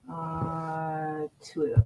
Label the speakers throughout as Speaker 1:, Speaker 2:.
Speaker 1: Two of those.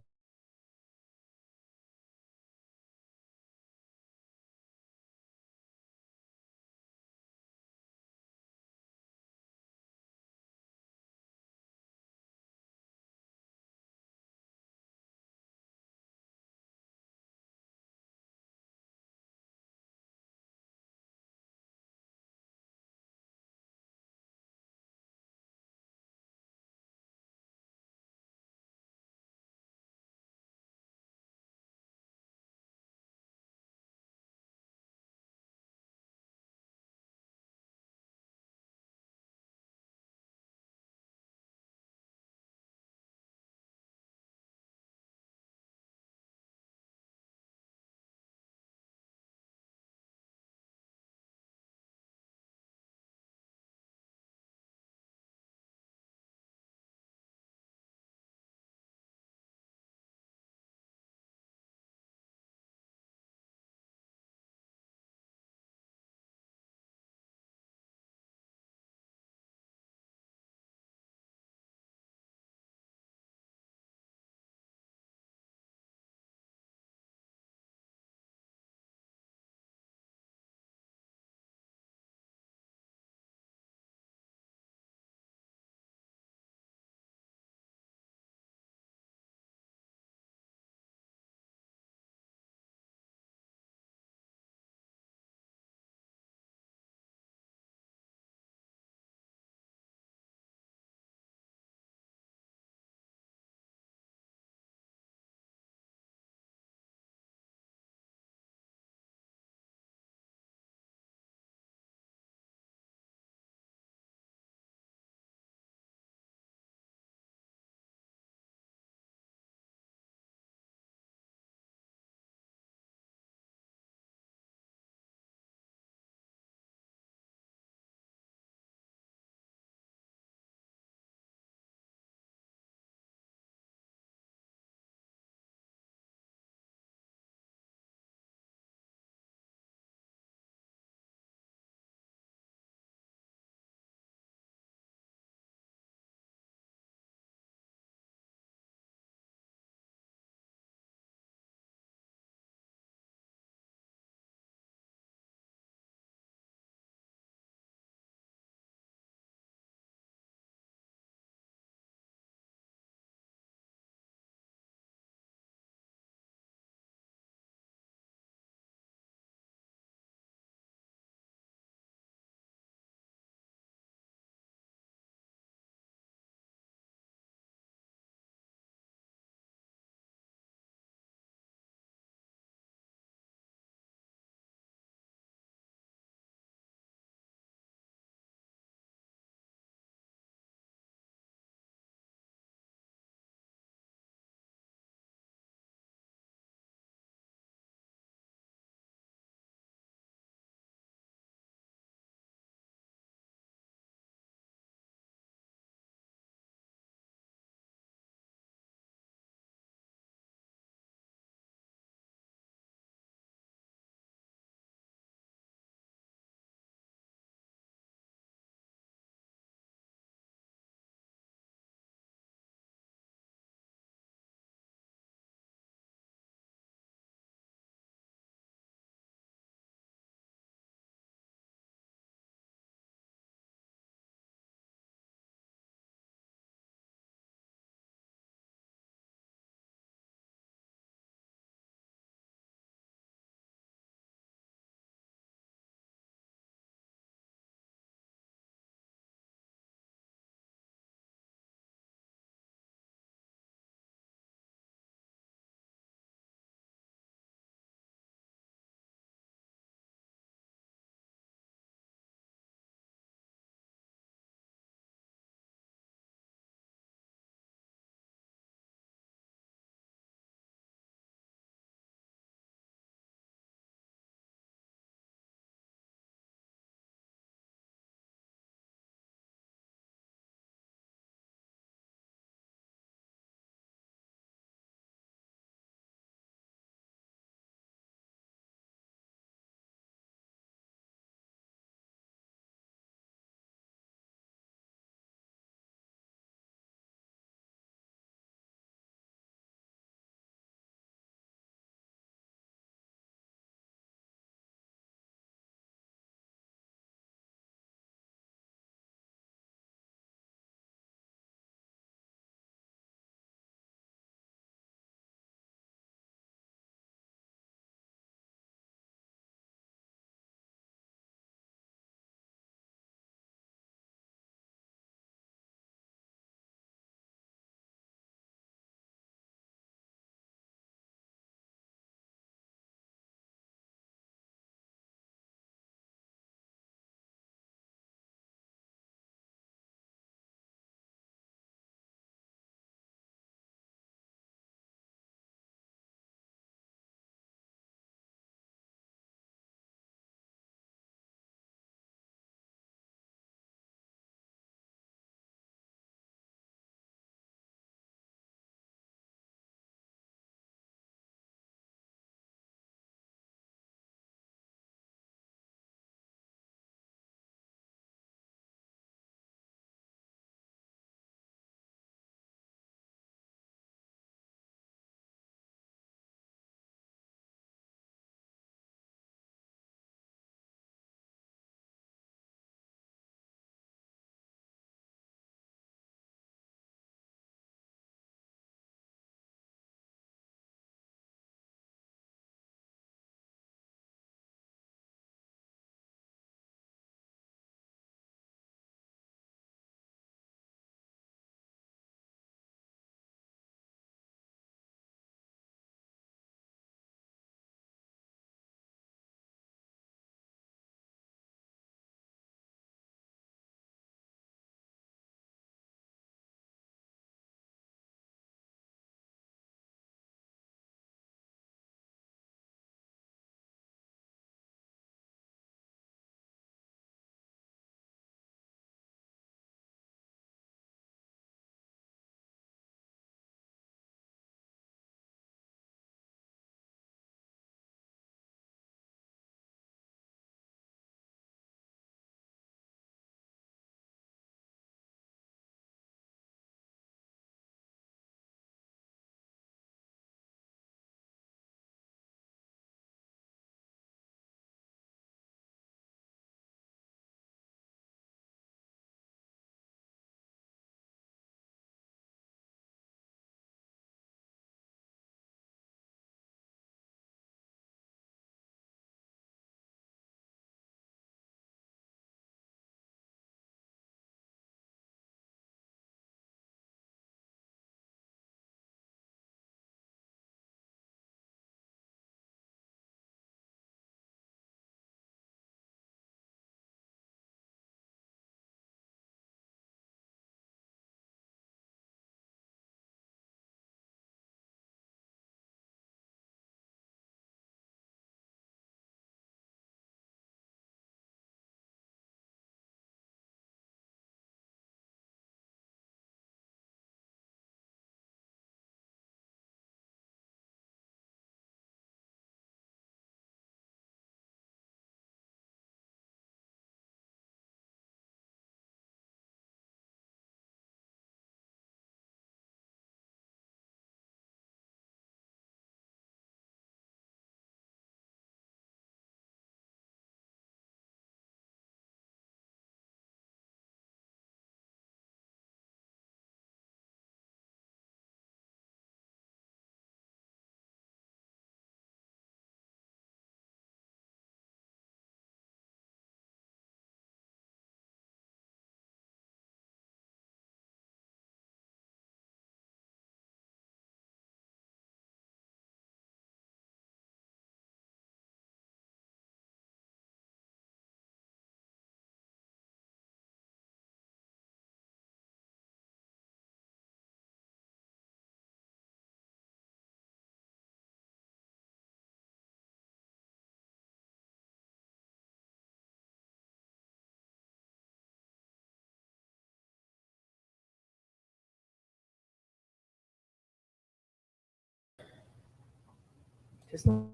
Speaker 1: Just not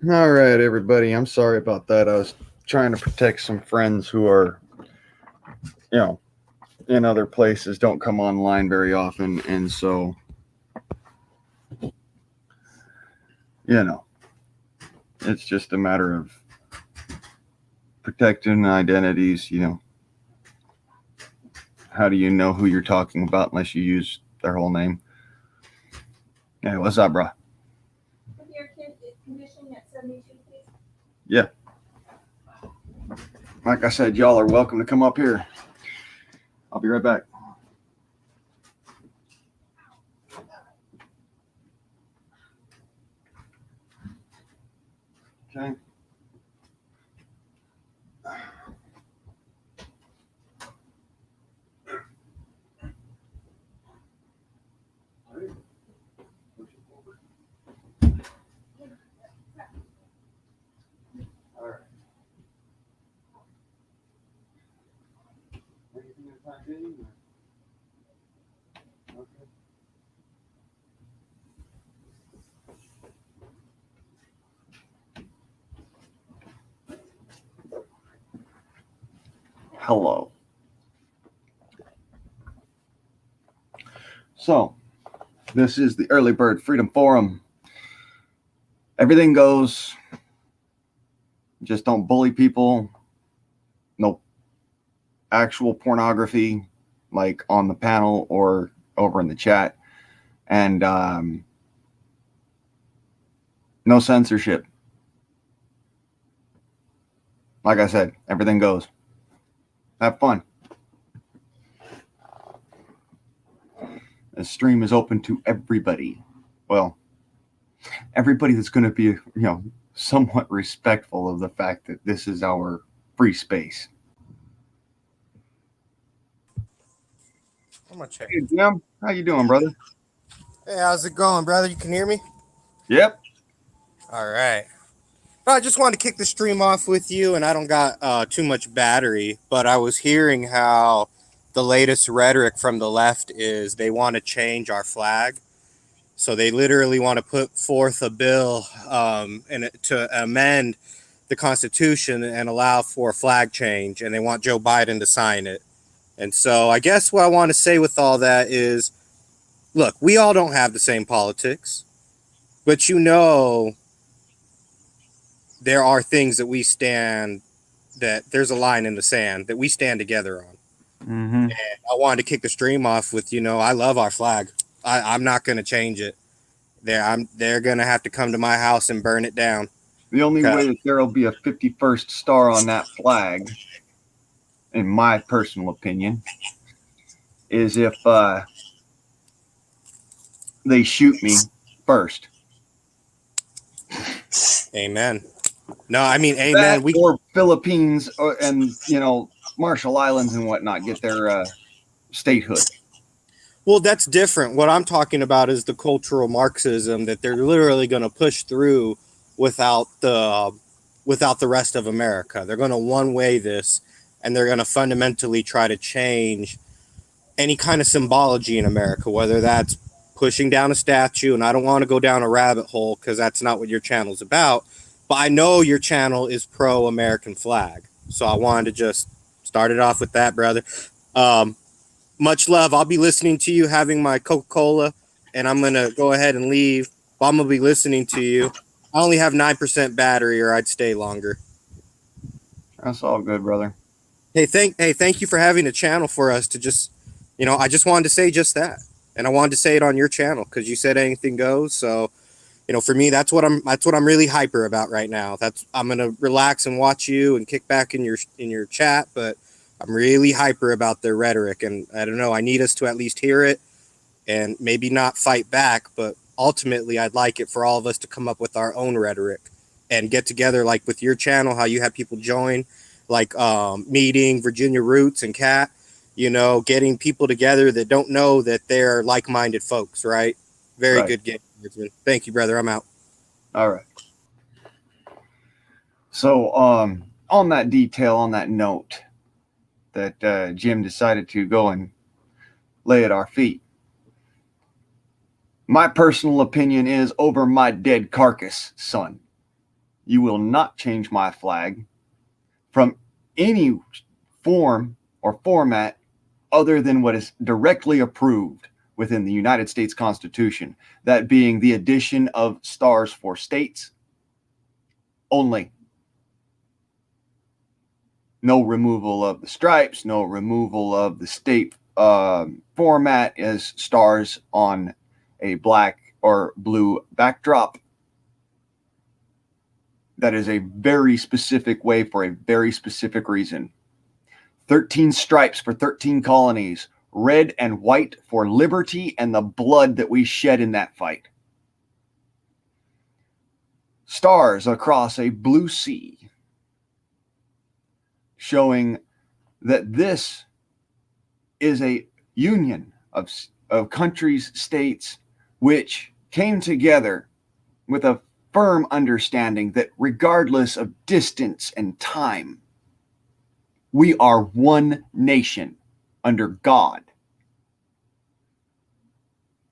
Speaker 1: All right, everybody. I'm sorry about that. I was trying to protect some friends who are, you know, in other places, don't come online very often, and so, you know, it's just a matter of protecting identities. How do you know who you're talking about unless you use their whole name? Hey, what's up, bro?
Speaker 2: With your conditioning at 72, please.
Speaker 1: Yeah, like I said, y'all are welcome to come up here. I'll be right back. Okay. All right. Anything to type in? Okay. Hello. So, this is the Early Bird Freedom Forum. Everything goes. Just don't bully people. No actual pornography, like on the panel or over in the chat. And no censorship. Like I said, everything goes. Have fun. The stream is open to everybody. Well, everybody that's going to be, somewhat respectful of the fact that this is our free space.
Speaker 3: I'm gonna check.
Speaker 1: Hey, Jim, how you doing, brother?
Speaker 3: Hey, how's it going, brother? You can hear me?
Speaker 1: Yep.
Speaker 3: All right. I just wanted to kick the stream off with you, and I don't got too much battery, but I was hearing how the latest rhetoric from the left is they want to change our flag. So they literally want to put forth a bill to amend the Constitution and allow for a flag change, and they want Joe Biden to sign it. And so I guess what I want to say with all that is, look, we all don't have the same politics, but there are things that we stand, that there's a line in the sand that we stand together on.
Speaker 1: Mm-hmm.
Speaker 3: And I wanted to kick the stream off with, I love our flag. I'm not going to change it. They're going to have to come to my house and burn it down.
Speaker 1: The only way that there will be a 51st star on that flag, in my personal opinion, is if they shoot me first.
Speaker 3: Amen. No, I mean, amen.
Speaker 1: Or Philippines and, Marshall Islands and whatnot get their statehood.
Speaker 3: Well, that's different. What I'm talking about is the cultural Marxism that they're literally going to push through without the rest of America. They're going to one-way this, and they're going to fundamentally try to change any kind of symbology in America, whether that's pushing down a statue. And I don't want to go down a rabbit hole because that's not what your channel's about. But I know your channel is pro-American flag. So I wanted to just start it off with that, brother. Much love. I'll be listening to you, having my Coca-Cola, and I'm going to go ahead and leave. But I'm going to be listening to you. I only have 9% battery, or I'd stay longer.
Speaker 1: That's all good, brother.
Speaker 3: Hey, thank you for having a channel for us to just, I just wanted to say just that. And I wanted to say it on your channel because you said anything goes. So, for me, that's what I'm really hyper about right now. I'm going to relax and watch you and kick back in your chat, but I'm really hyper about their rhetoric, and I don't know, I need us to at least hear it and maybe not fight back, but ultimately I'd like it for all of us to come up with our own rhetoric and get together, like with your channel, how you have people join, like meeting Virginia Roots and Kat, getting people together that don't know that they're like-minded folks, right? Very
Speaker 1: Right.
Speaker 3: good game. Thank you, brother. I'm out.
Speaker 1: All right. So on that detail, on that note, that Jim decided to go and lay at our feet. My personal opinion is over my dead carcass, son. you will not change my flag from any form or format other than what is directly approved within the United States Constitution, that being the addition of stars for states only. No removal of the stripes, no removal of the state format as stars on a black or blue backdrop. That is a very specific way for a very specific reason. 13 stripes for 13 colonies, red and white for liberty and the blood that we shed in that fight. Stars across a blue sea, showing that this is a union of countries, states, which came together with a firm understanding that regardless of distance and time, we are one nation under God.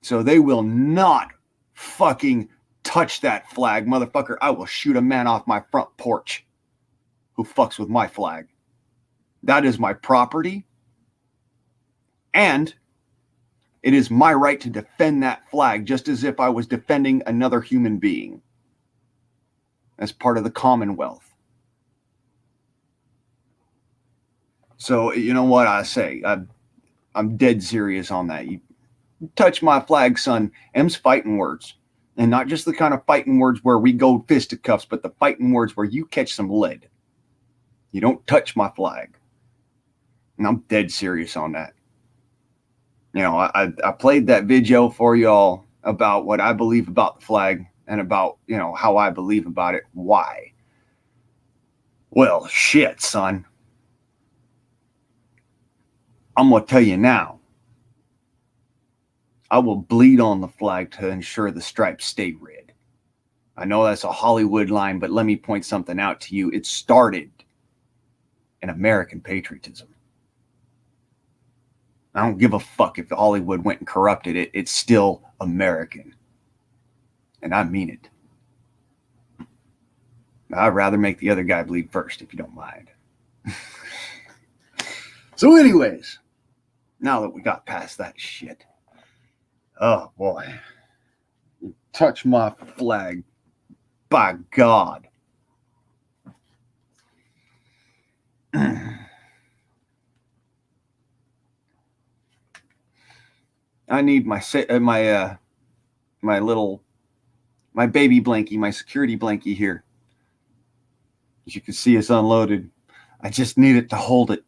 Speaker 1: So they will not fucking touch that flag, motherfucker. I will shoot a man off my front porch who fucks with my flag. That is my property. And it is my right to defend that flag just as if I was defending another human being as part of the Commonwealth. So, you know what I say? I'm dead serious on that. You touch my flag, son. M's fighting words. And not just the kind of fighting words where we go fisticuffs, but the fighting words where you catch some lead. You don't touch my flag. And I'm dead serious on that. You know, I played that video for y'all about what I believe about the flag and about, you know, how I believe about it. Why? Well, shit, son. I'm going to tell you now. I will bleed on the flag to ensure the stripes stay red. I know that's a Hollywood line, but let me point something out to you. It started in American patriotism. I don't give a fuck if Hollywood went and corrupted it. It's still American. And I mean it. I'd rather make the other guy bleed first, if you don't mind. So anyways, now that we got past that shit. Oh, boy. You touch my flag. By God. I need my baby blankie, my security blankie here. As you can see, it's unloaded. I just need it to hold it.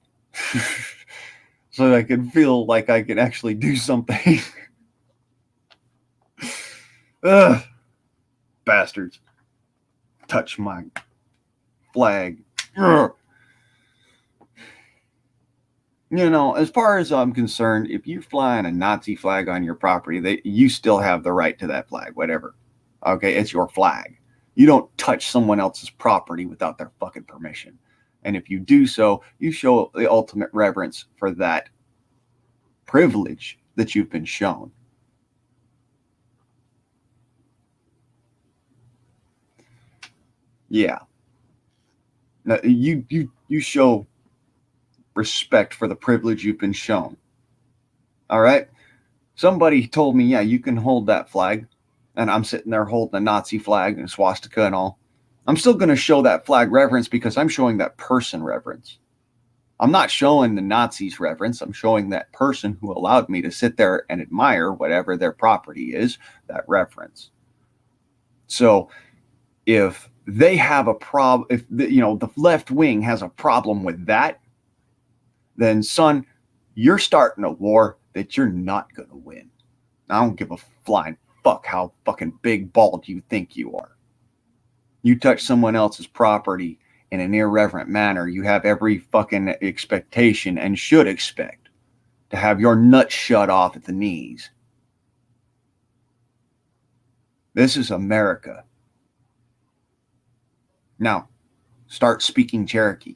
Speaker 1: So I can feel like I can actually do something. Ugh. Bastards. Touch my flag. Ugh. You know, as far as I'm concerned, if you're flying a Nazi flag on your property, you still have the right to that flag, whatever. Okay, it's your flag. You don't touch someone else's property without their fucking permission. And if you do so, you show the ultimate reverence for that privilege that you've been shown. Yeah. Now, you show respect for the privilege you've been shown. All right? Somebody told me, yeah, you can hold that flag. And I'm sitting there holding a Nazi flag and a swastika and all. I'm still going to show that flag reverence because I'm showing that person reverence. I'm not showing the Nazis reverence. I'm showing that person who allowed me to sit there and admire whatever their property is, that reverence. So if they have a problem, if the left wing has a problem with that, then son, you're starting a war that you're not going to win. I don't give a flying fuck how fucking big balled you think you are. You touch someone else's property in an irreverent manner, you have every fucking expectation and should expect to have your nuts shut off at the knees. This is America. Now, start speaking Cherokee.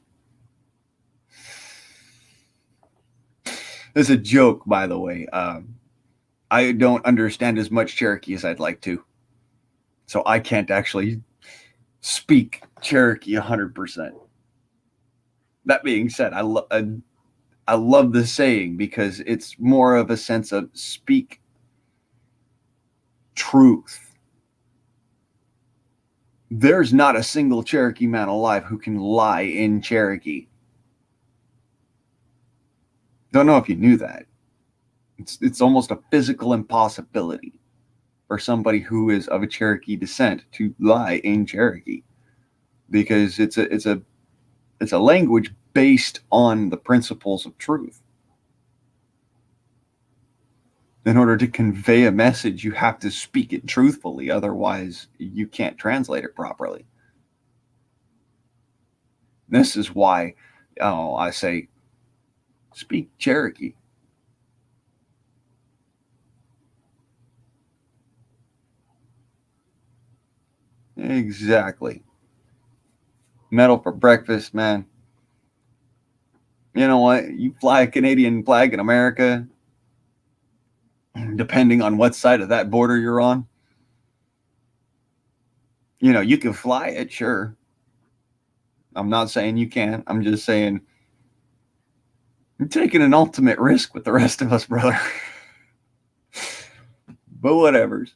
Speaker 1: This is a joke, by the way. I don't understand as much Cherokee as I'd like to. So I can't actually speak Cherokee 100%. That being said, I love the saying because it's more of a sense of speak truth. There's not a single Cherokee man alive who can lie in Cherokee. Don't know if you knew that. It's almost a physical impossibility for somebody who is of a Cherokee descent to lie in Cherokee, because it's a language based on the principles of truth. In order to convey a message, you have to speak it truthfully. Otherwise, you can't translate it properly. This is why I say speak Cherokee. Exactly. Metal for breakfast, man. You know what? You fly a Canadian flag in America, depending on what side of that border you're on. You know, you can fly it, sure. I'm not saying you can't. I'm just saying you're taking an ultimate risk with the rest of us, brother. But whatever's.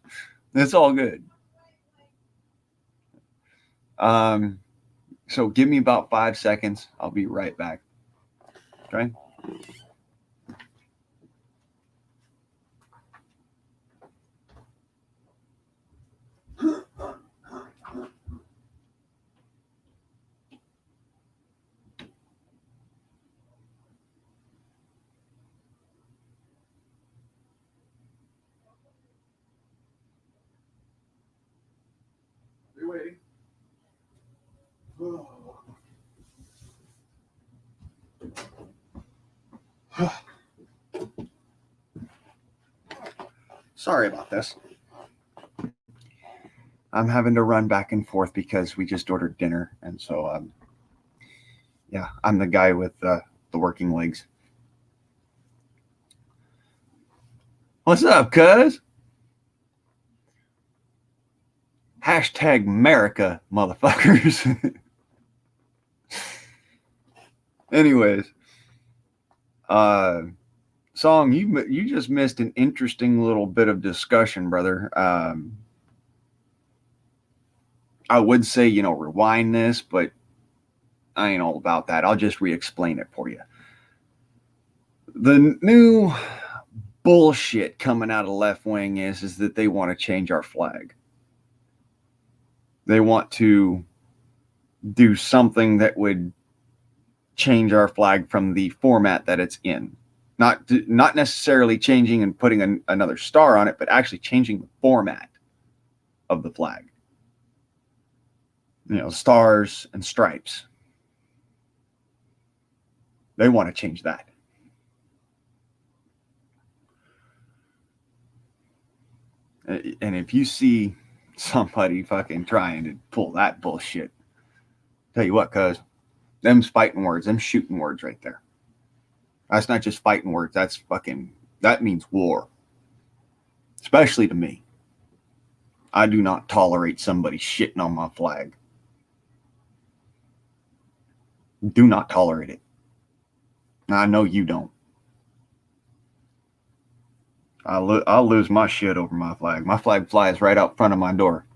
Speaker 1: It's all good. So give me about 5 seconds. I'll be right back. Okay? Are you waiting? Sorry about this. I'm having to run back and forth because we just ordered dinner, and so yeah, I'm the guy with the working legs. What's up, cuz? Hashtag America, motherfuckers. Anyways, Song, you just missed an interesting little bit of discussion, brother. I would say, rewind this, but I ain't all about that. I'll just re-explain it for you. The new bullshit coming out of left wing is that they want to change our flag. They want to do something that would change our flag from the format that it's in. Not necessarily changing and putting another star on it, but actually changing the format of the flag. Stars and stripes. They want to change that. And if you see somebody fucking trying to pull that bullshit, tell you what, cuz, them's fighting words, them shooting words right there. That's not just fighting words. That means war. Especially to me. I do not tolerate somebody shitting on my flag. Do not tolerate it. I know you don't. I'll lose my shit over my flag. My flag flies right out front of my door.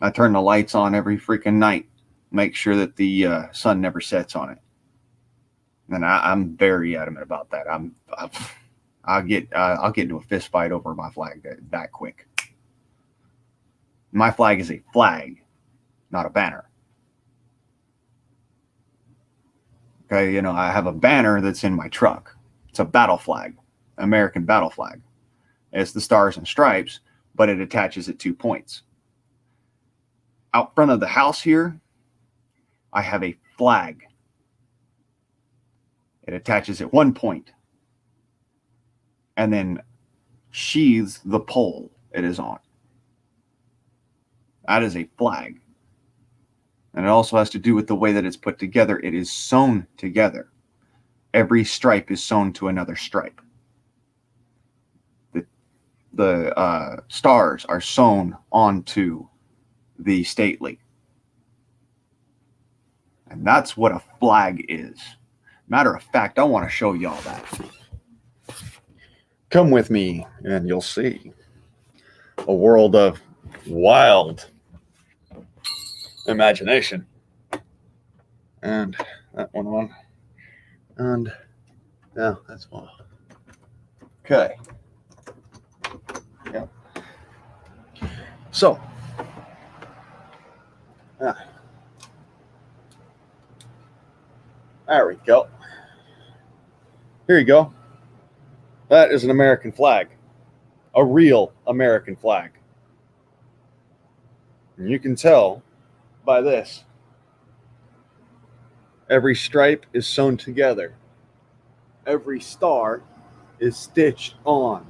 Speaker 1: I turn the lights on every freaking night. Make sure that the sun never sets on it. And I'm very adamant about that. I'll get into a fist fight over my flag that quick. My flag is a flag, not a banner. Okay, I have a banner that's in my truck. It's a battle flag, American battle flag. It's the stars and stripes, but it attaches at 2 points. Out front of the house here, I have a flag. It attaches at 1 point and then sheathes the pole it is on. That is a flag. And it also has to do with the way that it's put together. It is sewn together. Every stripe is sewn to another stripe. The stars are sewn onto the stately. And that's what a flag is. Matter of fact, I want to show y'all that. Come with me and you'll see a world of wild imagination. And that one on. And yeah, that's one. Okay. Yeah. So, there we go. Here you go. That is an American flag, a real American flag. And you can tell by this. Every stripe is sewn together. Every star is stitched on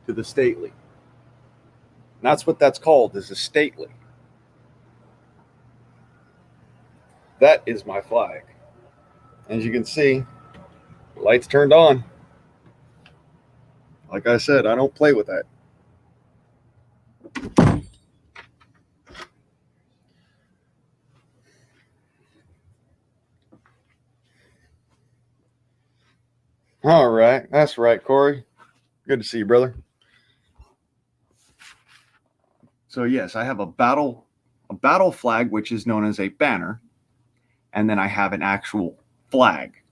Speaker 1: to the stately. And that's what that's called, is a stately. That is my flag. As you can see, the lights turned on. Like I said, I don't play with that. All right, that's right, Corey. Good to see you, brother. So yes, I have a battle flag, which is known as a banner, and then I have an actual flag,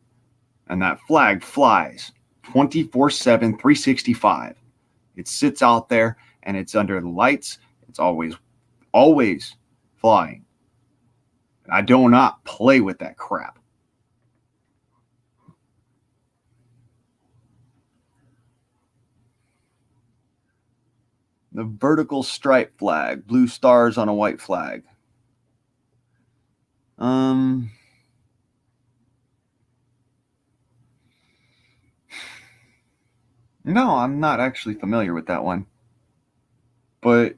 Speaker 1: and that flag flies 24/7, 365. It sits out there, and it's under the lights. It's always flying. I do not play with that crap. The vertical stripe flag, blue stars on a white flag. No, I'm not actually familiar with that one. But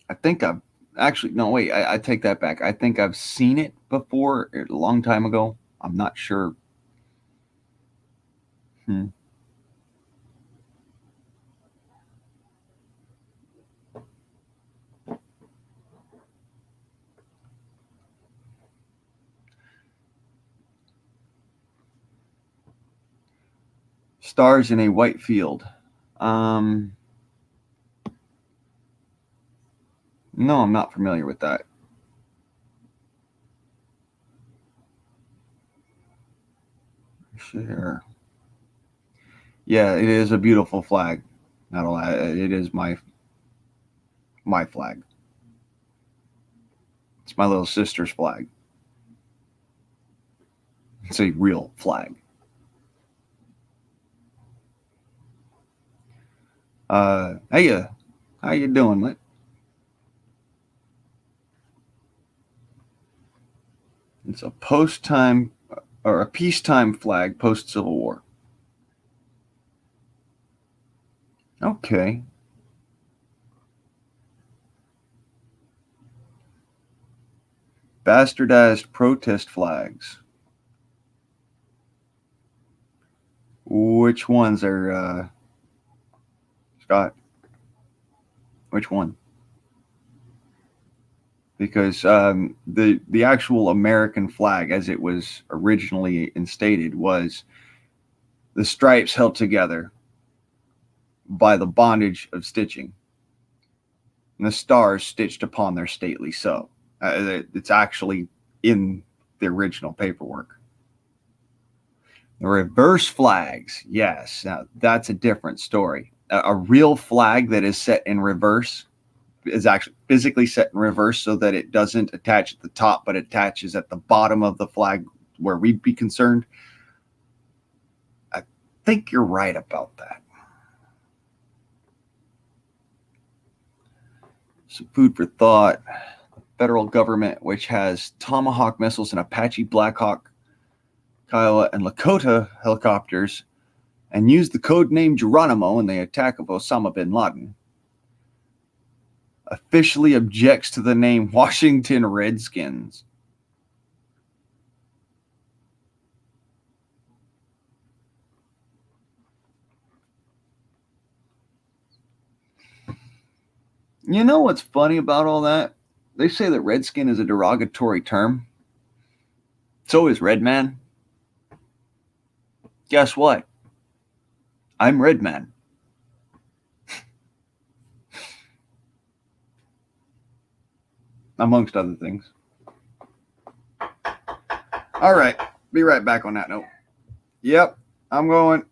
Speaker 1: I think I've actually, no, wait, I take that back. I think I've seen it before a long time ago. I'm not sure. Stars in a white field. No, I'm not familiar with that. Sure. Yeah, it is a beautiful flag. Not a lie, it is my flag. It's my little sister's flag. It's a real flag. Hey, how you doing, mate? It's a post-time or a peacetime flag post-Civil War. Okay. Bastardized protest flags. Which ones are, Scott? Which one? Because the actual American flag, as it was originally instated, was the stripes held together by the bondage of stitching, and the stars stitched upon their stately so. It's actually in the original paperwork. The reverse flags, yes, now that's a different story. A real flag that is set in reverse is actually physically set in reverse so that it doesn't attach at the top, but attaches at the bottom of the flag where we'd be concerned. I think you're right about that. Some food for thought. The federal government, which has Tomahawk missiles and Apache Blackhawk, Kiowa, and Lakota helicopters, and used the code name Geronimo in the attack of Osama bin Laden, officially objects to the name Washington Redskins. You know what's funny about all that? They say that redskin is a derogatory term. So is red man. Guess what? I'm red man. Amongst other things. All right. Be right back on that note. Yep. I'm going.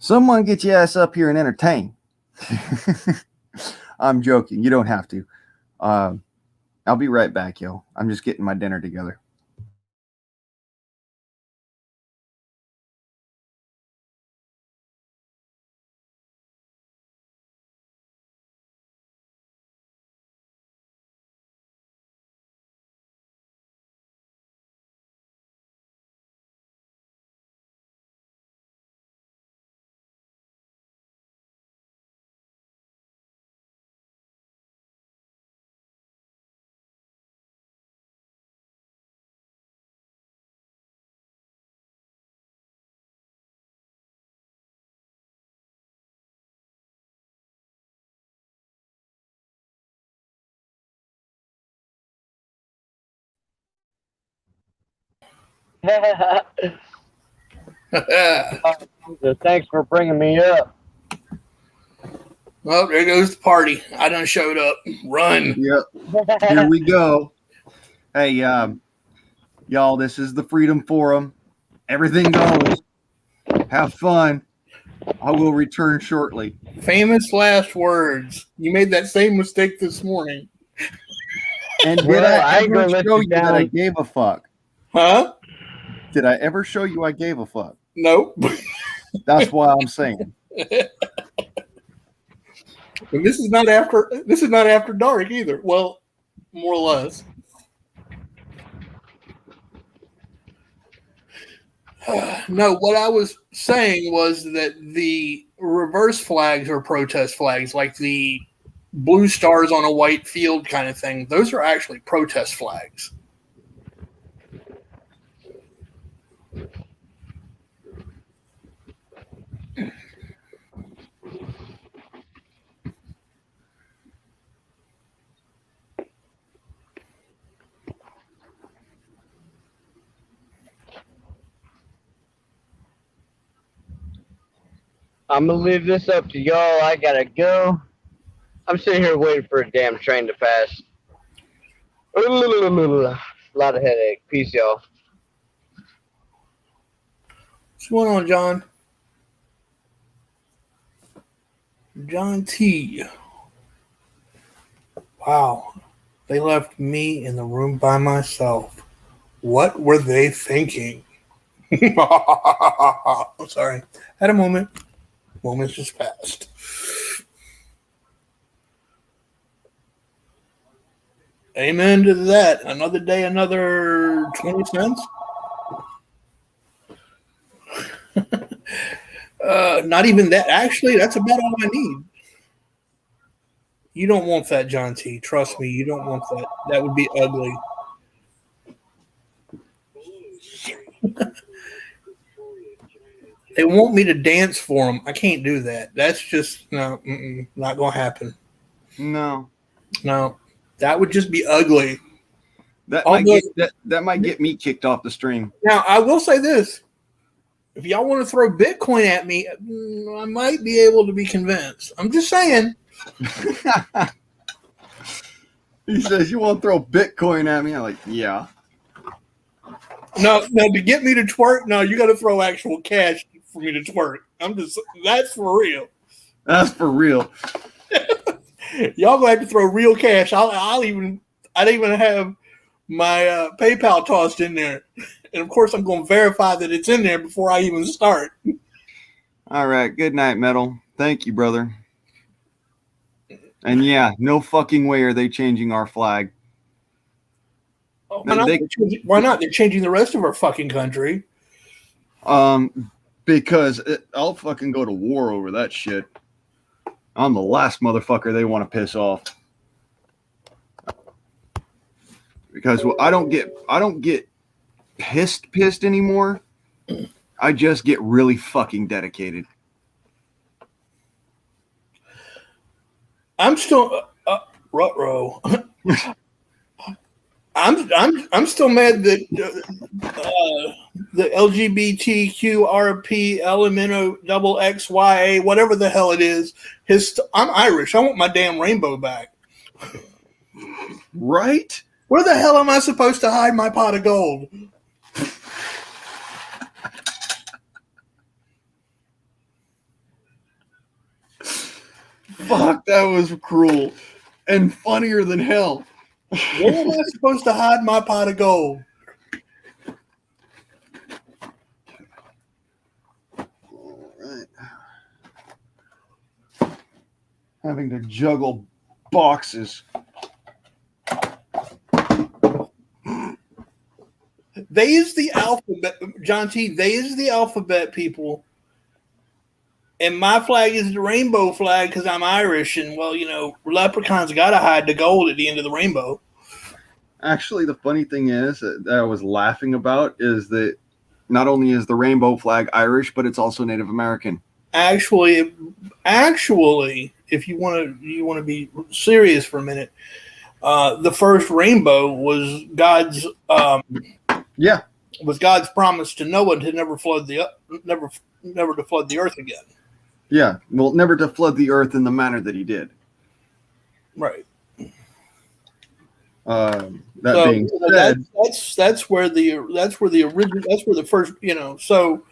Speaker 1: Someone get your ass up here and entertain. I'm joking. You don't have to. I'll be right back, yo. I'm just getting my dinner together.
Speaker 4: Thanks for bringing me up.
Speaker 5: Well, there goes the party. I done showed up. Run.
Speaker 1: Yep. Here we go. Hey, y'all, this is the Freedom Forum. Everything goes. Have fun. I will return shortly.
Speaker 5: Famous last words. You made that same mistake this morning.
Speaker 1: And did
Speaker 4: Well, I
Speaker 1: I
Speaker 4: ain't gonna
Speaker 1: ever
Speaker 4: let
Speaker 1: show
Speaker 4: you
Speaker 1: you that I
Speaker 4: down.
Speaker 1: gave a fuck?
Speaker 5: Huh?
Speaker 1: Did I ever show you I gave a fuck?
Speaker 5: Nope.
Speaker 1: That's why I'm saying.
Speaker 5: And this is not after dark either. Well, more or less. No, what I was saying was that the reverse flags are protest flags, like the blue stars on a white field kind of thing. Those are actually protest flags.
Speaker 4: I'm gonna leave this up to y'all. I gotta go. I'm sitting here waiting for a damn train to pass. A lot of headache. Peace, y'all.
Speaker 5: What's going on, John? John T. Wow. They left me in the room by myself. What were they thinking? I'm sorry. Had a moment. Moments just passed. Amen to that. Another day, another 20 cents. Not even that. Actually, that's about all I need. You don't want that, John T. Trust me, you don't want that. That would be ugly. They want me to dance for them. I can't do that. That's just no, not gonna happen.
Speaker 1: No.
Speaker 5: No, that would just be ugly.
Speaker 1: That
Speaker 5: Although-
Speaker 1: might get me kicked off the stream.
Speaker 5: Now, I will say this: if y'all want to throw Bitcoin at me, I might be able to be convinced. I'm just saying.
Speaker 1: He says, "You want to throw Bitcoin at me?" I'm like, "Yeah."
Speaker 5: No, to get me to twerk, no, you got to throw actual cash for me to twerk. That's for real.
Speaker 1: That's for real.
Speaker 5: Y'all gonna have to throw real cash. I'd even have my PayPal tossed in there, and of course I'm gonna verify that it's in there before I even start.
Speaker 1: All right. Good night, Metal. Thank you, brother. And yeah, no fucking way are they changing our flag.
Speaker 5: Oh, why not? They're changing the rest of our fucking country.
Speaker 1: Because I'll fucking go to war over that shit. I'm the last motherfucker they want to piss off. Because I don't get pissed anymore. I just get really fucking dedicated.
Speaker 5: I'm still Rutro. I'm still mad that the LGBTQRP LMNO double XYA whatever the hell it is. I'm Irish. I want my damn rainbow back.
Speaker 1: Right?
Speaker 5: Where the hell am I supposed to hide my pot of gold?
Speaker 1: Fuck, that was cruel and funnier than hell.
Speaker 5: Where am I supposed to hide my pot of gold?
Speaker 1: All right. Having to juggle boxes.
Speaker 5: They is the alphabet, John T. They is the alphabet people. And my flag is the rainbow flag because I'm Irish. And, well, leprechauns got to hide the gold at the end of the rainbow.
Speaker 1: Actually, the funny thing is that I was laughing about is that not only is the rainbow flag Irish, but it's also Native American.
Speaker 5: Actually, if you want to be serious for a minute, the first rainbow was God's promise to Noah to never to flood the earth again.
Speaker 1: Yeah, well, never to flood the earth in the manner that he did.
Speaker 5: Right.
Speaker 1: Being said,
Speaker 5: that's where the first, So,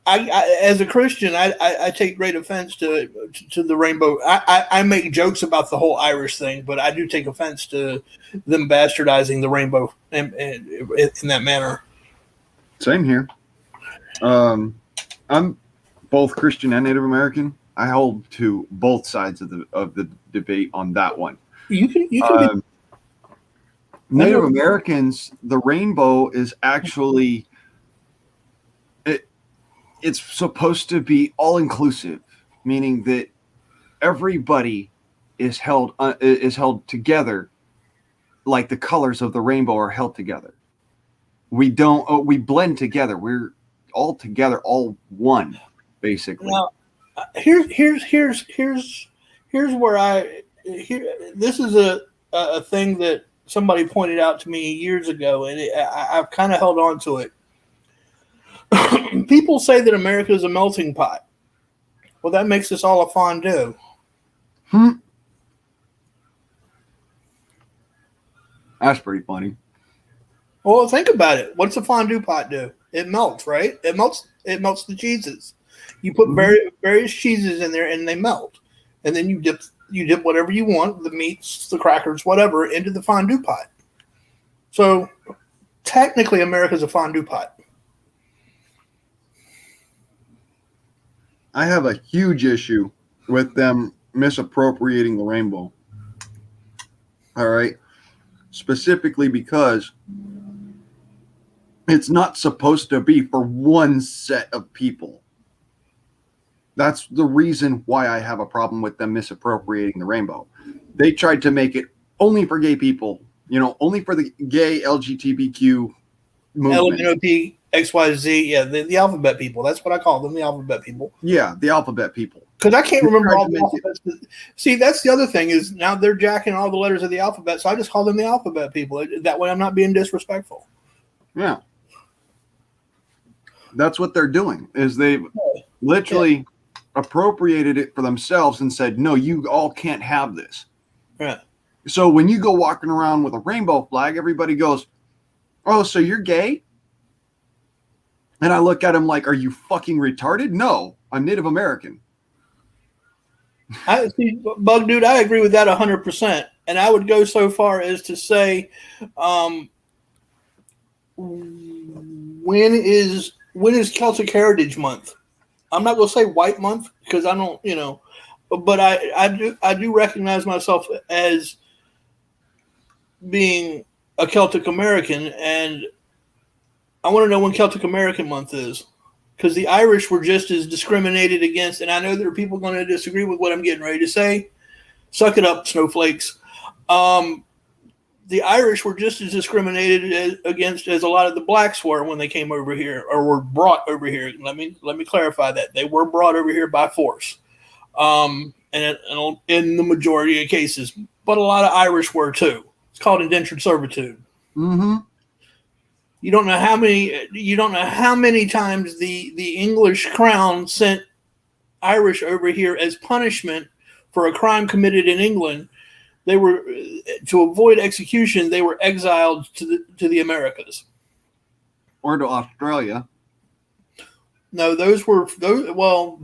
Speaker 5: I as a Christian, I take great offense to the rainbow. I make jokes about the whole Irish thing, but I do take offense to them bastardizing the rainbow in that manner.
Speaker 1: Same here. I'm both Christian and Native American. I hold to both sides of the debate on that one.
Speaker 5: You can
Speaker 1: Native Americans, the rainbow is actually it's supposed to be all inclusive, meaning that everybody is held together, like the colors of the rainbow are held together. We blend together. We're all together, all one, basically.
Speaker 5: Now, here's where this is a thing that somebody pointed out to me years ago, and I've kind of held on to it. People say that America is a melting pot. Well, that makes us all a fondue.
Speaker 1: That's pretty funny.
Speaker 5: Well, think about it. What's a fondue pot do? It melts, right? It melts the cheeses. You put various cheeses in there, and they melt. And then you dip whatever you want, the meats, the crackers, whatever, into the fondue pot. So technically, America's a fondue pot.
Speaker 1: I have a huge issue with them misappropriating the rainbow. All right. Specifically because it's not supposed to be for one set of people. That's the reason why I have a problem with them misappropriating the rainbow. They tried to make it only for gay people, only for the gay LGBTQ movement.
Speaker 5: XYZ. Yeah, the alphabet people. That's what I call them, the alphabet people.
Speaker 1: Yeah, the alphabet people.
Speaker 5: Because I can't remember
Speaker 1: tried
Speaker 5: all
Speaker 1: to
Speaker 5: the
Speaker 1: make it-
Speaker 5: alphabets. See, that's the other thing is now they're jacking all the letters of the alphabet, so I just call them the alphabet people. That way I'm not being disrespectful.
Speaker 1: Yeah. That's what they're doing, is they've literally appropriated it for themselves and said, no, you all can't have this.
Speaker 5: Yeah.
Speaker 1: So when you go walking around with a rainbow flag, everybody goes, oh, so you're gay? And I look at him like, are you fucking retarded? No, I'm Native American.
Speaker 5: I see, Bug Dude, I agree with that 100%. And I would go so far as to say, when is Celtic Heritage Month? I'm not going to say White Month because I don't, but I do recognize myself as being a Celtic American, and I want to know when Celtic American Month is, because the Irish were just as discriminated against, and I know there are people going to disagree with what I'm getting ready to say. Suck it up, snowflakes. The Irish were just as discriminated against as a lot of the blacks were when they came over here or were brought over here. Let me clarify that. They were brought over here by force, and in the majority of cases, but a lot of Irish were too. It's called indentured servitude.
Speaker 1: Mm-hmm.
Speaker 5: You don't know how many times the English crown sent Irish over here as punishment for a crime committed in England. They were, to avoid execution, they were exiled to the Americas
Speaker 1: Or to Australia.
Speaker 5: No, those. Well,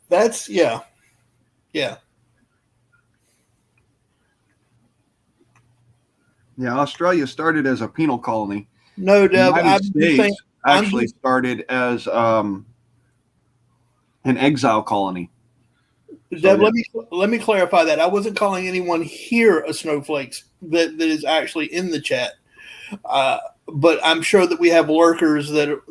Speaker 5: that's yeah.
Speaker 1: Yeah, Australia started as a penal colony.
Speaker 5: No,
Speaker 1: The
Speaker 5: Deb.
Speaker 1: United States actually started as an exile colony.
Speaker 5: Deb, let me clarify that. I wasn't calling anyone here a snowflakes that is actually in the chat, but I'm sure that we have lurkers that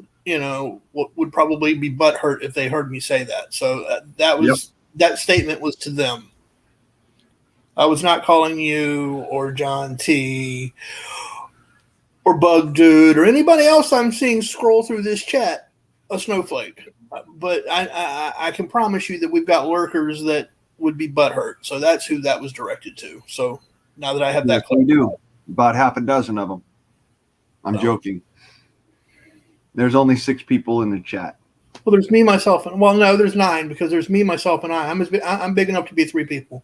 Speaker 5: would probably be butthurt if they heard me say that. So that statement was to them. I was not calling you or John T. or Bug Dude or anybody else I'm seeing scroll through this chat a snowflake. But I can promise you that we've got lurkers that would be butthurt. So that's who that was directed to. So now that I have that,
Speaker 1: we do about half a dozen of them. I'm joking. There's only 6 people in the chat.
Speaker 5: Well, there's me, myself, and no, there's 9 because there's me, myself, and I. I'm big enough to be 3 people.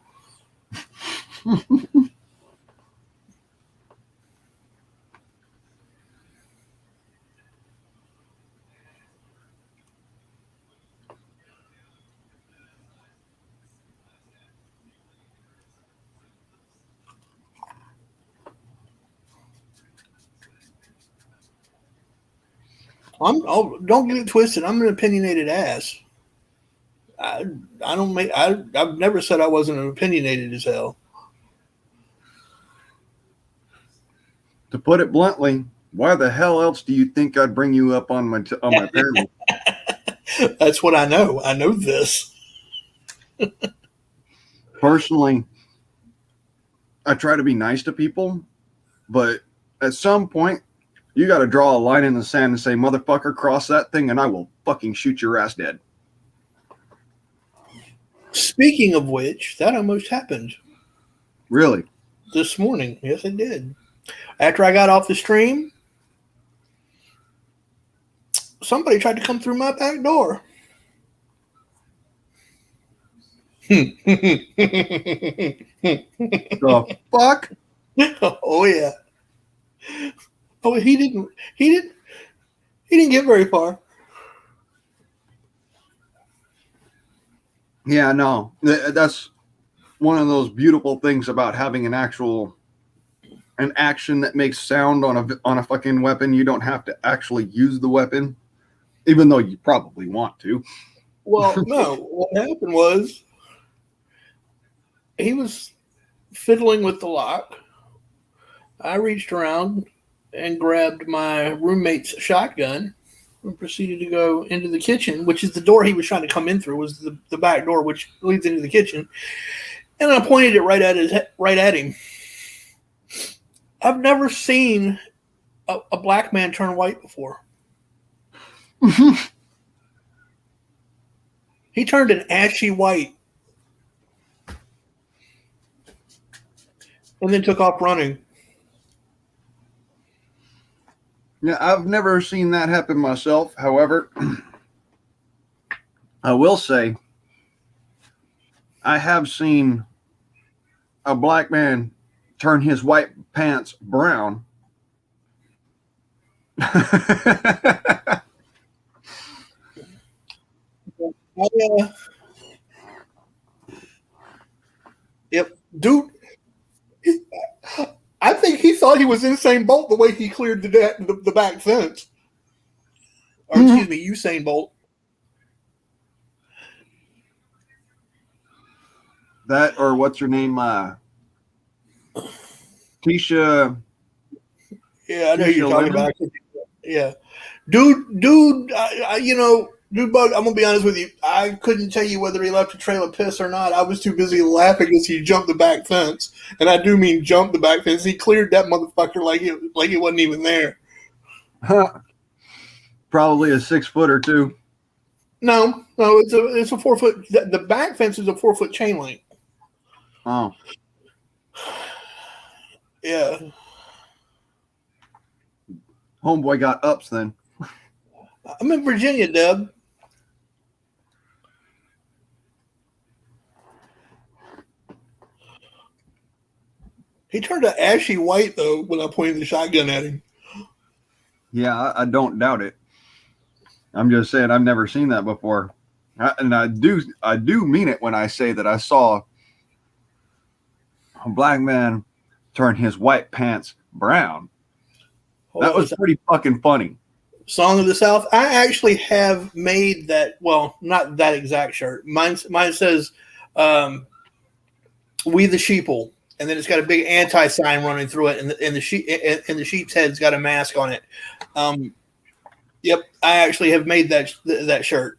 Speaker 5: Don't get it twisted. I'm an opinionated ass. I've never said I wasn't opinionated as hell.
Speaker 1: To put it bluntly, why the hell else do you think I'd bring you up on my panel?
Speaker 5: That's what I know. I know this.
Speaker 1: Personally, I try to be nice to people, but at some point, you got to draw a line in the sand and say, motherfucker, cross that thing and I will fucking shoot your ass dead.
Speaker 5: Speaking of which, that almost happened.
Speaker 1: Really?
Speaker 5: This morning. Yes, it did. After I got off the stream, somebody tried to come through my back door.
Speaker 1: The fuck?
Speaker 5: Oh yeah. Oh, he didn't get very far.
Speaker 1: Yeah, no. That's one of those beautiful things about having an action that makes sound on a fucking weapon. You don't have to actually use the weapon, even though you probably want to.
Speaker 5: Well, no. What happened was he was fiddling with the lock. I reached around and grabbed my roommate's shotgun and proceeded to go into the kitchen, which is the door he was trying to come in through, was the back door, which leads into the kitchen. And I pointed it right at him. I've never seen a black man turn white before. He turned an ashy white and then took off running.
Speaker 1: Yeah, I've never seen that happen myself. However, I will say I have seen a black man turn his white pants brown.
Speaker 5: Yep, dude. I think he thought he was Usain Bolt the way he cleared the back fence. Or excuse me, Usain Bolt.
Speaker 1: That or what's her name? Tisha.
Speaker 5: Yeah, I know
Speaker 1: Tisha
Speaker 5: you're talking
Speaker 1: Lemon?
Speaker 5: about. Yeah, dude. Dude, Bug. I'm gonna be honest with you. I couldn't tell you whether he left a trail of piss or not. I was too busy laughing as he jumped the back fence, and I do mean jumped the back fence. He cleared that motherfucker like it wasn't even there.
Speaker 1: Probably a 6 foot or two.
Speaker 5: No, it's a 4 foot. The back fence is a 4 foot chain link.
Speaker 1: Oh,
Speaker 5: Yeah.
Speaker 1: homeboy got ups then.
Speaker 5: I'm in Virginia, Deb. He turned an ashy white though when I pointed the shotgun at him.
Speaker 1: Yeah, I don't doubt it. I'm just saying I've never seen that before, and I do mean it when I say that I saw a black man turn his white pants brown. That was pretty fucking funny.
Speaker 5: Song of the South. I actually have made that. Well, not that exact shirt. Mine says "We the Sheeple," and then it's got a big anti sign running through it, and the sheep's head's got a mask on it. Yep, I actually have made that shirt.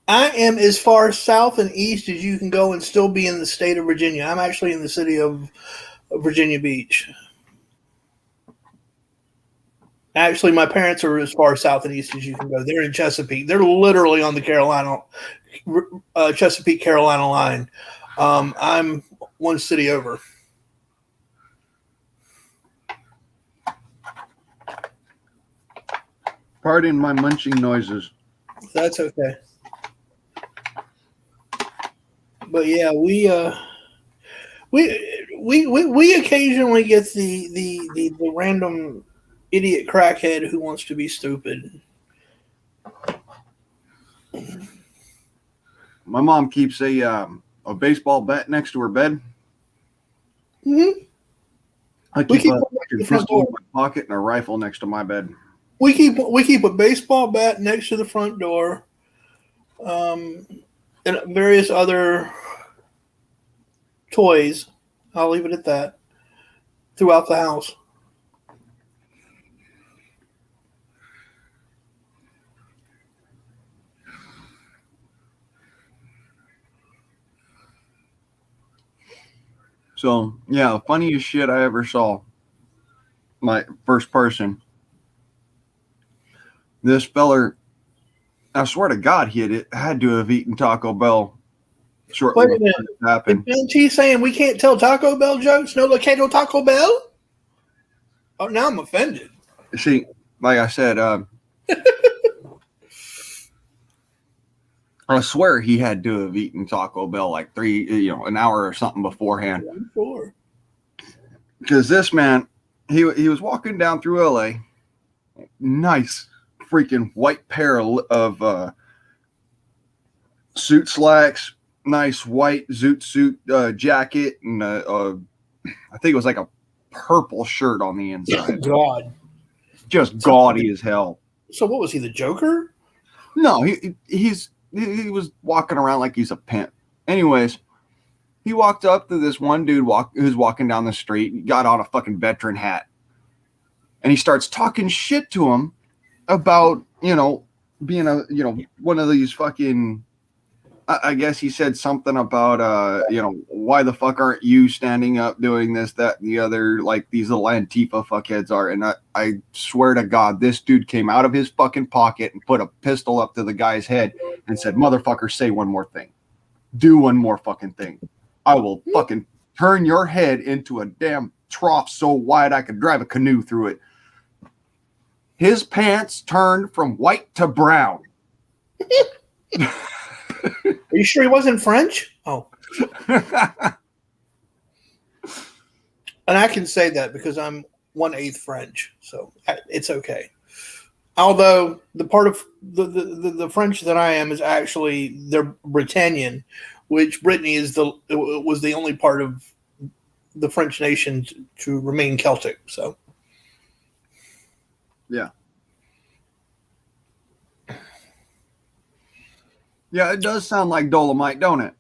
Speaker 5: I am as far south and east as you can go and still be in the state of Virginia. I'm actually in the city of Virginia Beach. Actually, my parents are as far south and east as you can go. They're in Chesapeake. They're literally on the Chesapeake, Carolina line. I'm one city over.
Speaker 1: Pardon my munching noises.
Speaker 5: That's okay. But yeah, we occasionally get the random idiot crackhead who wants to be stupid.
Speaker 1: My mom keeps a baseball bat next to her bed.
Speaker 5: Mm-hmm.
Speaker 1: I keep a pistol in my pocket and a rifle next to my bed.
Speaker 5: We keep a baseball bat next to the front door, and various other toys. I'll leave it at that. Throughout the house.
Speaker 1: So yeah, funniest shit I ever saw. My first person. This feller, I swear to God, he had to have eaten Taco Bell shortly
Speaker 5: Wait a minute.
Speaker 1: before it happened.
Speaker 5: Is he saying we can't tell Taco Bell jokes? No, can't tell Taco Bell? Oh, now I'm offended.
Speaker 1: See, like I said, I swear he had to have eaten Taco Bell like an hour or something beforehand.
Speaker 5: Sure.
Speaker 1: Because this man, he was walking down through LA, nice freaking white pair of suit slacks, nice white zoot suit jacket, and I think it was like a purple shirt on the inside.
Speaker 5: God.
Speaker 1: Just gaudy as hell.
Speaker 5: So what was he, the Joker?
Speaker 1: No, he was walking around like he's a pimp. Anyways, he walked up to this one dude who's walking down the street. He got on a fucking veteran hat. And he starts talking shit to him about, being a, one of these fucking, I guess he said something about, why the fuck aren't you standing up doing this, that, and the other, like these little Antifa fuckheads are. And I swear to God, this dude came out of his fucking pocket and put a pistol up to the guy's head and said, motherfucker, say one more thing. Do one more fucking thing. I will fucking turn your head into a damn trough so wide I could drive a canoe through it. His pants turned from white to brown.
Speaker 5: Are you sure he wasn't French? Oh. And I can say that because I'm 1/8 French, so it's okay. Although the part of the French that I am is actually they're Britannian, which Brittany was the only part of the French nation to remain Celtic. So
Speaker 1: yeah. Yeah, it does sound like Dolomite, don't it?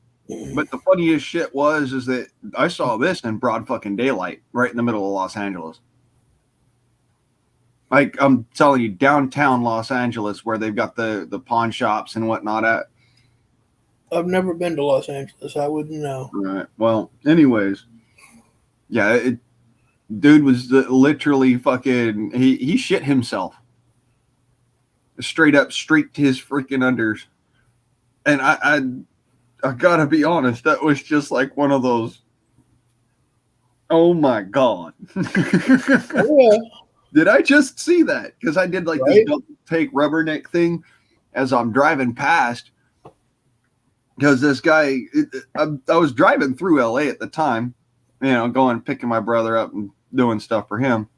Speaker 1: But the funniest shit is that I saw this in broad fucking daylight, right in the middle of Los Angeles. Like I'm telling you, downtown Los Angeles, where they've got the pawn shops and whatnot at.
Speaker 5: I've never been to Los Angeles. I wouldn't know.
Speaker 1: Right. Well, anyways, yeah, dude was literally fucking. He shit himself. Straight up streaked his freaking unders. And I gotta be honest, that was just like one of those. Oh my God.
Speaker 5: Yeah.
Speaker 1: Did I just see that? Because I did like this double take rubberneck thing as I'm driving past. Because this guy, I was driving through LA at the time, going picking my brother up and doing stuff for him,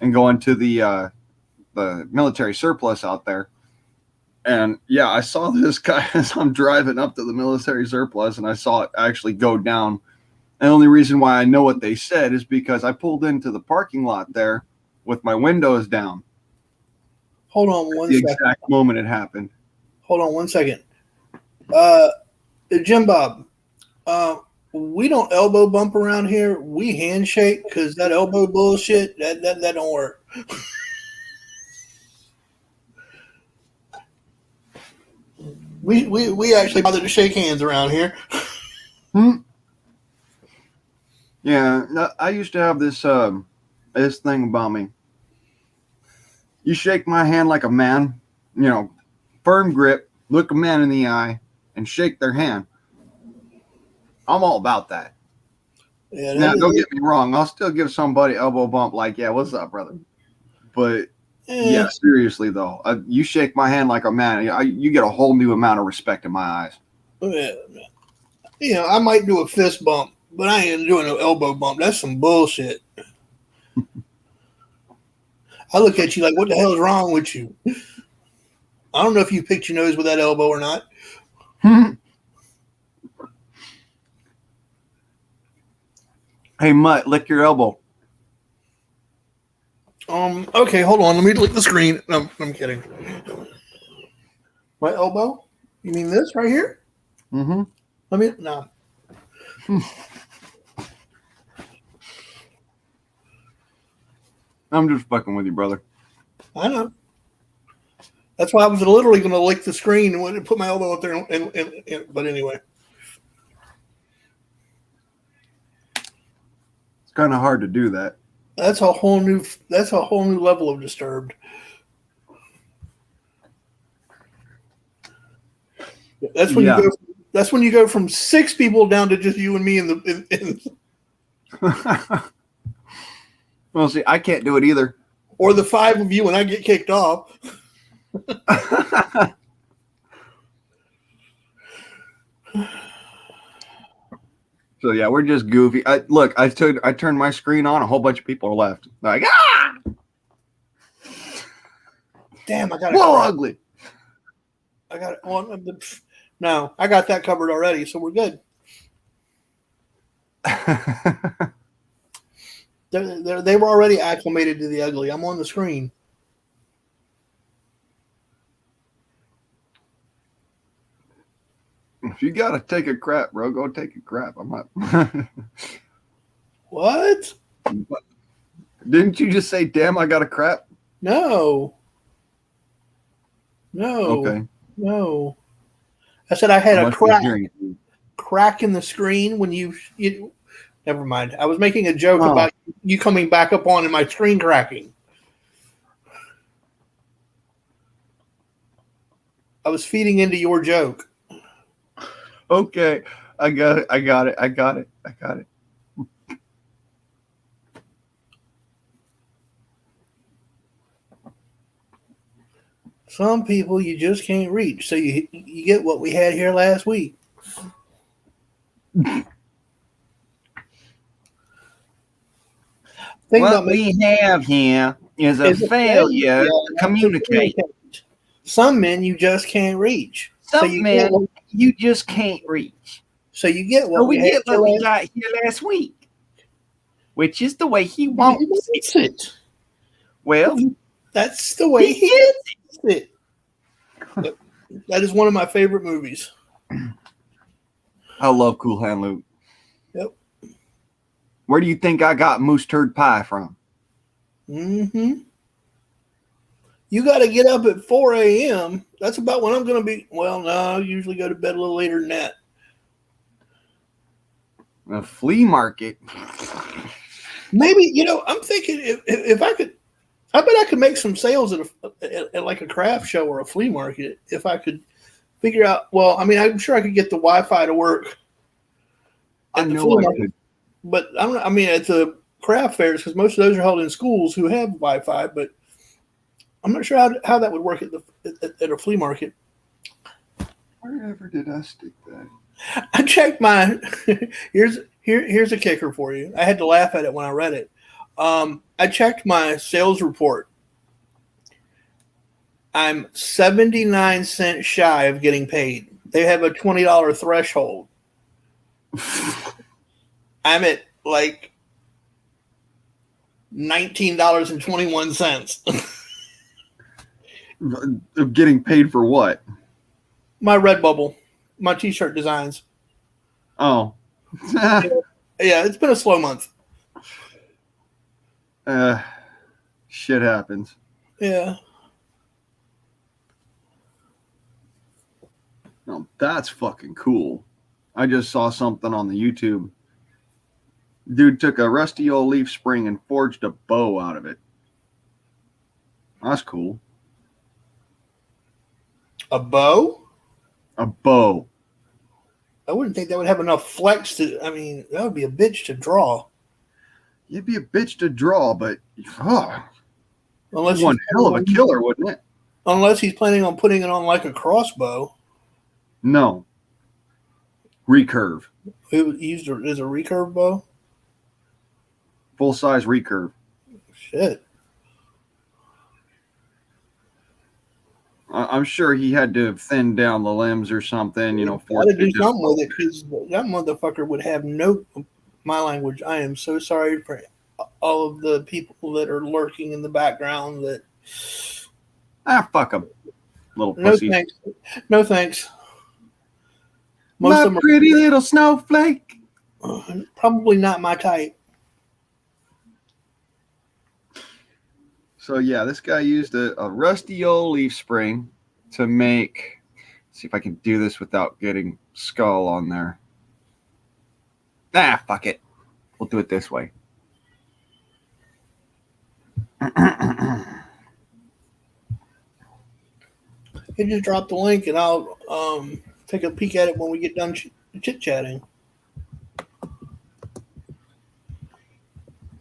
Speaker 1: and going to the military surplus out there. And yeah, I saw this guy as I'm driving up to the military surplus, and I saw it actually go down. And the only reason why I know what they said is because I pulled into the parking lot there with my windows down.
Speaker 5: Hold on one
Speaker 1: second.
Speaker 5: second.
Speaker 1: The exact moment it happened.
Speaker 5: Hold on 1 second. Jim Bob, we don't elbow bump around here. We handshake because that elbow bullshit, that don't work. We actually bother to shake hands around here.
Speaker 1: Yeah, I used to have this thing about me. You shake my hand like a man, firm grip, look a man in the eye, and shake their hand. I'm all about that. Yeah, now, don't get me wrong. I'll still give somebody elbow bump like, yeah, what's up, brother? But yeah, seriously though, you shake my hand like a man, you get a whole new amount of respect in my eyes.
Speaker 5: Yeah, I might do a fist bump, but I ain't doing no elbow bump. That's some bullshit. I look at you like, what the hell is wrong with you? I don't know if you picked your nose with that elbow or not.
Speaker 1: Hey, Mutt, lick your elbow.
Speaker 5: Okay, hold on. Let me lick the screen. No, I'm kidding. My elbow? You mean this right here?
Speaker 1: Mm-hmm.
Speaker 5: No.
Speaker 1: I'm just fucking with you, brother.
Speaker 5: I know. That's why I was literally going to lick the screen and put my elbow up there. But anyway.
Speaker 1: It's kind of hard to do that.
Speaker 5: That's a whole new level of disturbed. That's when you go from 6 people down to just you and me
Speaker 1: Well, see, I can't do it either.
Speaker 5: Or the 5 of you when I get kicked off.
Speaker 1: So yeah, we're just goofy. I turned my screen on. A whole bunch of people are left. They're like, ah!
Speaker 5: Damn, I got
Speaker 1: it. Whoa, ugly.
Speaker 5: I got it. No, I got that covered already, so we're good. They were already acclimated to the ugly. I'm on the screen.
Speaker 1: If you gotta take a crap, bro, go take a crap. I'm not.
Speaker 5: What?
Speaker 1: Didn't you just say, damn, I got a crap?
Speaker 5: No. No,
Speaker 1: Okay.
Speaker 5: no. I said I had
Speaker 1: I
Speaker 5: a
Speaker 1: must be hearing it.
Speaker 5: crack in the screen when you. Never mind. I was making a joke
Speaker 1: Oh.
Speaker 5: about you coming back up on and my screen cracking. I was feeding into your joke.
Speaker 1: Okay. I got it. I got it. I got it. I got it.
Speaker 5: Some people you just can't reach, so you get what we had here last week. Think
Speaker 1: What
Speaker 5: about
Speaker 1: we have here is a
Speaker 5: is a
Speaker 1: failure to
Speaker 5: to
Speaker 1: communicate.
Speaker 5: Some men you just can't reach. So
Speaker 1: Some
Speaker 5: you
Speaker 1: men
Speaker 5: get
Speaker 1: you just can't reach.
Speaker 5: so you get
Speaker 1: So
Speaker 5: what
Speaker 1: we
Speaker 5: we had
Speaker 1: get
Speaker 5: here
Speaker 1: what we
Speaker 5: last
Speaker 1: got here last week, which is the way he
Speaker 5: week.
Speaker 1: wants
Speaker 5: That's
Speaker 1: it.
Speaker 5: it.
Speaker 1: Well,
Speaker 5: That's the way
Speaker 1: he
Speaker 5: he
Speaker 1: gets
Speaker 5: gets it. Yep. That is one of my favorite movies.
Speaker 1: I love Cool Hand Luke.
Speaker 5: Yep.
Speaker 1: Where do you think I got moose turd pie from?
Speaker 5: Mm-hmm. You got to get up at 4 a.m. That's about when I'm going to be. Well, no, I usually go to bed a little later than that.
Speaker 1: A flea market.
Speaker 5: Maybe, I'm thinking if I could, I bet I could make some sales at like a craft show or a flea market if I could figure out. Well, I mean, I'm sure I could get the Wi-Fi to work
Speaker 1: I
Speaker 5: at the
Speaker 1: know
Speaker 5: flea
Speaker 1: I
Speaker 5: market,
Speaker 1: could.
Speaker 5: but I mean, at the craft fairs, because most of those are held in schools who have Wi-Fi, but I'm not sure how that would work at a flea market.
Speaker 1: Wherever did I stick that?
Speaker 5: I checked my here's a kicker for you. I had to laugh at it when I read it. I checked my sales report. I'm 79 cents shy of getting paid. They have a $20 threshold. I'm at like $19.21.
Speaker 1: Of getting paid for what?
Speaker 5: My Redbubble, my t-shirt designs.
Speaker 1: Oh.
Speaker 5: Yeah, it's been a slow month.
Speaker 1: Shit happens.
Speaker 5: Yeah.
Speaker 1: No, that's fucking cool. I just saw something on the YouTube. Dude took a rusty old leaf spring and forged a bow out of it. That's cool.
Speaker 5: A bow?
Speaker 1: A bow.
Speaker 5: I wouldn't think that would have enough flex to. I mean, that would be a bitch to draw.
Speaker 1: You'd be a bitch to draw, but
Speaker 5: Unless
Speaker 1: one hell of a killer, wouldn't it?
Speaker 5: Unless he's planning on putting it on like a crossbow.
Speaker 1: No. Recurve.
Speaker 5: It used as a recurve bow.
Speaker 1: Full size recurve.
Speaker 5: Shit.
Speaker 1: I'm sure he had to thin down the limbs or something,
Speaker 5: Got to do something with it because that motherfucker would have no. My language. I am so sorry for all of the people that are lurking in the background. That
Speaker 1: fuck him, little
Speaker 5: no
Speaker 1: pussy.
Speaker 5: thanks. No thanks.
Speaker 1: My
Speaker 5: Most of them
Speaker 1: pretty little snowflake.
Speaker 5: are probably not my type.
Speaker 1: So yeah, this guy used a rusty old leaf spring to make. See if I can do this without getting skull on there. Fuck it. We'll do it this way.
Speaker 5: You just drop the link and I'll take a peek at it when we get done chit chatting.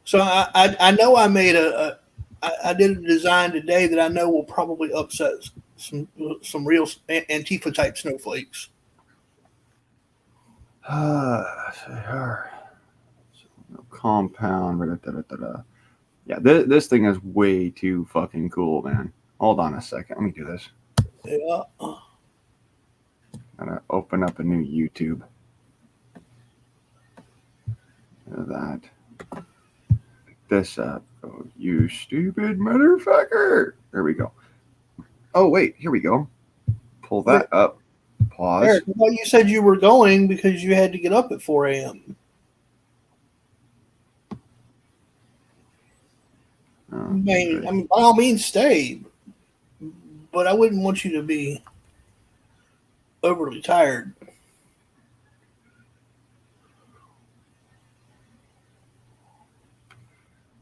Speaker 5: So I know I made I did a design today that I know will probably upset some real Antifa type snowflakes.
Speaker 1: Compound. Yeah, this thing is way too fucking cool, man. Hold on a second. Let me do this.
Speaker 5: Yeah.
Speaker 1: Gotta open up a new YouTube. That. Pick this up. Oh, you stupid motherfucker. There we go. Oh, wait. Here we go. Pull that up. Pause.
Speaker 5: Eric, well, you said you were going because you had to get up at 4 a.m. I mean, by all means, stay. but I wouldn't want you to be overly tired.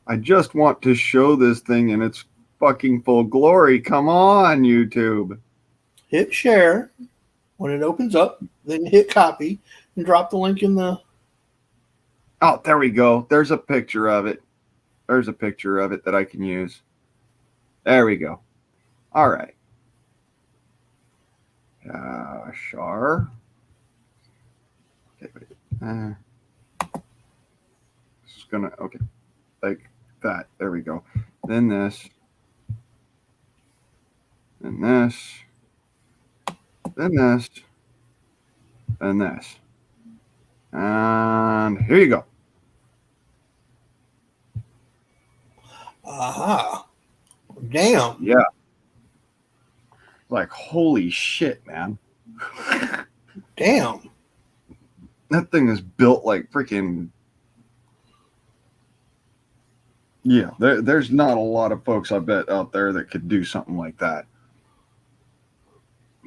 Speaker 1: I just want to show this thing in its fucking full glory. Come on, YouTube.
Speaker 5: Hit share when it opens up, then hit copy and drop the link in the.
Speaker 1: Oh, there we go. There's a picture of it. There's a picture of it that I can use. There we go. All right. Char. Okay, wait. This is gonna, okay, like that. There we go. Then this. Then this. Then this. And this. And here you go.
Speaker 5: Aha. Damn.
Speaker 1: Yeah. Like, holy shit, man.
Speaker 5: Damn.
Speaker 1: That thing is built like freaking. Yeah, there's not a lot of folks, I bet, out there that could do something like that.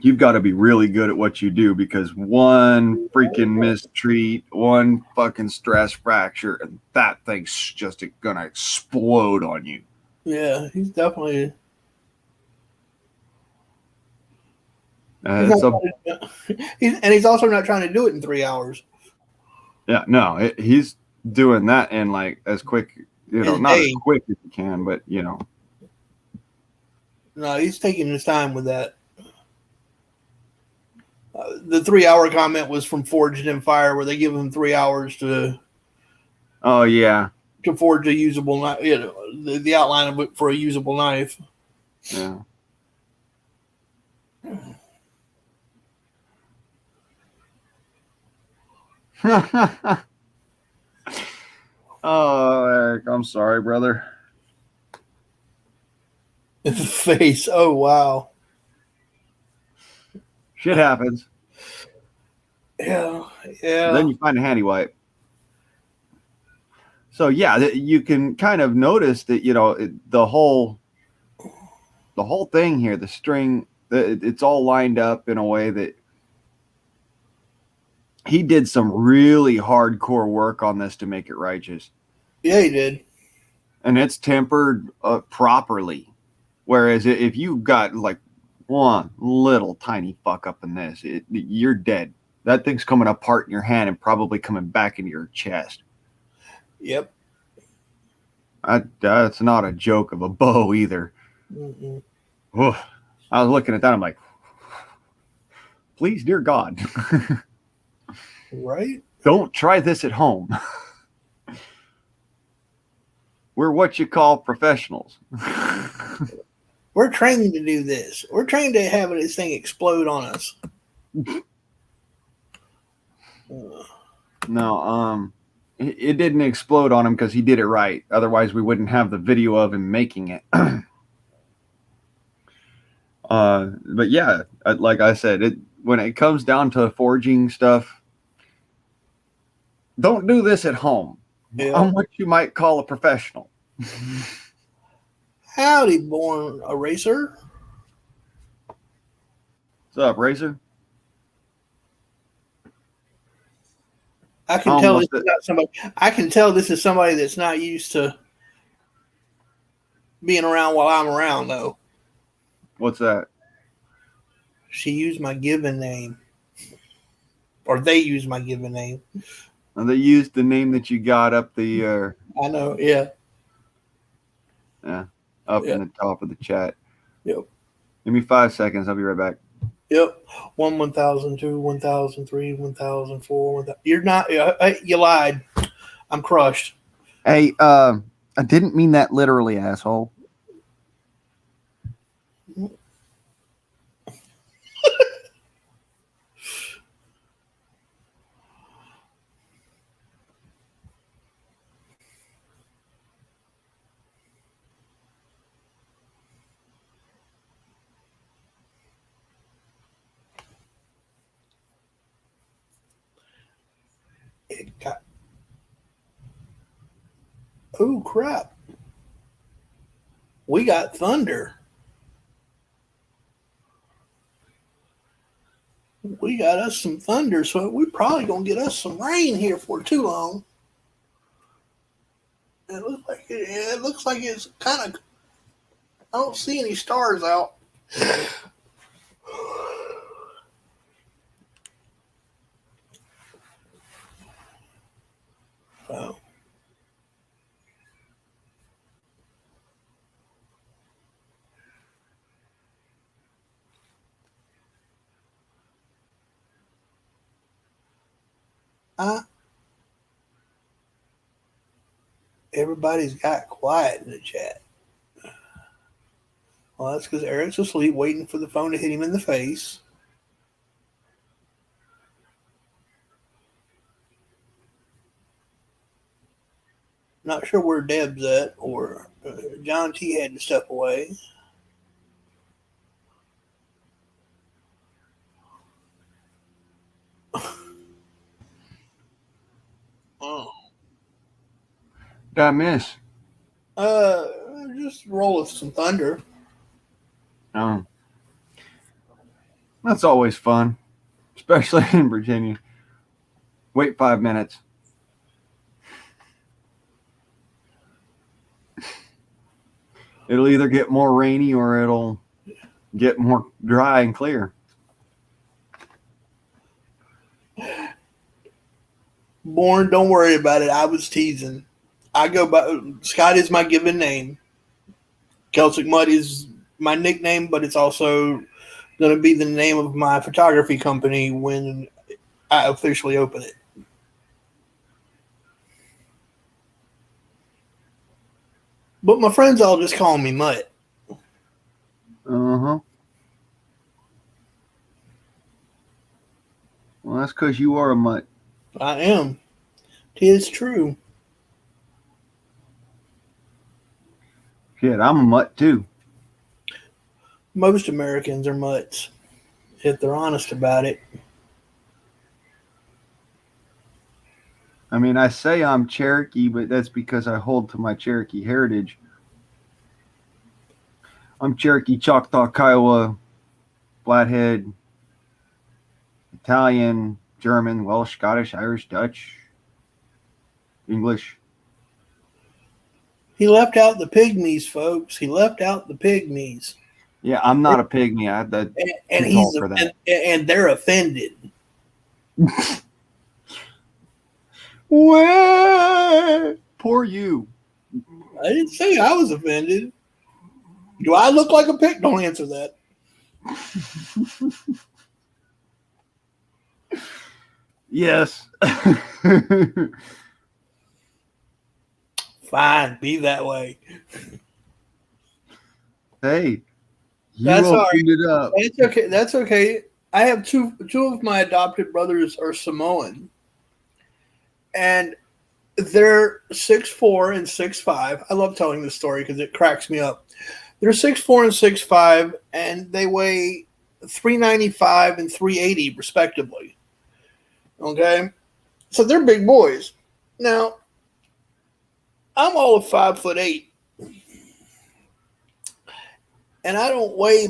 Speaker 1: You've got to be really good at what you do, because one freaking mistreat, one fucking stress fracture, and that thing's just gonna explode on you.
Speaker 5: Yeah, he's definitely. He's also not trying to do it in 3 hours.
Speaker 1: Yeah, no, he's doing that in like as quick, not as quick as he can, but
Speaker 5: No, he's taking his time with that. The 3 hour comment was from Forged in Fire, where they give him 3 hours to.
Speaker 1: Oh yeah.
Speaker 5: To forge a usable knife, the outline of it for a usable knife.
Speaker 1: Yeah. Oh, Eric, I'm sorry, brother.
Speaker 5: Face. Oh, wow.
Speaker 1: Shit happens.
Speaker 5: Yeah. Yeah.
Speaker 1: Then you find a handy wipe. So yeah, you can kind of notice that, the whole thing here, the string, it's all lined up in a way that he did some really hardcore work on this to make it righteous.
Speaker 5: Yeah, he did.
Speaker 1: And it's tempered properly. Whereas if you got like one little tiny fuck up in this, you're dead. That thing's coming apart in your hand and probably coming back into your chest.
Speaker 5: Yep.
Speaker 1: That's not a joke of a bow either.
Speaker 5: Mm-mm.
Speaker 1: I was looking at that. I'm like, please, dear God.
Speaker 5: Right?
Speaker 1: Don't try this at home. We're what you call professionals.
Speaker 5: We're trained to do this. We're trained to have this thing explode on us.
Speaker 1: No, it didn't explode on him because he did it right. Otherwise, we wouldn't have the video of him making it. But yeah, like I said, when it comes down to forging stuff, don't do this at home. Yeah. I'm what you might call a professional.
Speaker 5: Howdy, Born Eraser.
Speaker 1: What's up, Racer?
Speaker 5: I can tell this is not somebody. I can tell this is somebody that's not used to being around while I'm around, though.
Speaker 1: What's that?
Speaker 5: She used my given name, or they used my given name.
Speaker 1: And they used the name that you got up the.
Speaker 5: I know, yeah.
Speaker 1: Yeah, up in the top of the chat.
Speaker 5: Yep.
Speaker 1: Give me 5 seconds. I'll be right back.
Speaker 5: Yep. 1,000, 2, 1,000, 3, 1,000, 4, 1,000. You're not. You lied. I'm crushed.
Speaker 1: Hey, I didn't mean that literally, asshole.
Speaker 5: Oh crap. We got thunder. We got us some thunder, so we probably gonna get us some rain here for too long. It looks like it's kind of. I don't see any stars out. So. Everybody's got quiet in the chat. Well, that's because Eric's asleep, waiting for the phone to hit him in the face. Not sure where Deb's at, or John T had to step away. Oh.
Speaker 1: Did I miss?
Speaker 5: Just roll with some thunder.
Speaker 1: Oh. That's always fun, especially in Virginia. Wait 5 minutes. It'll either get more rainy or it'll get more dry and clear.
Speaker 5: Born, don't worry about it. I was teasing. I go by Scott is my given name. Celtic Mud is my nickname, but it's also going to be the name of my photography company when I officially open it. But my friends all just call me Mutt.
Speaker 1: Uh-huh. Well, that's because you are a mutt.
Speaker 5: I am. Tis true.
Speaker 1: Shit, I'm a mutt too.
Speaker 5: Most Americans are mutts, if they're honest about it.
Speaker 1: I mean, I say I'm Cherokee, but that's because I hold to my Cherokee heritage. I'm Cherokee, Choctaw, Kiowa, Flathead, Italian, German, Welsh, Scottish, Irish, Dutch, English.
Speaker 5: He left out the pygmies, folks. He left out the pygmies.
Speaker 1: Yeah, I'm not a pygmy. I that
Speaker 5: And
Speaker 1: too
Speaker 5: he's
Speaker 1: tall for that.
Speaker 5: and they're offended.
Speaker 1: Well, poor you.
Speaker 5: I didn't say I was offended. Do I look like a pig? Don't answer that.
Speaker 1: Yes.
Speaker 5: Fine, be that way.
Speaker 1: Hey, you
Speaker 5: That's all right.
Speaker 1: opened it up.
Speaker 5: That's okay. That's okay. I have two of my adopted brothers are Samoan, and they're 6'4" and 6'5". I love telling this story because it cracks me up. They're 6'4" and 6'5", and they weigh 395 and 380 respectively. Okay, so they're big boys. Now, I'm all of 5'8", and I don't weigh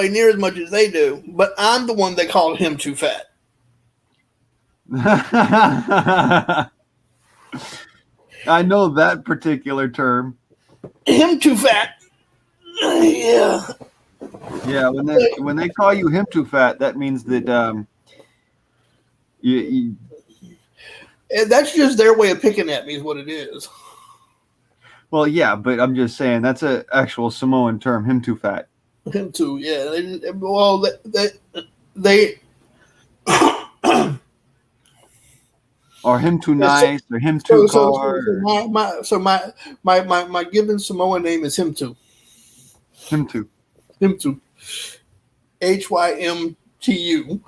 Speaker 5: near as much as they do. But I'm the one they call him too fat.
Speaker 1: I know that particular term.
Speaker 5: Him too fat. Yeah.
Speaker 1: Yeah, when they call you him too fat, that means that you
Speaker 5: And that's just their way of picking at me is what it is.
Speaker 1: well, yeah, but I'm just saying that's an actual Samoan term, him too fat.
Speaker 5: Him too, yeah. They
Speaker 1: Or him too nice, or him too car.
Speaker 5: My given Samoan name is him too.
Speaker 1: Him too.
Speaker 5: Him too. HYMTU.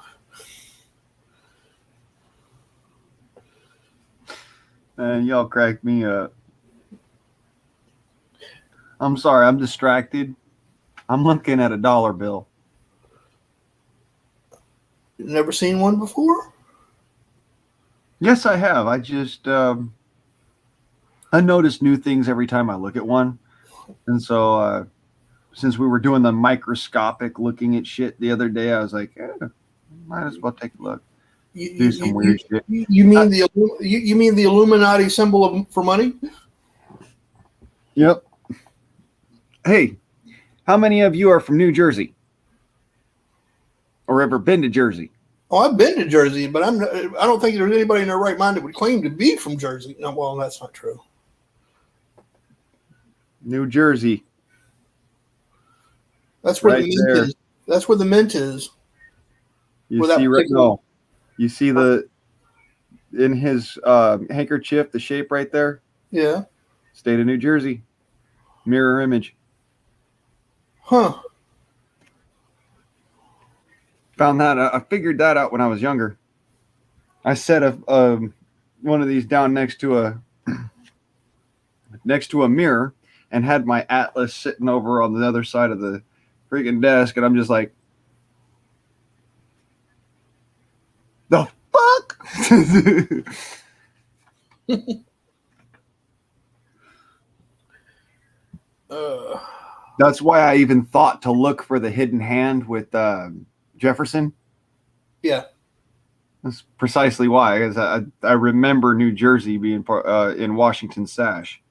Speaker 1: And y'all crack me up. I'm sorry, I'm distracted. I'm looking at a dollar bill.
Speaker 5: Never seen one before?
Speaker 1: Yes, I have. I just I notice new things every time I look at one. And so since we were doing the microscopic looking at shit the other day, I was like, Might as well take a look.
Speaker 5: You,
Speaker 1: Do some weird shit.
Speaker 5: you mean you mean the Illuminati symbol for money?
Speaker 1: Yep. Hey, how many of you are from New Jersey? Or ever been to Jersey?
Speaker 5: Oh, I've been to Jersey, but I don't think there's anybody in their right mind that would claim to be from Jersey. No, well, that's not true.
Speaker 1: New Jersey.
Speaker 5: That's where
Speaker 1: Right
Speaker 5: the mint
Speaker 1: there.
Speaker 5: is. That's where the mint is.
Speaker 1: You
Speaker 5: Without
Speaker 1: see right
Speaker 5: particular-
Speaker 1: no. You see in his handkerchief, the shape right there?
Speaker 5: Yeah.
Speaker 1: State of New Jersey. Mirror image.
Speaker 5: Huh.
Speaker 1: Found that I figured that out when I was younger. I set one of these down next to a mirror and had my atlas sitting over on the other side of the freaking desk, and I'm just like, the fuck? That's why I even thought to look for the hidden hand with Jefferson.
Speaker 5: Yeah.
Speaker 1: That's precisely why, because I remember New Jersey being in Washington's sash.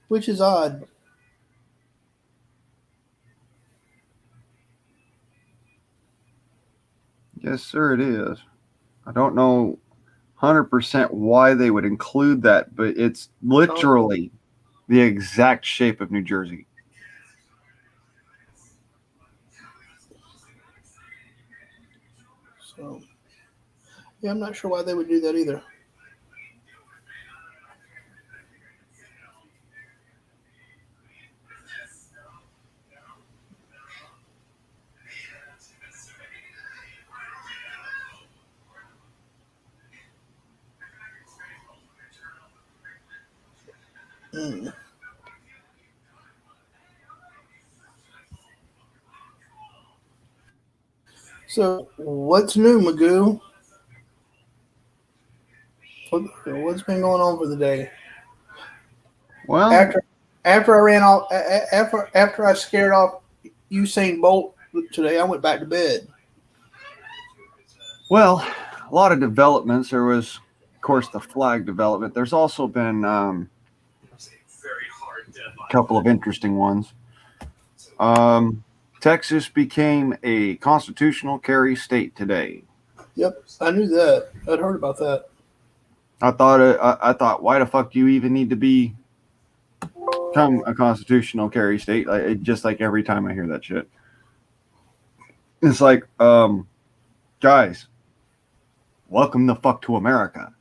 Speaker 5: Which is odd.
Speaker 1: Yes, sir, it is. I don't know 100% why they would include that, but it's literally the exact shape of New Jersey.
Speaker 5: So, yeah, I'm not sure why they would do that either. Mm. So, what's new, Magoo? What's been going on for the day?
Speaker 1: Well,
Speaker 5: After I ran off, after I scared off Usain Bolt today, I went back to bed.
Speaker 1: well, a lot of developments. There was, of course, the flag development. There's also been a couple of interesting ones. Texas became a constitutional carry state today.
Speaker 5: Yep, I knew that. I'd heard about that.
Speaker 1: I thought, why the fuck do you even need to become a constitutional carry state? Just like every time I hear that shit, it's like, guys, welcome the fuck to America.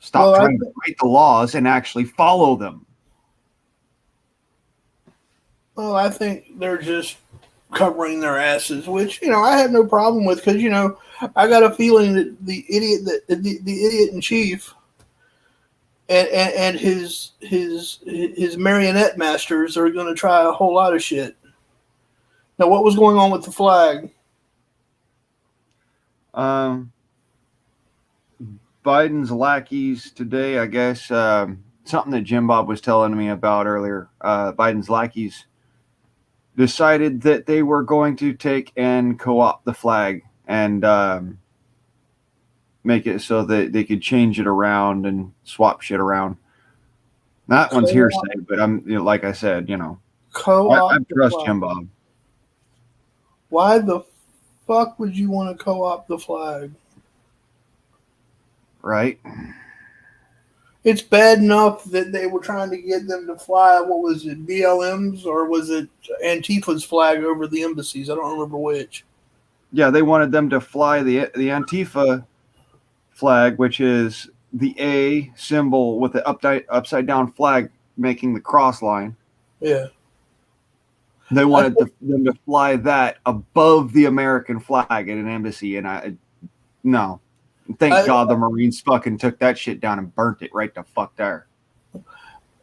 Speaker 1: Stop trying to write the laws and actually follow them.
Speaker 5: Well, I think they're just covering their asses, which I have no problem with, because I got a feeling that the idiot in chief and his marionette masters are going to try a whole lot of shit. Now, what was going on with the flag?
Speaker 1: Biden's lackeys today, I guess, something that Jim Bob was telling me about earlier. Biden's lackeys decided that they were going to take and co-opt the flag and make it so that they could change it around and swap shit around. That one's hearsay, but I'm like I said, I trust Jim Bob.
Speaker 5: Why the fuck would you want to co-opt the flag?
Speaker 1: Right.
Speaker 5: It's bad enough that they were trying to get them to fly, what was it, BLM's, or was it Antifa's flag over the embassies? I don't remember which.
Speaker 1: Yeah, they wanted them to fly the Antifa flag, which is the A symbol with the upside down flag making the cross line.
Speaker 5: Yeah.
Speaker 1: They wanted them to fly that above the American flag at an embassy, and no. Thank God the Marines fucking took that shit down and burnt it right the fuck there. You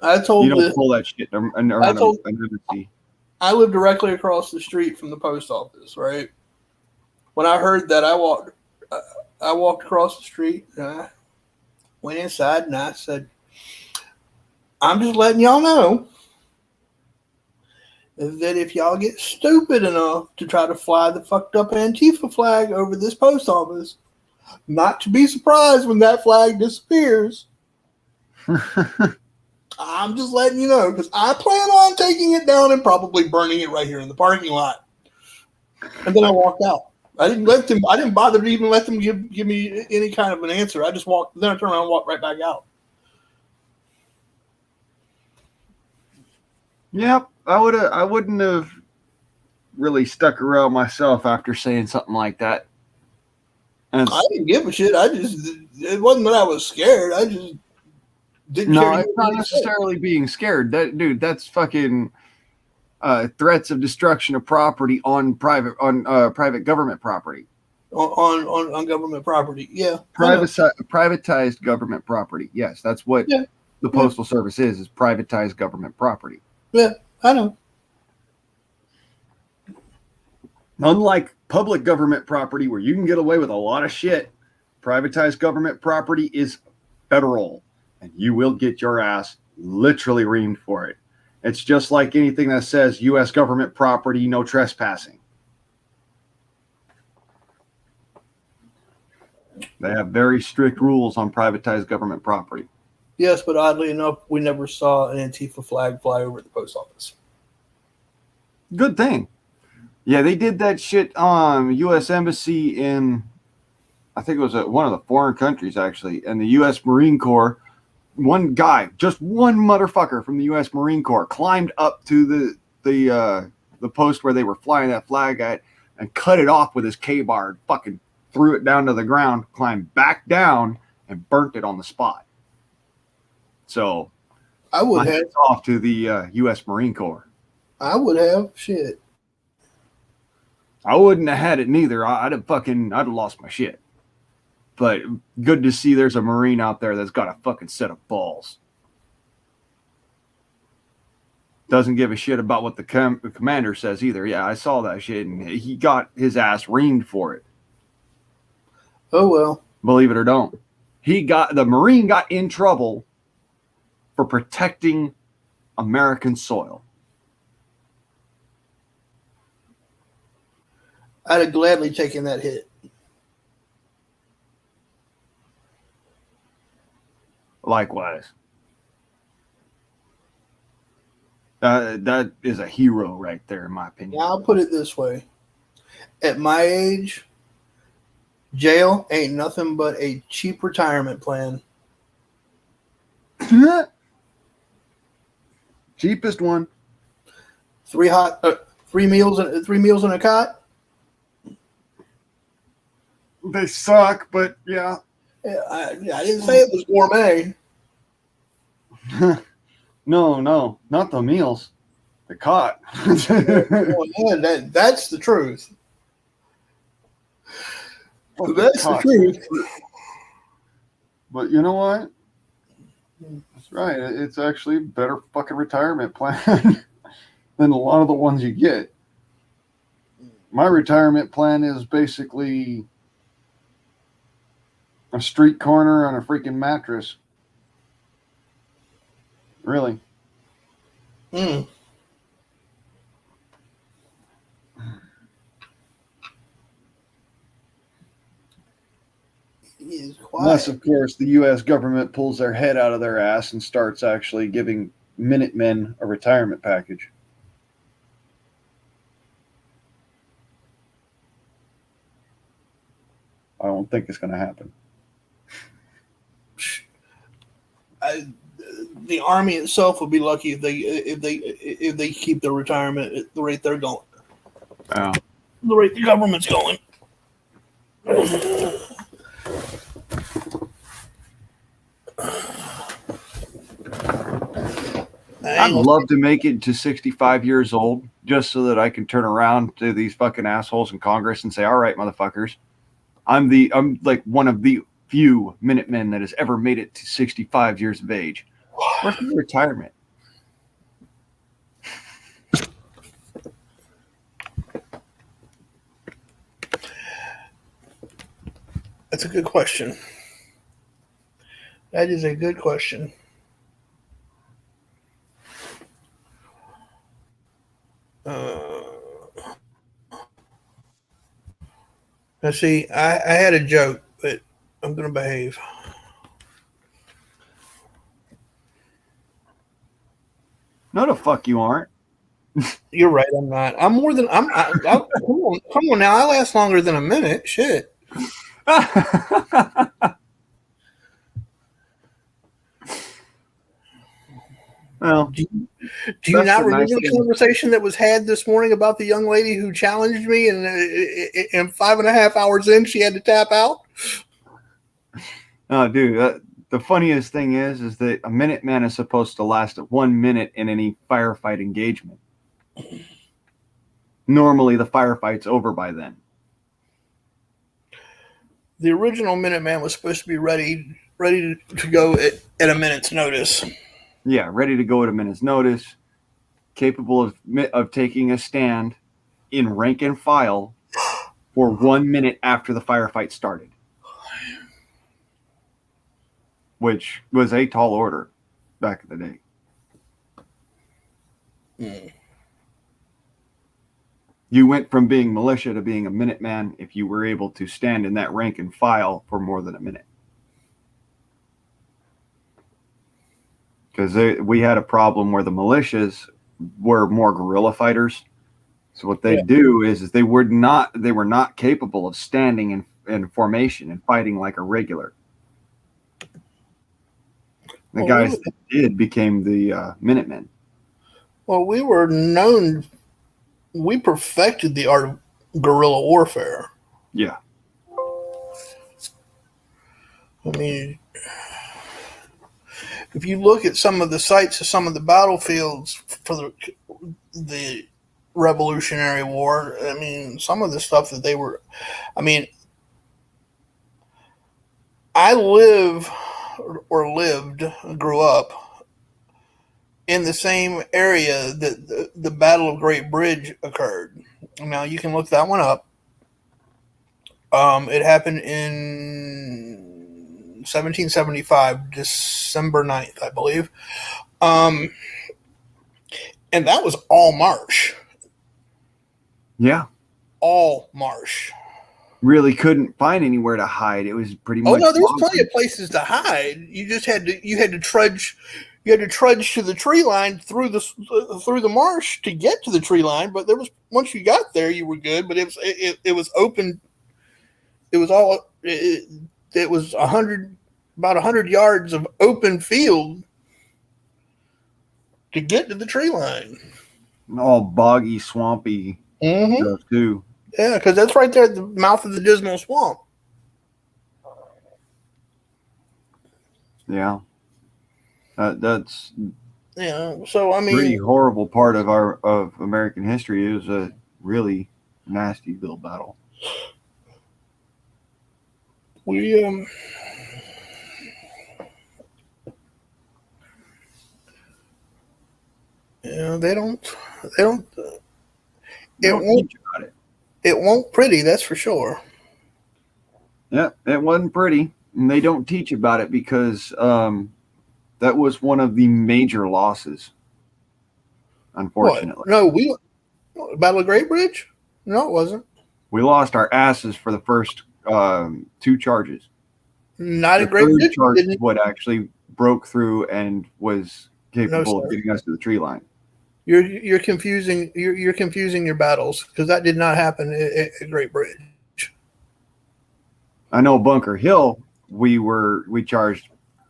Speaker 1: don't pull that shit around an embassy.
Speaker 5: I live directly across the street from the post office, right? When I heard that, I walked across the street, and I went inside, and I said, I'm just letting y'all know is that if y'all get stupid enough to try to fly the fucked up Antifa flag over this post office, not to be surprised when that flag disappears. I'm just letting you know, because I plan on taking it down and probably burning it right here in the parking lot. And then I walked out. I didn't bother to even let them give me any kind of an answer. I just walked. Then I turned around and walked right back out.
Speaker 1: Yep, I wouldn't have really stuck around myself after saying something like that. And
Speaker 5: I didn't give a shit. It wasn't that I was scared. I just didn't care.
Speaker 1: no, it's not necessarily being scared. That's fucking threats of destruction of property on private government property.
Speaker 5: On government property. Yeah.
Speaker 1: Privatized government property. Yes, that's what the Postal Service is privatized government property.
Speaker 5: Yeah, I know.
Speaker 1: Unlike public government property where you can get away with a lot of shit, privatized government property is federal and you will get your ass literally reamed for it. It's just like anything that says U.S. government property, no trespassing. They have very strict rules on privatized government property.
Speaker 5: Yes, but oddly enough, we never saw an Antifa flag fly over the post office.
Speaker 1: Good thing. Yeah, they did that shit on U.S. Embassy in, I think it was one of the foreign countries, actually, and the U.S. Marine Corps. One guy, just one motherfucker from the U.S. Marine Corps, climbed up to the post where they were flying that flag at and cut it off with his K-bar, fucking threw it down to the ground, climbed back down, and burnt it on the spot. So
Speaker 5: I would have
Speaker 1: off to the U.S. Marine Corps.
Speaker 5: I would have shit.
Speaker 1: I wouldn't have had it neither. I'd have lost my shit. But good to see there's a Marine out there that's got a fucking set of balls. Doesn't give a shit about what the commander says either. Yeah, I saw that shit, and he got his ass reamed for it.
Speaker 5: Oh well.
Speaker 1: Believe it or don't. The Marine got in trouble for protecting American soil.
Speaker 5: I'd have gladly taken that hit.
Speaker 1: Likewise. That is a hero right there, in my opinion.
Speaker 5: Now, I'll put it this way. At my age, jail ain't nothing but a cheap retirement plan.
Speaker 1: Cheapest one.
Speaker 5: Three meals in a cot.
Speaker 1: They suck, but yeah.
Speaker 5: Yeah, I didn't say it was gourmet.
Speaker 1: No, not the meals. The cot.
Speaker 5: Well, yeah, that's the truth. That's the truth.
Speaker 1: But you know what? That's right. It's actually a better fucking retirement plan than a lot of the ones you get. My retirement plan is basically a street corner on a freaking mattress. Really.
Speaker 5: Mm.
Speaker 1: Unless, of course, the U.S. government pulls their head out of their ass and starts actually giving Minutemen a retirement package. I don't think it's going to happen.
Speaker 5: The Army itself would be lucky if they keep their retirement at the rate they're going.
Speaker 1: Oh.
Speaker 5: The rate the government's going.
Speaker 1: I'd love to make it to 65 years old just so that I can turn around to these fucking assholes in Congress and say, all right, motherfuckers, I'm like one of the few Minutemen that has ever made it to 65 years of age. Where's the retirement?
Speaker 5: That's a good question. That is a good question. Let's see. I had a joke, but I'm gonna behave.
Speaker 1: No, the fuck you aren't.
Speaker 5: You're right. I'm not. I'm more than come on now. I last longer than a minute. Shit.
Speaker 1: Well,
Speaker 5: Do you
Speaker 1: that's
Speaker 5: not
Speaker 1: the
Speaker 5: remember
Speaker 1: nice
Speaker 5: the
Speaker 1: thing.
Speaker 5: conversation that was had this morning about the young lady who challenged me, and 5.5 hours in, she had to tap out?
Speaker 1: Oh, dude, the funniest thing is that a Minuteman is supposed to last 1 minute in any firefight engagement. Normally, the firefight's over by then.
Speaker 5: The original Minuteman was supposed to be ready to go at a minute's notice.
Speaker 1: Yeah, ready to go at a minute's notice, capable of taking a stand in rank and file for 1 minute after the firefight started, which was a tall order back in the day. You went from being militia to being a Minuteman if you were able to stand in that rank and file for more than a minute. Because we had a problem where the militias were more guerrilla fighters. So what they do is they were not capable of standing in formation and fighting like a regular. The guys that did became the Minutemen.
Speaker 5: Well, we perfected the art of guerrilla warfare.
Speaker 1: Yeah.
Speaker 5: I mean, if you look at some of the sites of some of the battlefields for the Revolutionary War, I mean, some of the stuff that they were, I mean, I grew up in the same area that the Battle of Great Bridge occurred. Now, you can look that one up. It happened in 1775, December 9th, I believe. And that was all marsh.
Speaker 1: Yeah.
Speaker 5: All marsh.
Speaker 1: Really couldn't find anywhere to hide. It was pretty much.
Speaker 5: Oh no, there's plenty of places to hide. You just had to trudge to the tree line through the marsh to get to the tree line. But once you got there, you were good. But it was open. It was about 100 yards of open field to get to the tree line.
Speaker 1: All boggy, swampy stuff too.
Speaker 5: Yeah, because that's right there at the mouth of the Dismal Swamp.
Speaker 1: Yeah, that's
Speaker 5: So I mean,
Speaker 1: pretty horrible part of American history. It was a really nasty little battle.
Speaker 5: We they don't
Speaker 1: Teach about it.
Speaker 5: It won't pretty, that's for sure.
Speaker 1: Yeah, it wasn't pretty, and they don't teach about it because that was one of the major losses. Unfortunately,
Speaker 5: No, Battle of Great Bridge. No, it wasn't.
Speaker 1: We lost our asses for the first 2 charges.
Speaker 5: Not
Speaker 1: the
Speaker 5: a Great Bridge.
Speaker 1: Charge what actually broke through and was capable of getting us to the tree line.
Speaker 5: You're confusing your battles, because that did not happen at Great Bridge.
Speaker 1: I know Bunker Hill, we charged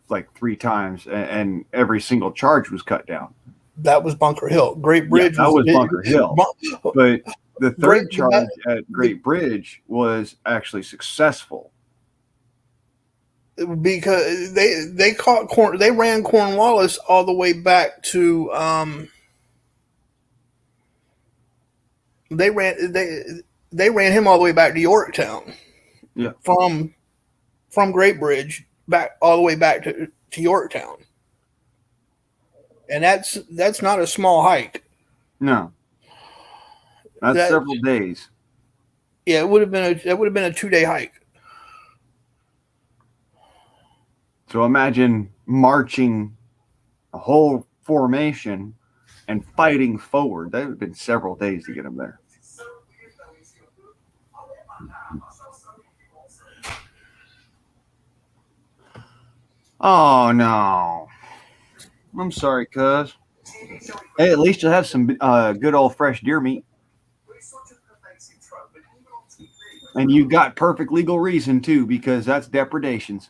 Speaker 1: like 3 times, and every single charge was cut down.
Speaker 5: That was Bunker Hill. Great Bridge.
Speaker 1: Yeah, that was Bunker Hill. But the third charge at Great Bridge was actually successful
Speaker 5: because they ran Cornwallis all the way back to they ran him all the way back to Yorktown.
Speaker 1: Yeah.
Speaker 5: From Great Bridge back all the way back to Yorktown. And that's not a small hike.
Speaker 1: No. That's several days.
Speaker 5: Yeah, it would have been a 2-day hike.
Speaker 1: So imagine marching a whole formation and fighting forward. That would have been several days to get them there. Oh no. I'm sorry, cuz. Hey, at least you'll have some good old fresh deer meat. And you got perfect legal reason too, because that's depredations.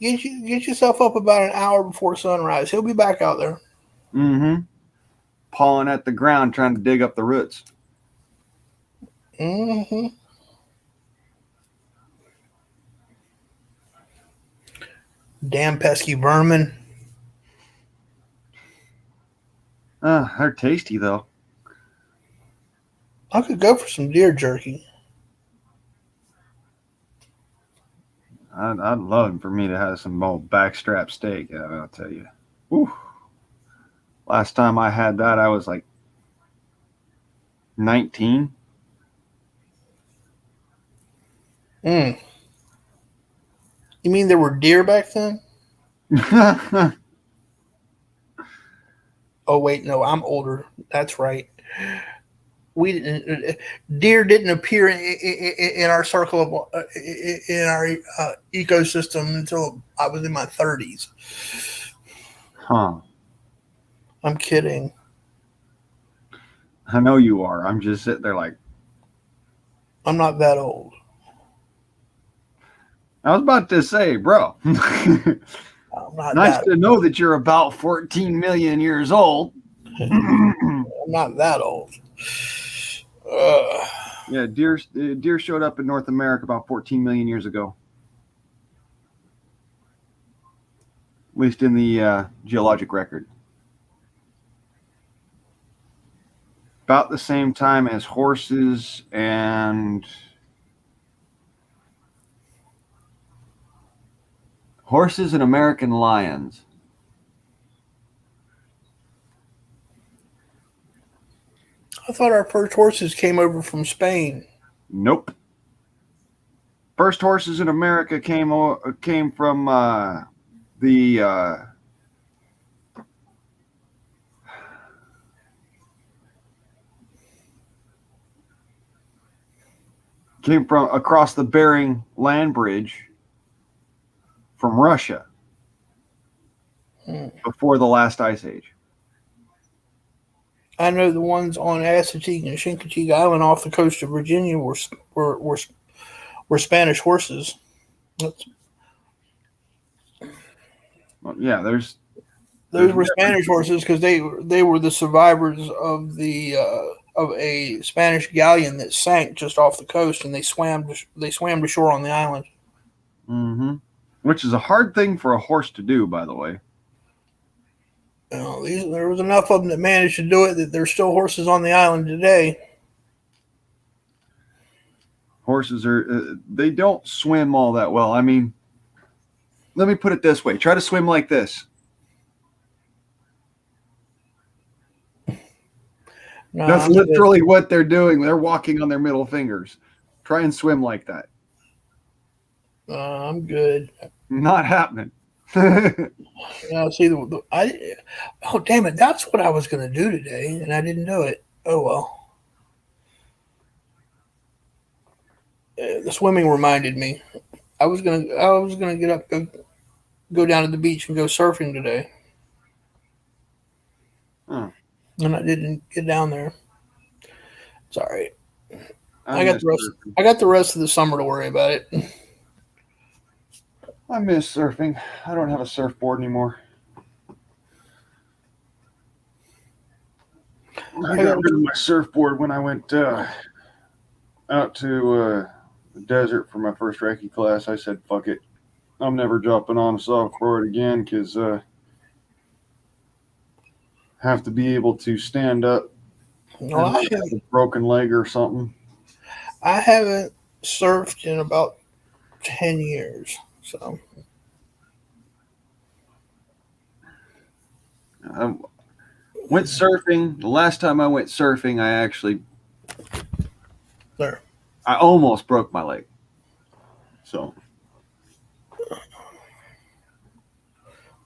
Speaker 5: Get yourself up about an hour before sunrise. He'll be back out there.
Speaker 1: Mm-hmm. Pawing at the ground, trying to dig up the roots.
Speaker 5: Mm-hmm. Damn pesky vermin.
Speaker 1: They're tasty though.
Speaker 5: I could go for some deer jerky.
Speaker 1: I'd love for me to have some old backstrap steak. I'll tell you. Whew. Last time I had that, I was like 19.
Speaker 5: You mean there were deer back then? Oh wait, no, I'm older. That's right. Deer didn't appear in our circle of in our ecosystem until I was in my 30s.
Speaker 1: Huh.
Speaker 5: I'm kidding.
Speaker 1: I know you are. I'm just sitting there like,
Speaker 5: I'm not that old.
Speaker 1: I was about to say, bro.
Speaker 5: I'm not
Speaker 1: Nice
Speaker 5: that
Speaker 1: to know that you're about 14 million years old.
Speaker 5: I'm not that old.
Speaker 1: Yeah, deer showed up in North America about 14 million years ago. At least in the geologic record. About the same time as horses and American lions.
Speaker 5: I thought our first horses came over from Spain.
Speaker 1: Nope. First horses in America came from the came from across the Bering Land Bridge from Russia before the last ice age.
Speaker 5: I know the ones on Assateague and Chincoteague Island off the coast of Virginia were Spanish horses.
Speaker 1: Well, yeah,
Speaker 5: those were Spanish horses because they were the survivors of of a Spanish galleon that sank just off the coast, and they swam to shore on the island.
Speaker 1: Mm-hmm. Which is a hard thing for a horse to do, by the way.
Speaker 5: You know, there was enough of them that managed to do it that there's still horses on the island today.
Speaker 1: Horses they don't swim all that well. I mean, let me put it this way. Try to swim like this.
Speaker 5: No,
Speaker 1: That's literally what they're doing. They're walking on their middle fingers. Try and swim like that.
Speaker 5: I'm good.
Speaker 1: Not happening.
Speaker 5: See, oh damn it! That's what I was going to do today, and I didn't do it. Oh well. The swimming reminded me. I was gonna get up, go down to the beach, and go surfing today, and I didn't get down there. It's all right. I got the rest of the summer to worry about it.
Speaker 1: I miss surfing. I don't have a surfboard anymore. I got rid of my surfboard when I went out to the desert for my first Reiki class. I said, fuck it. I'm never jumping on a surfboard again because I have to be able to stand up.
Speaker 5: No, I have
Speaker 1: a broken leg or something.
Speaker 5: I haven't surfed in about 10 years. So
Speaker 1: I went surfing. The last time I went surfing, I actually I almost broke my leg. So,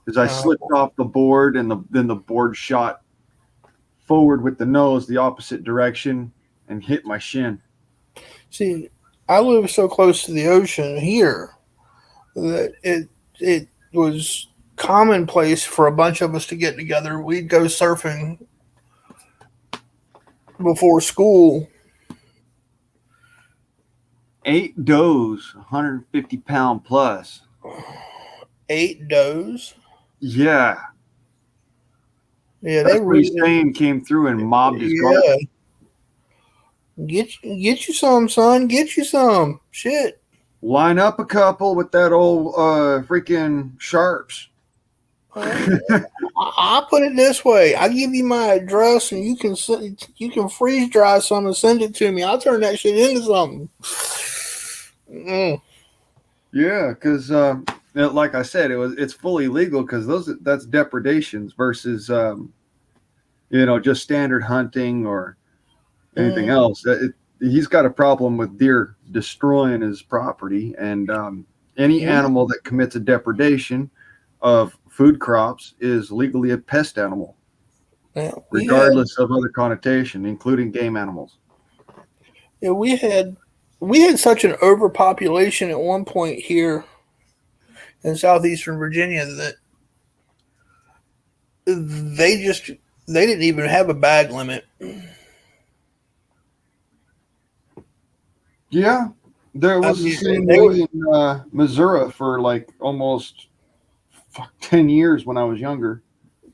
Speaker 1: because I slipped off the board and then the board shot forward with the nose the opposite direction and hit my shin.
Speaker 5: See, I live so close to the ocean here that it was commonplace for a bunch of us to get together. We'd go surfing before school.
Speaker 1: 8 does, 150-pound plus.
Speaker 5: 8 does.
Speaker 1: Yeah.
Speaker 5: Yeah,
Speaker 1: That's
Speaker 5: they
Speaker 1: what
Speaker 5: really.
Speaker 1: he's saying came through and mobbed his
Speaker 5: Yeah.
Speaker 1: garden.
Speaker 5: Get you some, son. Get you some. Shit.
Speaker 1: Line up a couple with that old freaking sharps.
Speaker 5: I'll put it this way: I give you my address, and you can freeze dry some and send it to me. I'll turn that shit into something.
Speaker 1: Yeah, because like I said, it's fully legal because that's depredations versus just standard hunting or anything else. He's got a problem with deer destroying his property, and any animal that commits a depredation of food crops is legally a pest animal, regardless of other connotation, including game animals.
Speaker 5: Yeah, we had such an overpopulation at one point here in southeastern Virginia that they didn't even have a bag limit.
Speaker 1: Yeah, there was the same way in Missouri for like almost 10 years when I was younger.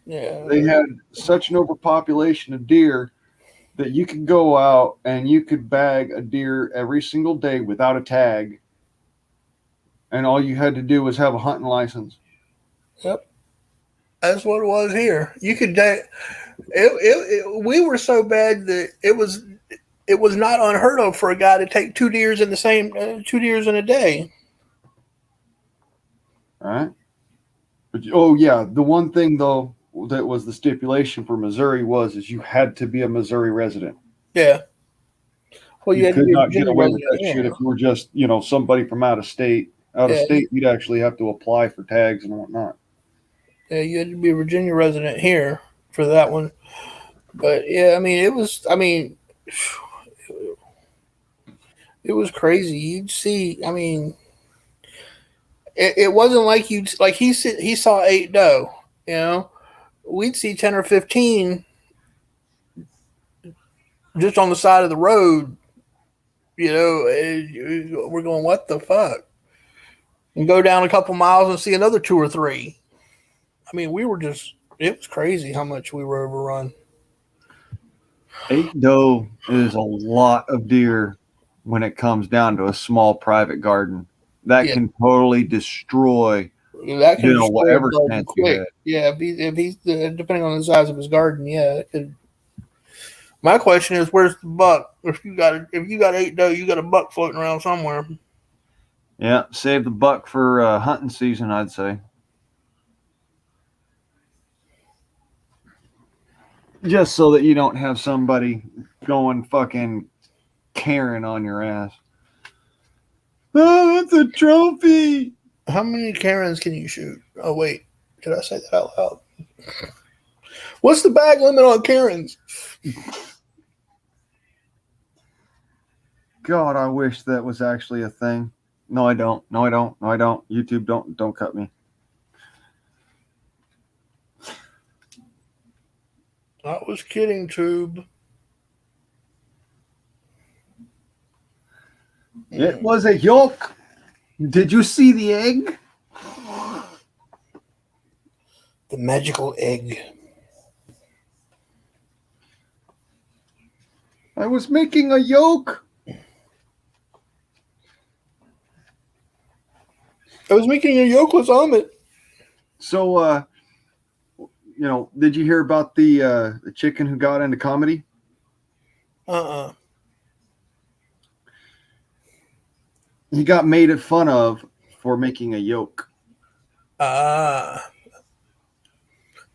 Speaker 5: Yeah,
Speaker 1: they had such an overpopulation of deer that you could go out and you could bag a deer every single day without a tag, and all you had to do was have a hunting license.
Speaker 5: Yep, that's what it was here. You could we were so bad that it was not unheard of for a guy to take 2 deers in the same 2 deers in a day.
Speaker 1: All right. But the one thing though that was the stipulation for Missouri is you had to be a Missouri resident.
Speaker 5: Yeah. Well,
Speaker 1: you could not get away with that shit if you were just somebody from out of state. Out of state, you'd actually have to apply for tags and whatnot.
Speaker 5: Yeah, you had to be a Virginia resident here for that one. But yeah, I mean, it was crazy. You'd see, I mean, it wasn't like he saw 8 doe, we'd see 10 or 15 just on the side of the road, we're going, what the fuck? And go down a couple miles and see another 2 or 3. I mean, it was crazy how much we were overrun.
Speaker 1: 8 doe is a lot of deer when it comes down to a small private garden. That can totally destroy whatever chance you had.
Speaker 5: Yeah, if he's depending on the size of his garden, it could. My question is, where's the buck? If you got 8 doe, you got a buck floating around somewhere.
Speaker 1: Yeah, save the buck for hunting season, I'd say. Just so that you don't have somebody going fucking Karen on your ass. Oh, that's a trophy.
Speaker 5: How many Karens can you shoot? Oh, wait. Did I say that out loud? What's the bag limit on Karens?
Speaker 1: God, I wish that was actually a thing. No, I don't. No, I don't. No, I don't. YouTube, don't cut me.
Speaker 5: I was kidding, Tube.
Speaker 1: It was a yolk. Did you see the egg?
Speaker 5: The magical egg.
Speaker 1: I was making a yolk.
Speaker 5: I was making a yolkless omelet.
Speaker 1: So, did you hear about the chicken who got into comedy? He got made fun of for making a yolk. Yeah,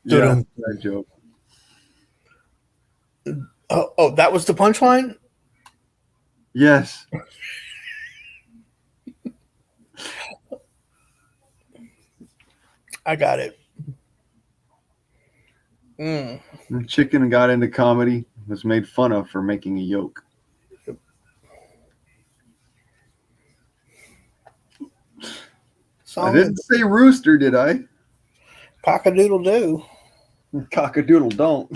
Speaker 1: that joke.
Speaker 5: Oh, that was the punchline?
Speaker 1: Yes.
Speaker 5: I got it. Mm.
Speaker 1: The chicken got into comedy, was made fun of for making a yolk. I didn't say rooster, did I?
Speaker 5: Cock-a-doodle do.
Speaker 1: Cock-a-doodle don't.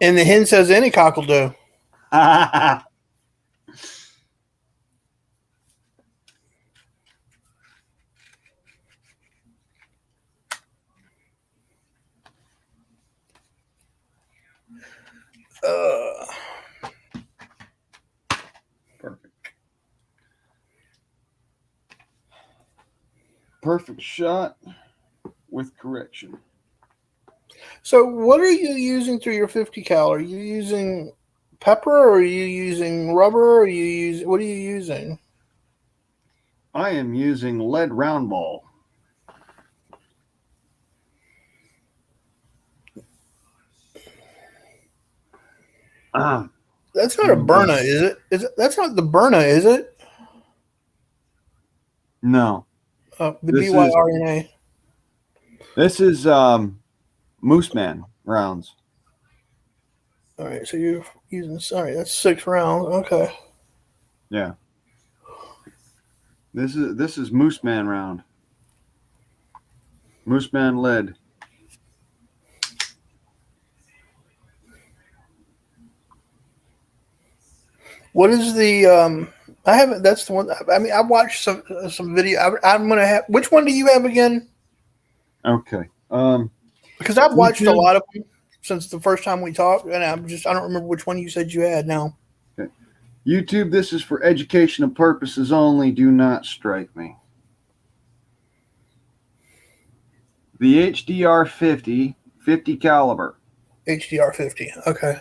Speaker 5: And the hen says any cock will do.
Speaker 1: Perfect. Perfect shot with correction.
Speaker 5: So what are you using through your 50 cal? Are you using pepper or are you using rubber? Or are what are you using?
Speaker 1: I am using lead round ball.
Speaker 5: That's not a Berna, is it? That's not the Berna, is it?
Speaker 1: No.
Speaker 5: The
Speaker 1: This
Speaker 5: BYRNA.
Speaker 1: This is Moose Man rounds.
Speaker 5: All right, so you're using, sorry, that's 6 rounds. Okay.
Speaker 1: Yeah. This is Moose Man round. Moose Man lead.
Speaker 5: What is the I haven't, that's the one, I mean, I watched some video. I'm going to have, which one do you have again?
Speaker 1: Okay.
Speaker 5: Because I've watched a
Speaker 1: YouTube.
Speaker 5: lot of them since the first time we talked, and I don't remember which one you said you had now.
Speaker 1: Okay. YouTube, this is for educational purposes only. Do not strike me. The HDR 50 caliber.
Speaker 5: HDR 50. Okay.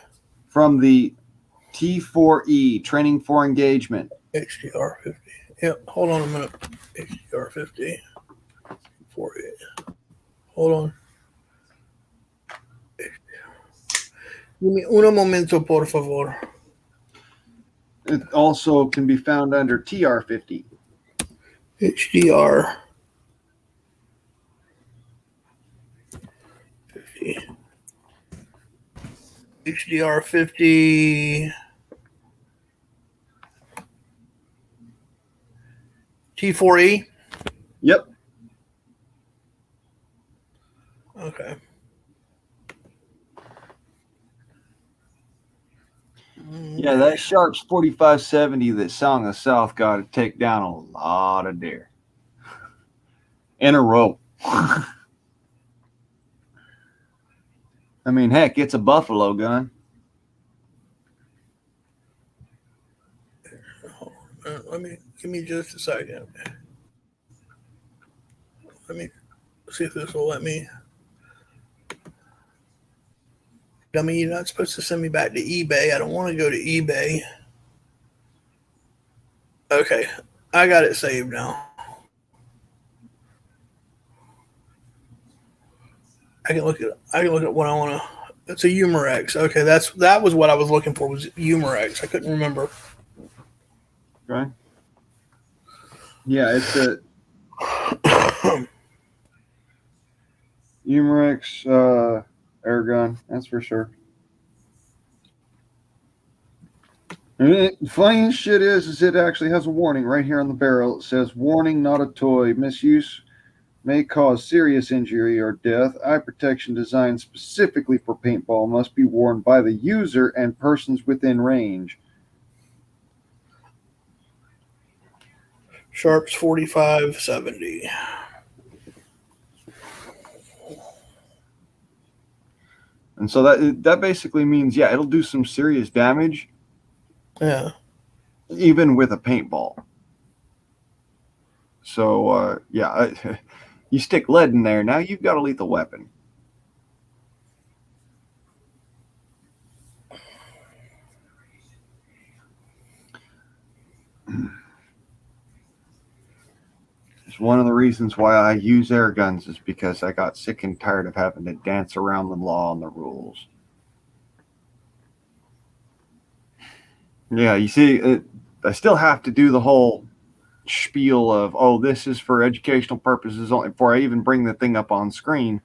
Speaker 1: From the T4E, Training for Engagement.
Speaker 5: HDR 50. Yep. Hold on a minute. HDR 50. 48. Hold on. Give me un momento, por favor.
Speaker 1: It also can be found under TR50.
Speaker 5: HDR 50. HDR 50. T4E.
Speaker 1: Yep.
Speaker 5: Okay.
Speaker 1: Yeah, that Sharps 4570 that Song of South got to take down a lot of deer in a row. I mean, heck, it's a buffalo gun.
Speaker 5: Give me just a second. Let me see if this will let me. Dummy, you're not supposed to send me back to eBay. I don't want to go to eBay. Okay, I got it saved now. I can look at what I want to. It's a Humorex. Okay, that was what I was looking for. Was Humorex? I couldn't remember.
Speaker 1: Right. Yeah, it's a Humorex air gun. That's for sure. And the funniest shit is it actually has a warning right here on the barrel. It says, "Warning, not a toy. Misuse may cause serious injury or death. Eye protection designed specifically for paintball must be worn by the user and persons within range."
Speaker 5: Sharps 4570.
Speaker 1: And so that basically means, yeah, it'll do some serious damage.
Speaker 5: Yeah.
Speaker 1: Even with a paintball. So, you stick lead in there, now you've got a lethal weapon. It's one of the reasons why I use air guns is because I got sick and tired of having to dance around the law and the rules. Yeah, you see, I still have to do the whole spiel of, oh, this is for educational purposes only before I even bring the thing up on screen,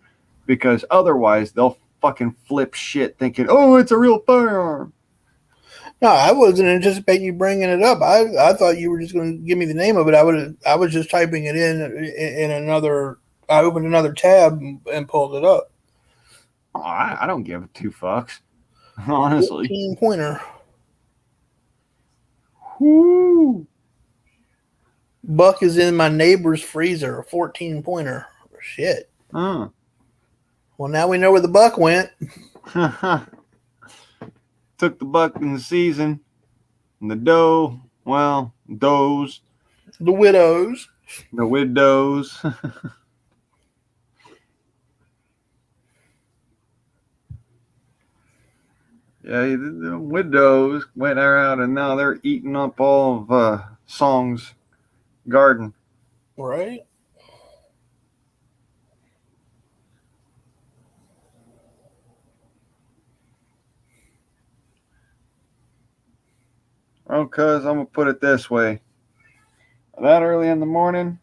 Speaker 1: because otherwise they'll fucking flip shit thinking, oh, it's a real firearm.
Speaker 5: No, I wasn't anticipating you bringing it up. I thought you were just going to give me the name of it. I was just typing it in another. I opened another tab and pulled it up.
Speaker 1: Oh, I don't give two fucks, honestly.
Speaker 5: 14 pointer.
Speaker 1: Whoo.
Speaker 5: Buck is in my neighbor's freezer. 14 pointer. Shit.
Speaker 1: Huh.
Speaker 5: Well, now we know where the buck went.
Speaker 1: Took the buck in the season, and the doe, well, does,
Speaker 5: The widows.
Speaker 1: the widows. Yeah, the widows went around and now they're eating up all of Song's garden.
Speaker 5: Right.
Speaker 1: Oh, cuz I'm going to put it this way. That early in the morning,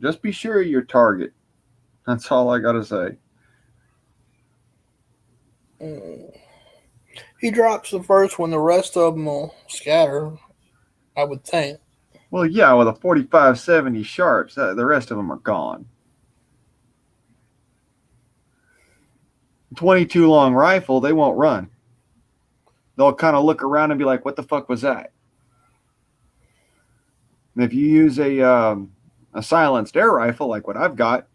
Speaker 1: just be sure of your target. That's all I got to say.
Speaker 5: He drops the first one. The rest of them will scatter, I would think.
Speaker 1: Well, yeah, with a 45-70 sharps, the rest of them are gone. 22 long rifle, they won't run. They'll kind of look around and be like, what the fuck was that? And if you use a silenced air rifle like what I've got,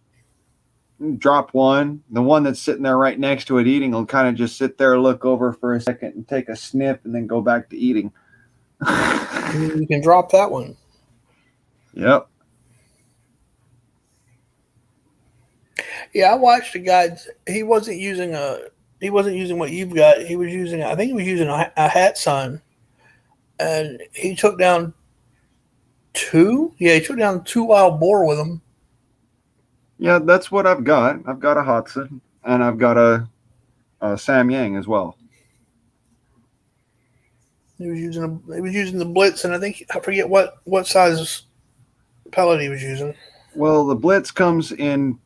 Speaker 1: drop one. The one that's sitting there right next to it eating will kind of just sit there, look over for a second and take a sniff and then go back to eating.
Speaker 5: You can drop that one.
Speaker 1: Yep.
Speaker 5: Yeah, I watched a guy. He wasn't using what you've got. He was using. I think he was using a Hatsun, and he took down two. Yeah, he took down 2 wild boar with him.
Speaker 1: Yeah, that's what I've got. I've got a Hudson and I've got a Sam Yang as well.
Speaker 5: He was using the Blitz, and I forget what size pellet he was using.
Speaker 1: Well, the Blitz comes in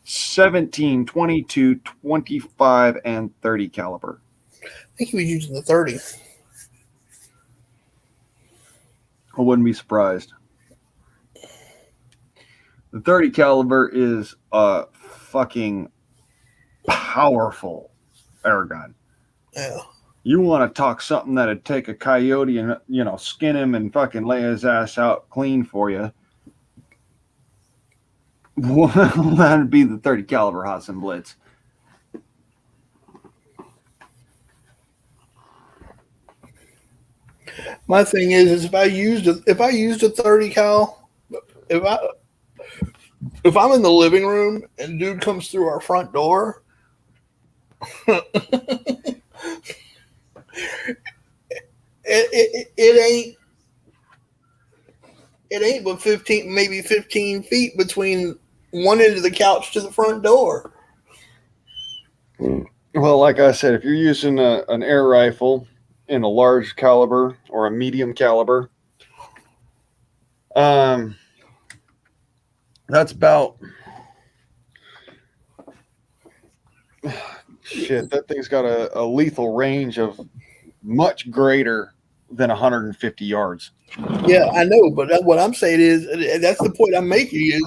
Speaker 1: 17, 22, 25, and 30 caliber.
Speaker 5: I think he was using the 30.
Speaker 1: I wouldn't be surprised. The 30 caliber is a fucking powerful air gun.
Speaker 5: Yeah.
Speaker 1: You want to talk something that'd take a coyote and, skin him and fucking lay his ass out clean for you. Well, that'd be the 30 caliber Hudson Blitz.
Speaker 5: My thing is if I used a 30 cal, if I'm in the living room and dude comes through our front door, it ain't but 15 feet between one end of the couch to the front door.
Speaker 1: Well, like I said, if you're using an air rifle in a large caliber or a medium caliber, that's about shit. That thing's got a lethal range of much greater than 150 yards.
Speaker 5: Yeah, I know, but what I'm saying is that's the point I'm making is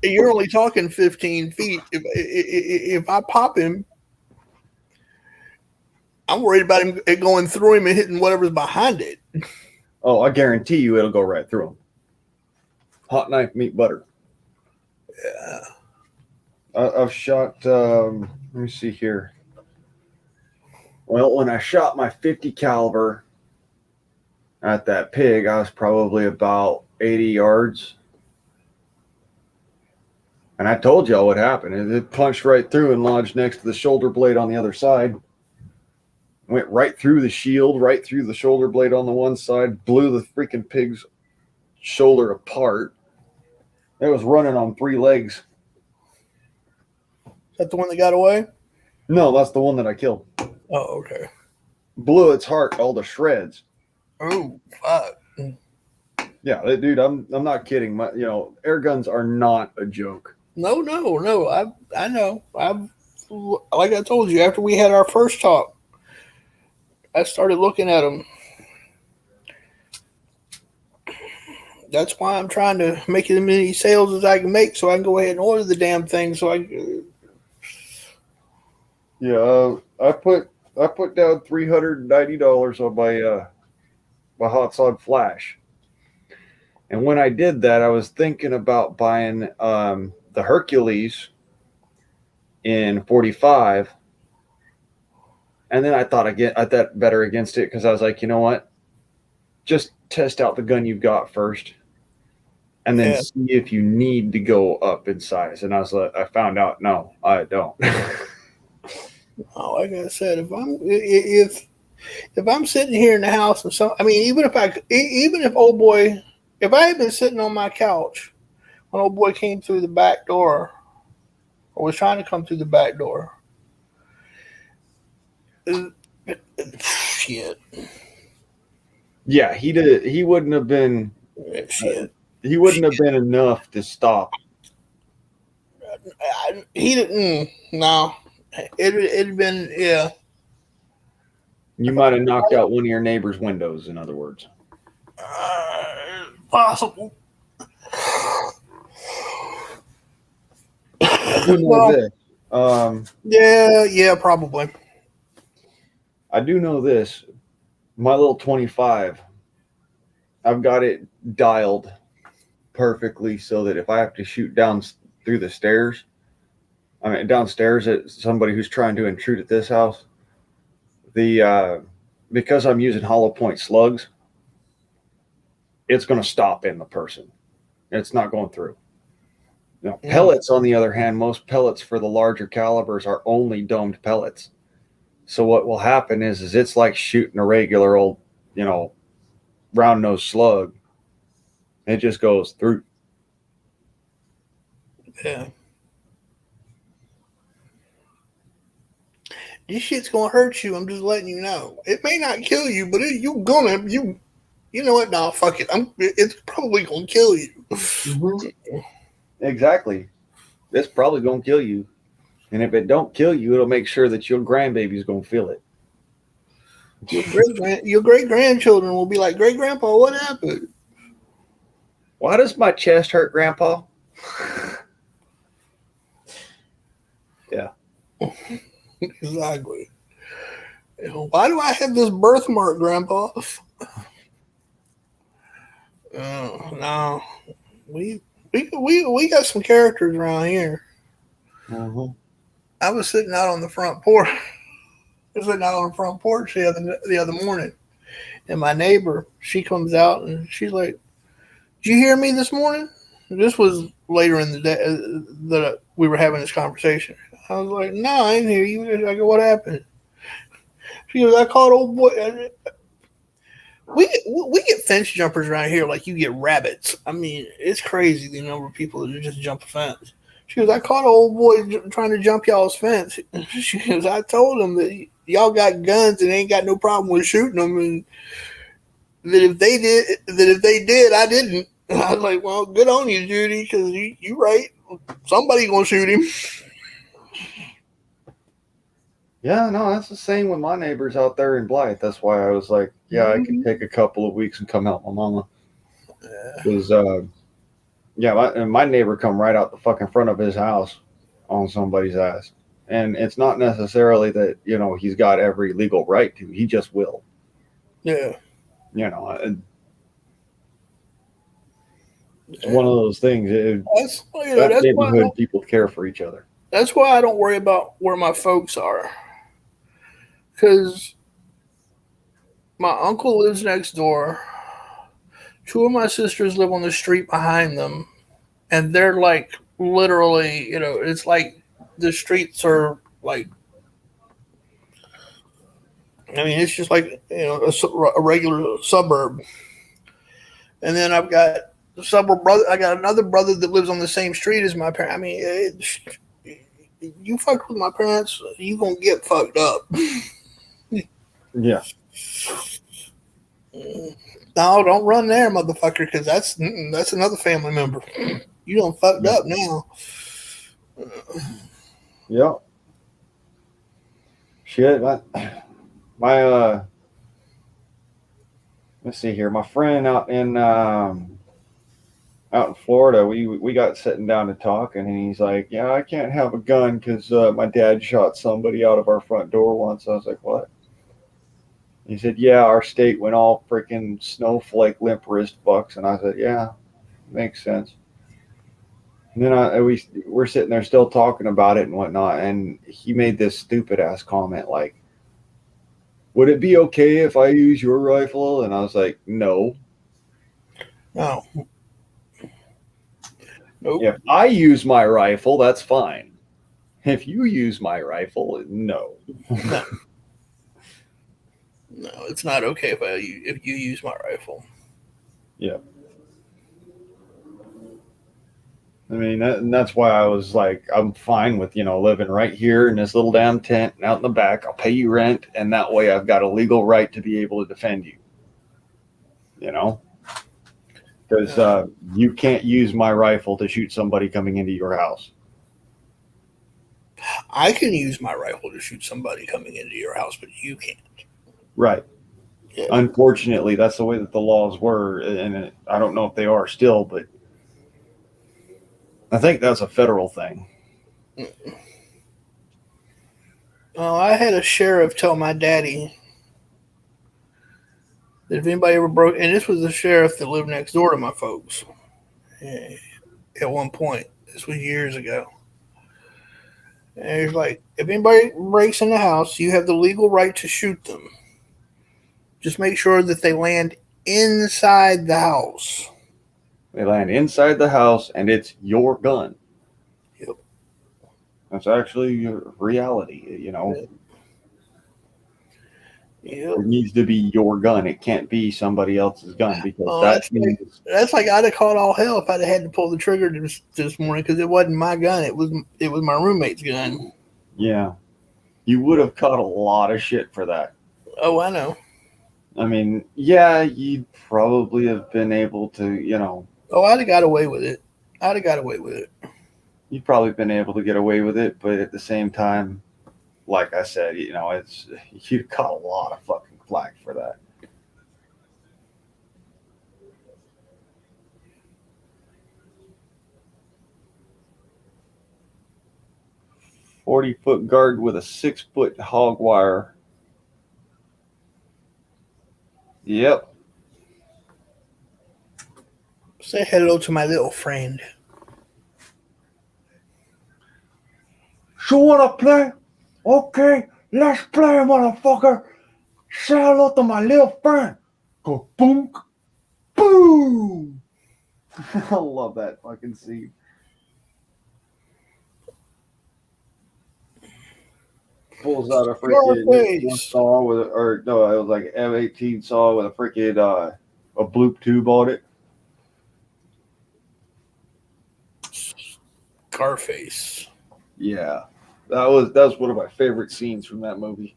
Speaker 5: you're only talking 15 feet. If I pop him, I'm worried about him going through him and hitting whatever's behind it.
Speaker 1: Oh, I guarantee you it'll go right through them. Hot knife, meat, butter.
Speaker 5: Yeah.
Speaker 1: I've shot, let me see here. Well, when I shot my 50 caliber at that pig, I was probably about 80 yards. And I told y'all what happened. It punched right through and lodged next to the shoulder blade on the other side. Went right through the shield, right through the shoulder blade on the one side, blew the freaking pig's shoulder apart. It was running on 3 legs.
Speaker 5: Is that the one that got away?
Speaker 1: No, that's the one that I killed.
Speaker 5: Oh, okay.
Speaker 1: blew its heart all to shreds.
Speaker 5: Oh, fuck.
Speaker 1: Yeah, dude, I'm not kidding. Air guns are not a joke.
Speaker 5: No. I know. Like I told you, after we had our first talk, I started looking at them. That's why I'm trying to make as many sales as I can make, so I can go ahead and order the damn thing.
Speaker 1: Yeah, I put down $390 on my hot sod flash, and when I did that, I was thinking about buying the Hercules in 45, and then I thought better against it because I was like, you know what, just test out the gun you've got first, and then see if you need to go up in size. And I found out, no, I don't.
Speaker 5: Like I said, if I'm sitting here in the house and even if I had been sitting on my couch when old boy came through the back door or was trying to come through the back door, shit.
Speaker 1: Yeah, he wouldn't have been.
Speaker 5: Shit.
Speaker 1: He wouldn't have been enough to stop.
Speaker 5: He didn't. No, it'd been, yeah.
Speaker 1: You might have knocked out one of your neighbor's windows. In other words,
Speaker 5: Possible.
Speaker 1: I do know this.
Speaker 5: Yeah, probably.
Speaker 1: I do know this. My little 25, I've got it dialed perfectly so that if I have to shoot down through the stairs, downstairs at somebody who's trying to intrude at this house, because I'm using hollow point slugs, it's going to stop in the person. It's not going through. Pellets, on the other hand, most pellets for the larger calibers are only domed pellets. So what will happen is it's like shooting a regular old, round nose slug. It just goes through.
Speaker 5: Yeah. This shit's gonna hurt you. I'm just letting you know. It may not kill you, but you know what? Nah, fuck it. It's probably gonna kill you.
Speaker 1: Mm-hmm. Exactly. It's probably gonna kill you. And if it don't kill you, it'll make sure that your grandbaby's gonna feel it.
Speaker 5: Your great grandchildren will be like, great grandpa, what happened?
Speaker 1: Why does my chest hurt, Grandpa? Yeah.
Speaker 5: Exactly. Why do I have this birthmark, Grandpa? No. We got some characters around here.
Speaker 1: Mm-hmm.
Speaker 5: I was sitting out on the front porch. The other morning, and my neighbor, she comes out and she's like, "Did you hear me this morning?" This was later in the day that we were having this conversation. I was like, "No, I didn't hear you." I go, "What happened?" She goes, "I caught old boy." We get fence jumpers around here like you get rabbits. I mean, it's crazy the number of people that just jump a fence. She goes, "I caught an old boy trying to jump y'all's fence." She goes, "I told him that y'all got guns and ain't got no problem with shooting them, and that if they did, I didn't." And I was like, "Well, good on you, Judy, because you right. Somebody gonna shoot him."
Speaker 1: Yeah, no, that's the same with my neighbors out there in Blythe. That's why I was like, yeah, I could take a couple of weeks and come help my mama. Because, my neighbor come right out the fucking front of his house on somebody's ass. And it's not necessarily that, he's got every legal right to. He just will.
Speaker 5: Yeah.
Speaker 1: It's one of those things.
Speaker 5: That's
Speaker 1: neighborhood, people care for each other.
Speaker 5: That's why I don't worry about where my folks are. Because my uncle lives next door. Two of my sisters live on the street behind them. And they're like literally, it's like the streets are like, I mean, it's just like, a regular suburb. And then I've got I got another brother that lives on the same street as my parents. I mean, you fuck with my parents, you gonna get fucked up.
Speaker 1: Yeah.
Speaker 5: No, don't run there, motherfucker, because that's another family member. You done fucked up now.
Speaker 1: Yeah. Shit. My let's see here. My friend out in Florida, we got sitting down to talk, and he's like, "Yeah, I can't have a gun because my dad shot somebody out of our front door once." I was like, "What?" He said, "Yeah, our state went all freaking snowflake limp wrist bucks," and I said, "Yeah, makes sense." And then we're sitting there still talking about it and whatnot, and he made this stupid ass comment like, "Would it be okay if I use your rifle?" And I was like, "No.
Speaker 5: No. Nope.
Speaker 1: If I use my rifle, that's fine. If you use my rifle, no."
Speaker 5: No. No, it's not okay if you use my rifle.
Speaker 1: Yeah. I mean, and that's why I was like, I'm fine with, living right here in this little damn tent and out in the back. I'll pay you rent, and that way I've got a legal right to be able to defend you. Because you can't use my rifle to shoot somebody coming into your house.
Speaker 5: I can use my rifle to shoot somebody coming into your house, but you can't.
Speaker 1: Right.
Speaker 5: Yeah.
Speaker 1: Unfortunately, that's the way that the laws were, and I don't know if they are still, but I think that's a federal thing.
Speaker 5: Well, I had a sheriff tell my daddy that if anybody ever broke, and this was the sheriff that lived next door to my folks at one point. This was years ago. And he's like, if anybody breaks in the house, you have the legal right to shoot them. Just make sure that they land inside the house.
Speaker 1: They land inside the house, and it's your gun.
Speaker 5: Yep.
Speaker 1: That's actually your reality,
Speaker 5: Yep.
Speaker 1: It needs to be your gun. It can't be somebody else's gun because
Speaker 5: that's like I'd have caught all hell if I'd have had to pull the trigger this morning because it wasn't my gun. It was my roommate's gun.
Speaker 1: Yeah. You would have caught a lot of shit for that.
Speaker 5: Oh, I know.
Speaker 1: I mean, yeah, you'd probably have been able to,
Speaker 5: Oh, I'd have got away with it. I'd have got away with it.
Speaker 1: you'd probably been able to get away with it, but at the same time, like I said, you'd caught a lot of fucking flack for that. "40-foot guard with a 6-foot hog wire." Yep.
Speaker 5: Say hello to my little friend.
Speaker 1: So wanna play? Okay, let's play, motherfucker. Say hello to my little friend. Go boom, boom. I love that fucking scene. Pulls out a freaking saw with, or no, it was like an M18 saw with a freaking a bloop tube on it.
Speaker 5: Scarface.
Speaker 1: Yeah, that was one of my favorite scenes from that movie.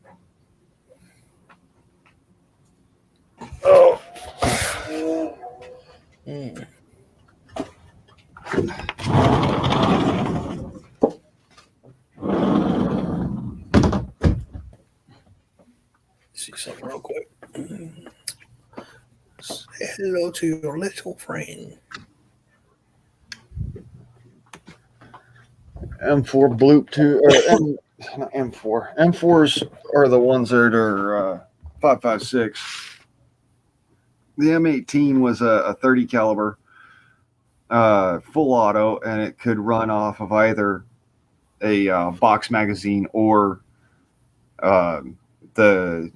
Speaker 1: Oh.
Speaker 5: Mm. See something real quick. Say hello to your little friend.
Speaker 1: M4 bloop tube, or not M4. M4s are the ones that are 5.56. The M18 was a 30 caliber, full auto, and it could run off of either a box magazine or the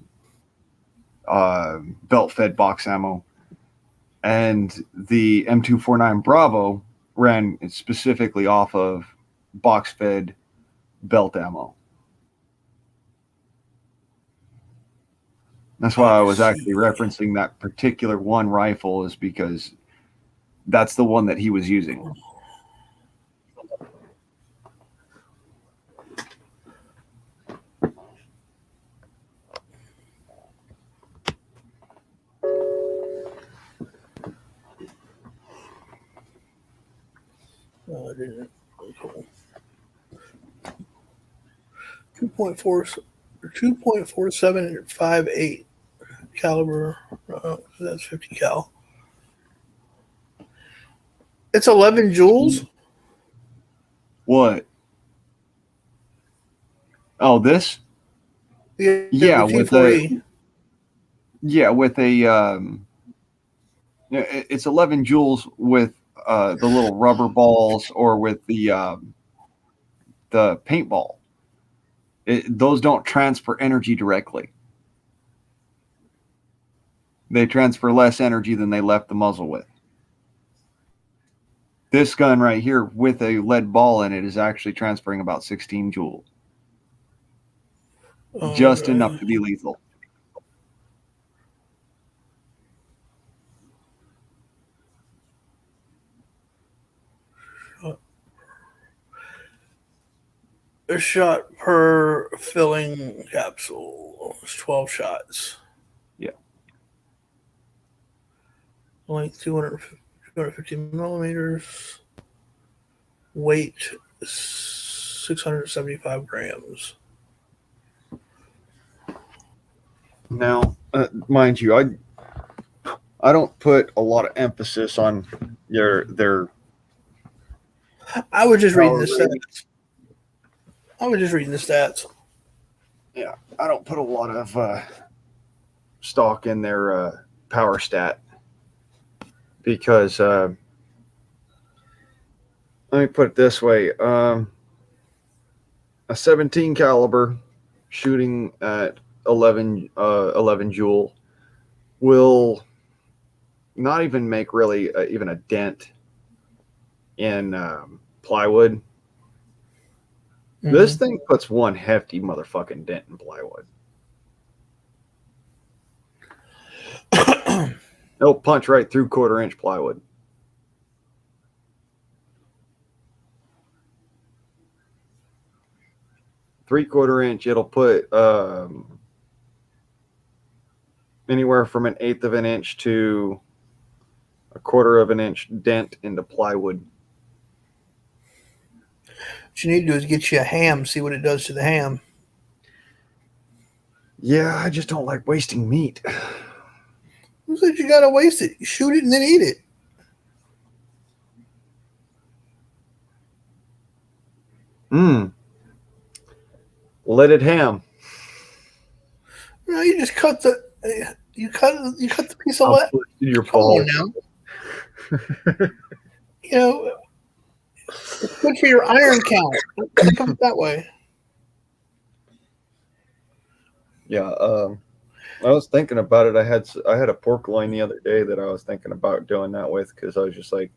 Speaker 1: belt-fed box ammo. And the M249 Bravo ran specifically off of box-fed belt ammo. That's why I was actually referencing that particular one rifle, is because that's the one that he was using.
Speaker 5: 2.4758 caliber. That's 50 cal. It's 11 joules.
Speaker 1: Oh, this? Yeah,
Speaker 5: the
Speaker 1: with
Speaker 5: T4E.
Speaker 1: with it's 11 joules with the little rubber balls or with the paintball. Those don't transfer energy directly. They transfer less energy than they left the muzzle with. This gun right here with a lead ball in it is actually transferring about 16 joules. Just enough to be lethal.
Speaker 5: A shot per filling capsule. It's 12 shots.
Speaker 1: Yeah.
Speaker 5: Length 250 millimeters. Weight 675 grams.
Speaker 1: Now, mind you, I don't put a lot of emphasis on their.
Speaker 5: I was just reading the stats.
Speaker 1: Yeah, I don't put a lot of stock in their power stat because let me put it this way: a 17 caliber shooting at 11 joule will not even make really even a dent in plywood. This thing puts one hefty motherfucking dent in plywood. It'll punch right through 1/4-inch plywood. Three-quarter-inch, it'll put anywhere from 1/8 of an inch to 1/4 of an inch dent into plywood.
Speaker 5: What you need to do is get you a ham, see what it does to the ham.
Speaker 1: Yeah, I just don't like wasting meat.
Speaker 5: Who said you gotta waste it? You shoot it and then eat it.
Speaker 1: Leaded ham.
Speaker 5: No, you just cut the piece of lead.
Speaker 1: Your
Speaker 5: Come on
Speaker 1: balls.
Speaker 5: now. You know, it's good for your iron count. Think of it that way.
Speaker 1: Yeah, I was thinking about it. I had a pork loin the other day that I was thinking about doing that with because I was just like,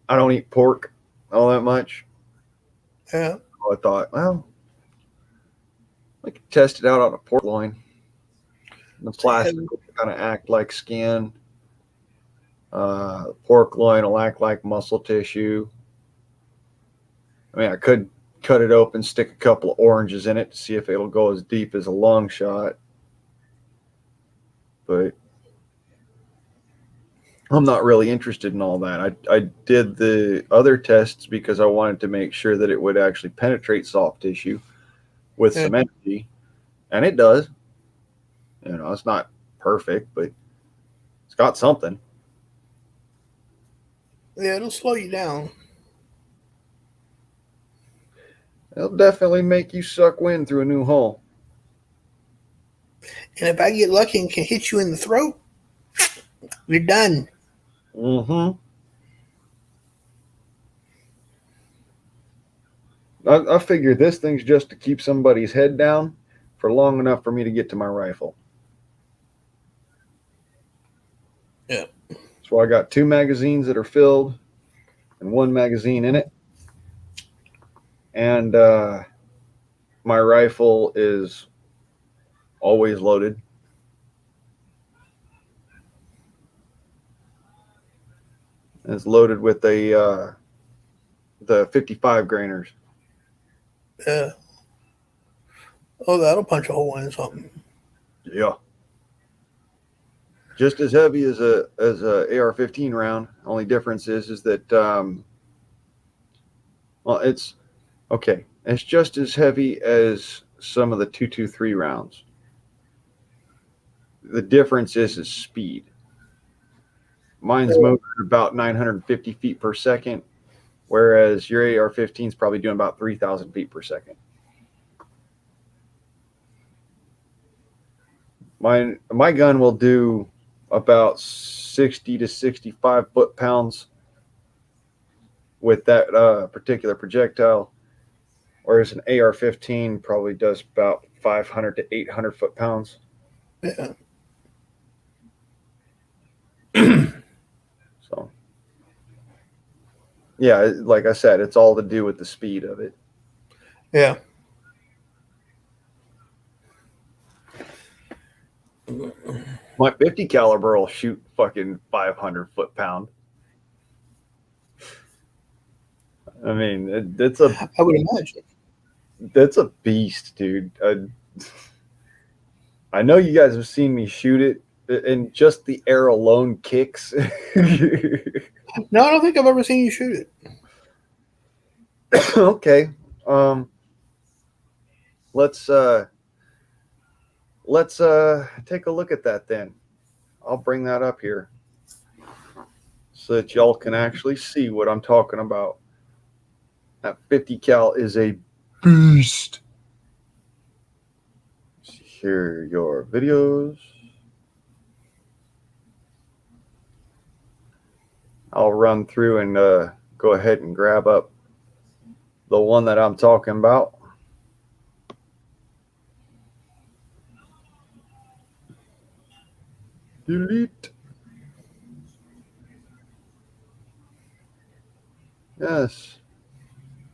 Speaker 1: I don't eat pork all that much.
Speaker 5: Yeah.
Speaker 1: So I thought, well, I could test it out on a pork loin. The plastic will kind of act like skin. Pork loin will act like muscle tissue. I mean, I could cut it open, stick a couple of oranges in it to see if it'll go as deep as a long shot. But I'm not really interested in all that. I did the other tests because I wanted to make sure that it would actually penetrate soft tissue with some energy, and it does. You know, it's not perfect, but it's got something.
Speaker 5: Yeah, it'll slow you down.
Speaker 1: It'll definitely make you suck wind through a new hole.
Speaker 5: And if I get lucky and can hit you in the throat, you're done.
Speaker 1: Mm-hmm. I figure this thing's just to keep somebody's head down for long enough for me to get to my rifle.
Speaker 5: Yeah.
Speaker 1: So I got 2 magazines that are filled and 1 magazine in it. And my rifle is always loaded. It's loaded with the 55 grainers.
Speaker 5: Yeah. Oh, that'll punch a hole in something.
Speaker 1: Yeah. Just as heavy as a AR-15 round. Only difference is that well, it's okay. It's just as heavy as some of the 223 rounds. The difference is speed. Mine's moving at about 950 feet per second, whereas your AR-15 is probably doing about 3,000 feet per second. My gun will do about 60 to 65 foot-pounds with that particular projectile, whereas an AR-15 probably does about 500 to 800 foot-pounds.
Speaker 5: Yeah.
Speaker 1: So, yeah, like I said, it's all to do with the speed of it.
Speaker 5: Yeah.
Speaker 1: My 50 caliber will shoot fucking 500 foot-pound. I mean, it's a
Speaker 5: I would imagine.
Speaker 1: that's a beast, dude. I know you guys have seen me shoot it, and just the air alone kicks.
Speaker 5: No, I don't think I've ever seen you shoot it.
Speaker 1: Okay. Let's take a look at that then. I'll bring that up here so that y'all can actually see what I'm talking about. That 50 cal is a beast. Share your videos. I'll run through and go ahead and grab up the one that I'm talking about. Delete. Yes,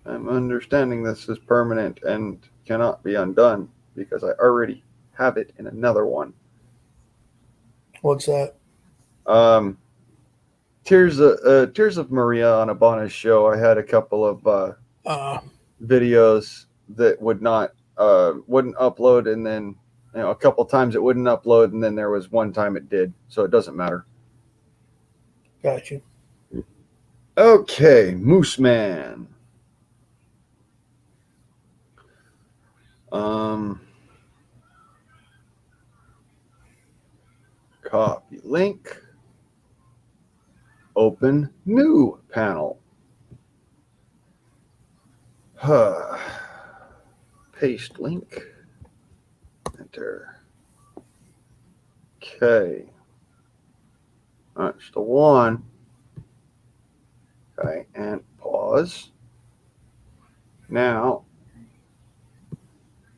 Speaker 1: I'm understanding this is permanent and cannot be undone because I already have it in another one.
Speaker 5: What's that?
Speaker 1: Tears of Maria on Abana's show. I had a couple of videos that wouldn't upload, and then a couple times it wouldn't upload, and then there was one time it did, so it doesn't matter.
Speaker 5: Got you.
Speaker 1: Okay, Moose Man. Copy link. Open new panel. Paste link. Enter. Okay. That's the one. Okay, and pause. Now,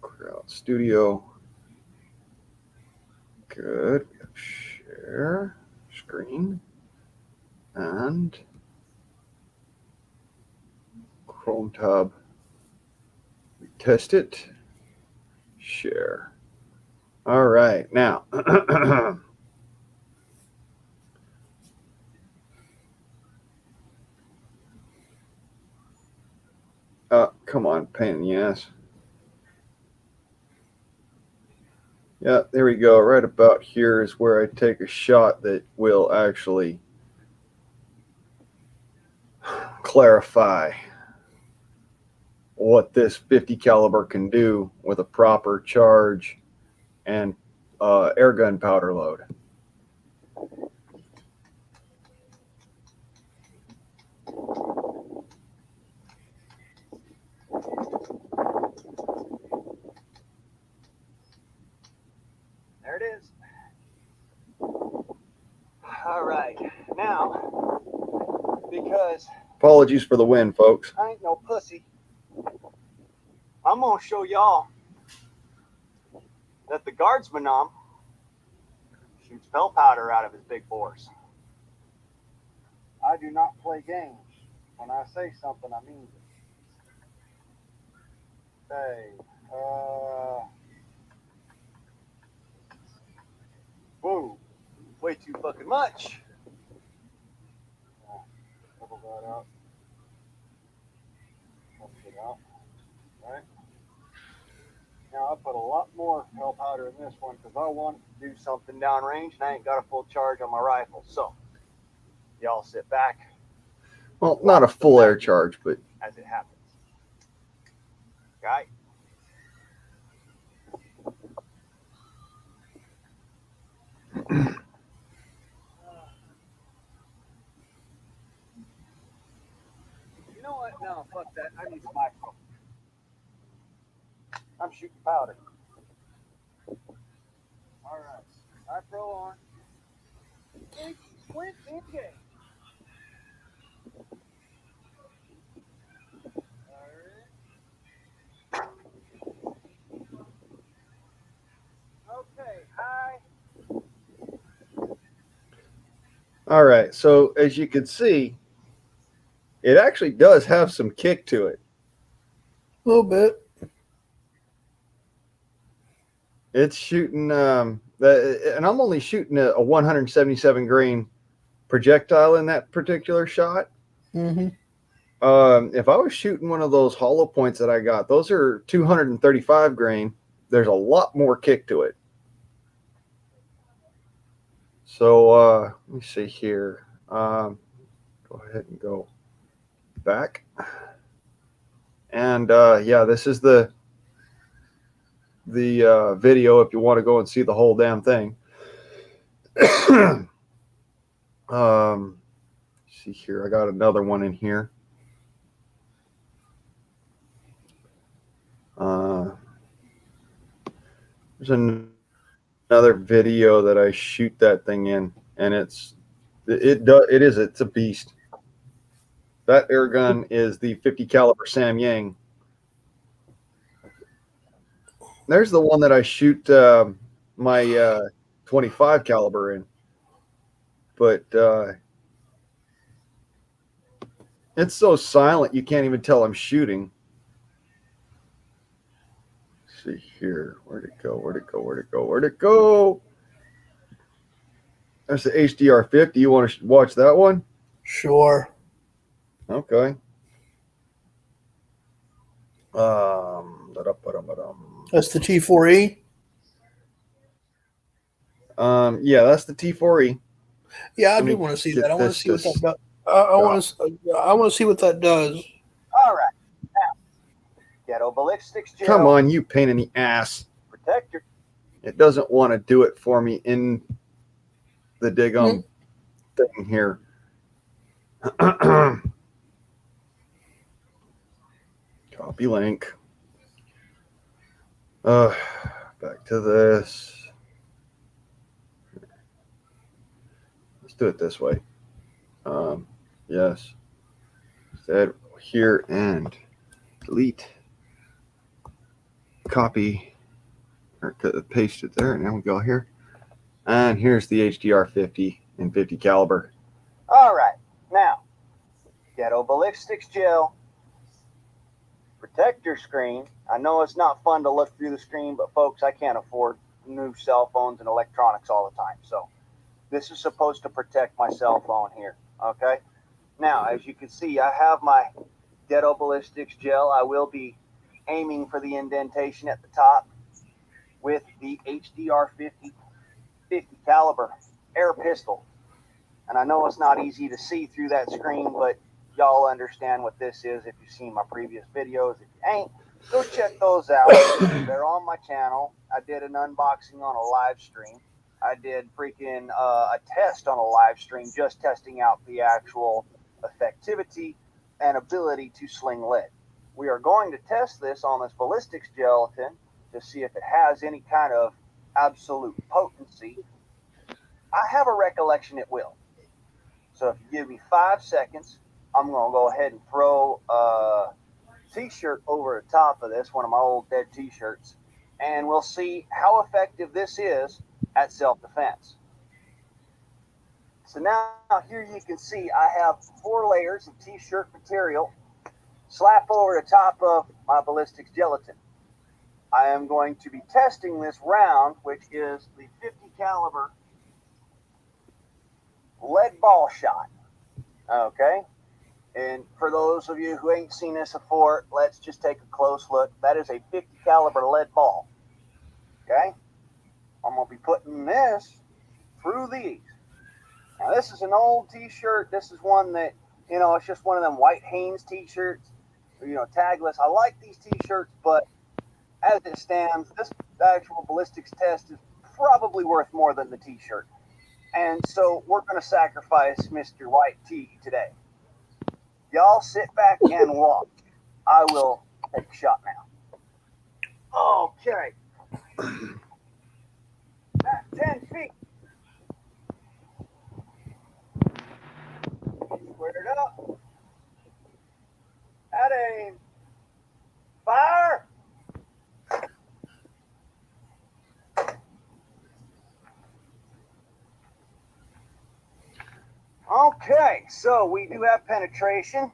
Speaker 1: clear out Studio. Good. Share screen. And Chrome tab. We test it. Share. All right. Now, come on, pain in the ass. Yeah, there we go. Right about here is where I take a shot that will actually clarify what this 50 caliber can do with a proper charge and air gun powder load. There it is. All right, now, because apologies for the wind, folks. I ain't no pussy. I'm gonna show y'all that the guardsman shoots bell powder out of his big bores. I do not play games. When I say something, I mean it. Okay. Whoa. Way too fucking much. Level that out. Level it out. Right. Now I put a lot more hell powder in this one because I want to do something downrange and I ain't got a full charge on my rifle. So y'all sit back. Well, not a full air charge, but as it happens. Okay. You know what? No, fuck that. I need the micro. I'm shooting powder. All right. Micro on. Squint, engage. Okay, all right, so as you can see, it actually does have some kick to it.
Speaker 5: A little bit.
Speaker 1: It's shooting, and I'm only shooting a 177 grain projectile in that particular shot.
Speaker 5: Mm-hmm.
Speaker 1: If I was shooting one of those hollow points that I got, those are 235 grain. There's a lot more kick to it. So let me see here. Go ahead and go back. And yeah, this is the video if you want to go and see the whole damn thing. See here, I got another one in here. There's another video that I shoot that thing in, and it's a beast. That air gun is the 50 caliber Sam Yang. There's the one that I shoot my 25 caliber in, but it's so silent you can't even tell I'm shooting. Let's see here, where'd it go? Where'd it go? Where'd it go? Where'd it go? That's the HDR 50. You want to watch that one?
Speaker 5: Sure.
Speaker 1: Okay.
Speaker 5: That's the T4E.
Speaker 1: Yeah, that's the T4E.
Speaker 5: Yeah, I
Speaker 1: Let me
Speaker 5: do want to see
Speaker 1: get
Speaker 5: that. I want to
Speaker 1: this
Speaker 5: see what
Speaker 1: to
Speaker 5: that does. I want to see what that does.
Speaker 6: All right. Now, ghetto ballistics gel.
Speaker 1: Come on, you pain in the ass.
Speaker 6: Protector.
Speaker 1: It doesn't want to do it for me in the thing here. Copy link. Back to this. Let's do it this way. Yes. Instead here and delete. Copy or paste it there, and then we go here. And here's the HDR 50 and 50 caliber.
Speaker 6: All right. Now, ghetto ballistics gel. Protector screen. I know it's not fun to look through the screen, but folks, I can't afford new cell phones and electronics all the time. So this is supposed to protect my cell phone here. Okay. Now, as you can see, I have my ghetto ballistics gel. I will be aiming for the indentation at the top with the HDR 50 caliber air pistol. And I know it's not easy to see through that screen, but y'all understand what this is if you've seen my previous videos. If you ain't, go check those out. They're on my channel. I did an unboxing on a live stream. I did freaking a test on a live stream, just testing out the actual effectivity and ability to sling lead. We are going to test this on this ballistics gelatin to see if it has any kind of absolute potency. I have a recollection it will. So if you give me 5 seconds, I'm going to go ahead and throw a t-shirt over the top of this, one of my old dead t-shirts, and we'll see how effective this is at self-defense. So now here you can see I have 4 layers of t-shirt material slap over the top of my ballistics gelatin. I am going to be testing this round, which is the 50 caliber lead ball shot. Okay. And for those of you who ain't seen this before, let's just take a close look. That is a 50 caliber lead ball. Okay. I'm going to be putting this through these. Now this is an old t-shirt. This is one that, it's just one of them white Hanes t-shirts. tagless. I like these T-shirts, but as it stands, this actual ballistics test is probably worth more than the T-shirt. And so we're going to sacrifice Mr. White T today. Y'all sit back and watch. I will take a shot now. Okay. At 10 feet. Squared up. At aim. Fire. Okay, so we do have penetration.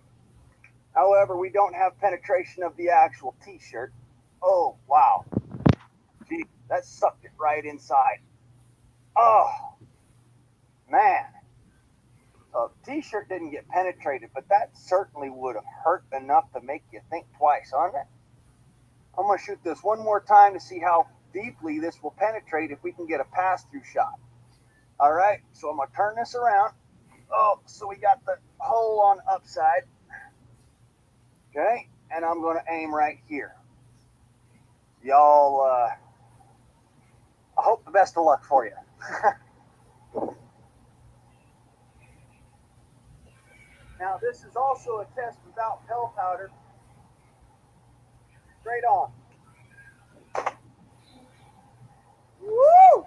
Speaker 6: However, we don't have penetration of the actual T-shirt. Oh, wow. Gee, that sucked it right inside. Oh, man. The T-shirt didn't get penetrated, but that certainly would have hurt enough to make you think twice on it. I'm going to shoot this one more time to see how deeply this will penetrate if we can get a pass-through shot. All right, so I'm going to turn this around. Oh, so we got the hole on upside. Okay, and I'm going to aim right here. Y'all, I hope the best of luck for you. Now, this is also a test without pill powder. Straight on. Woo!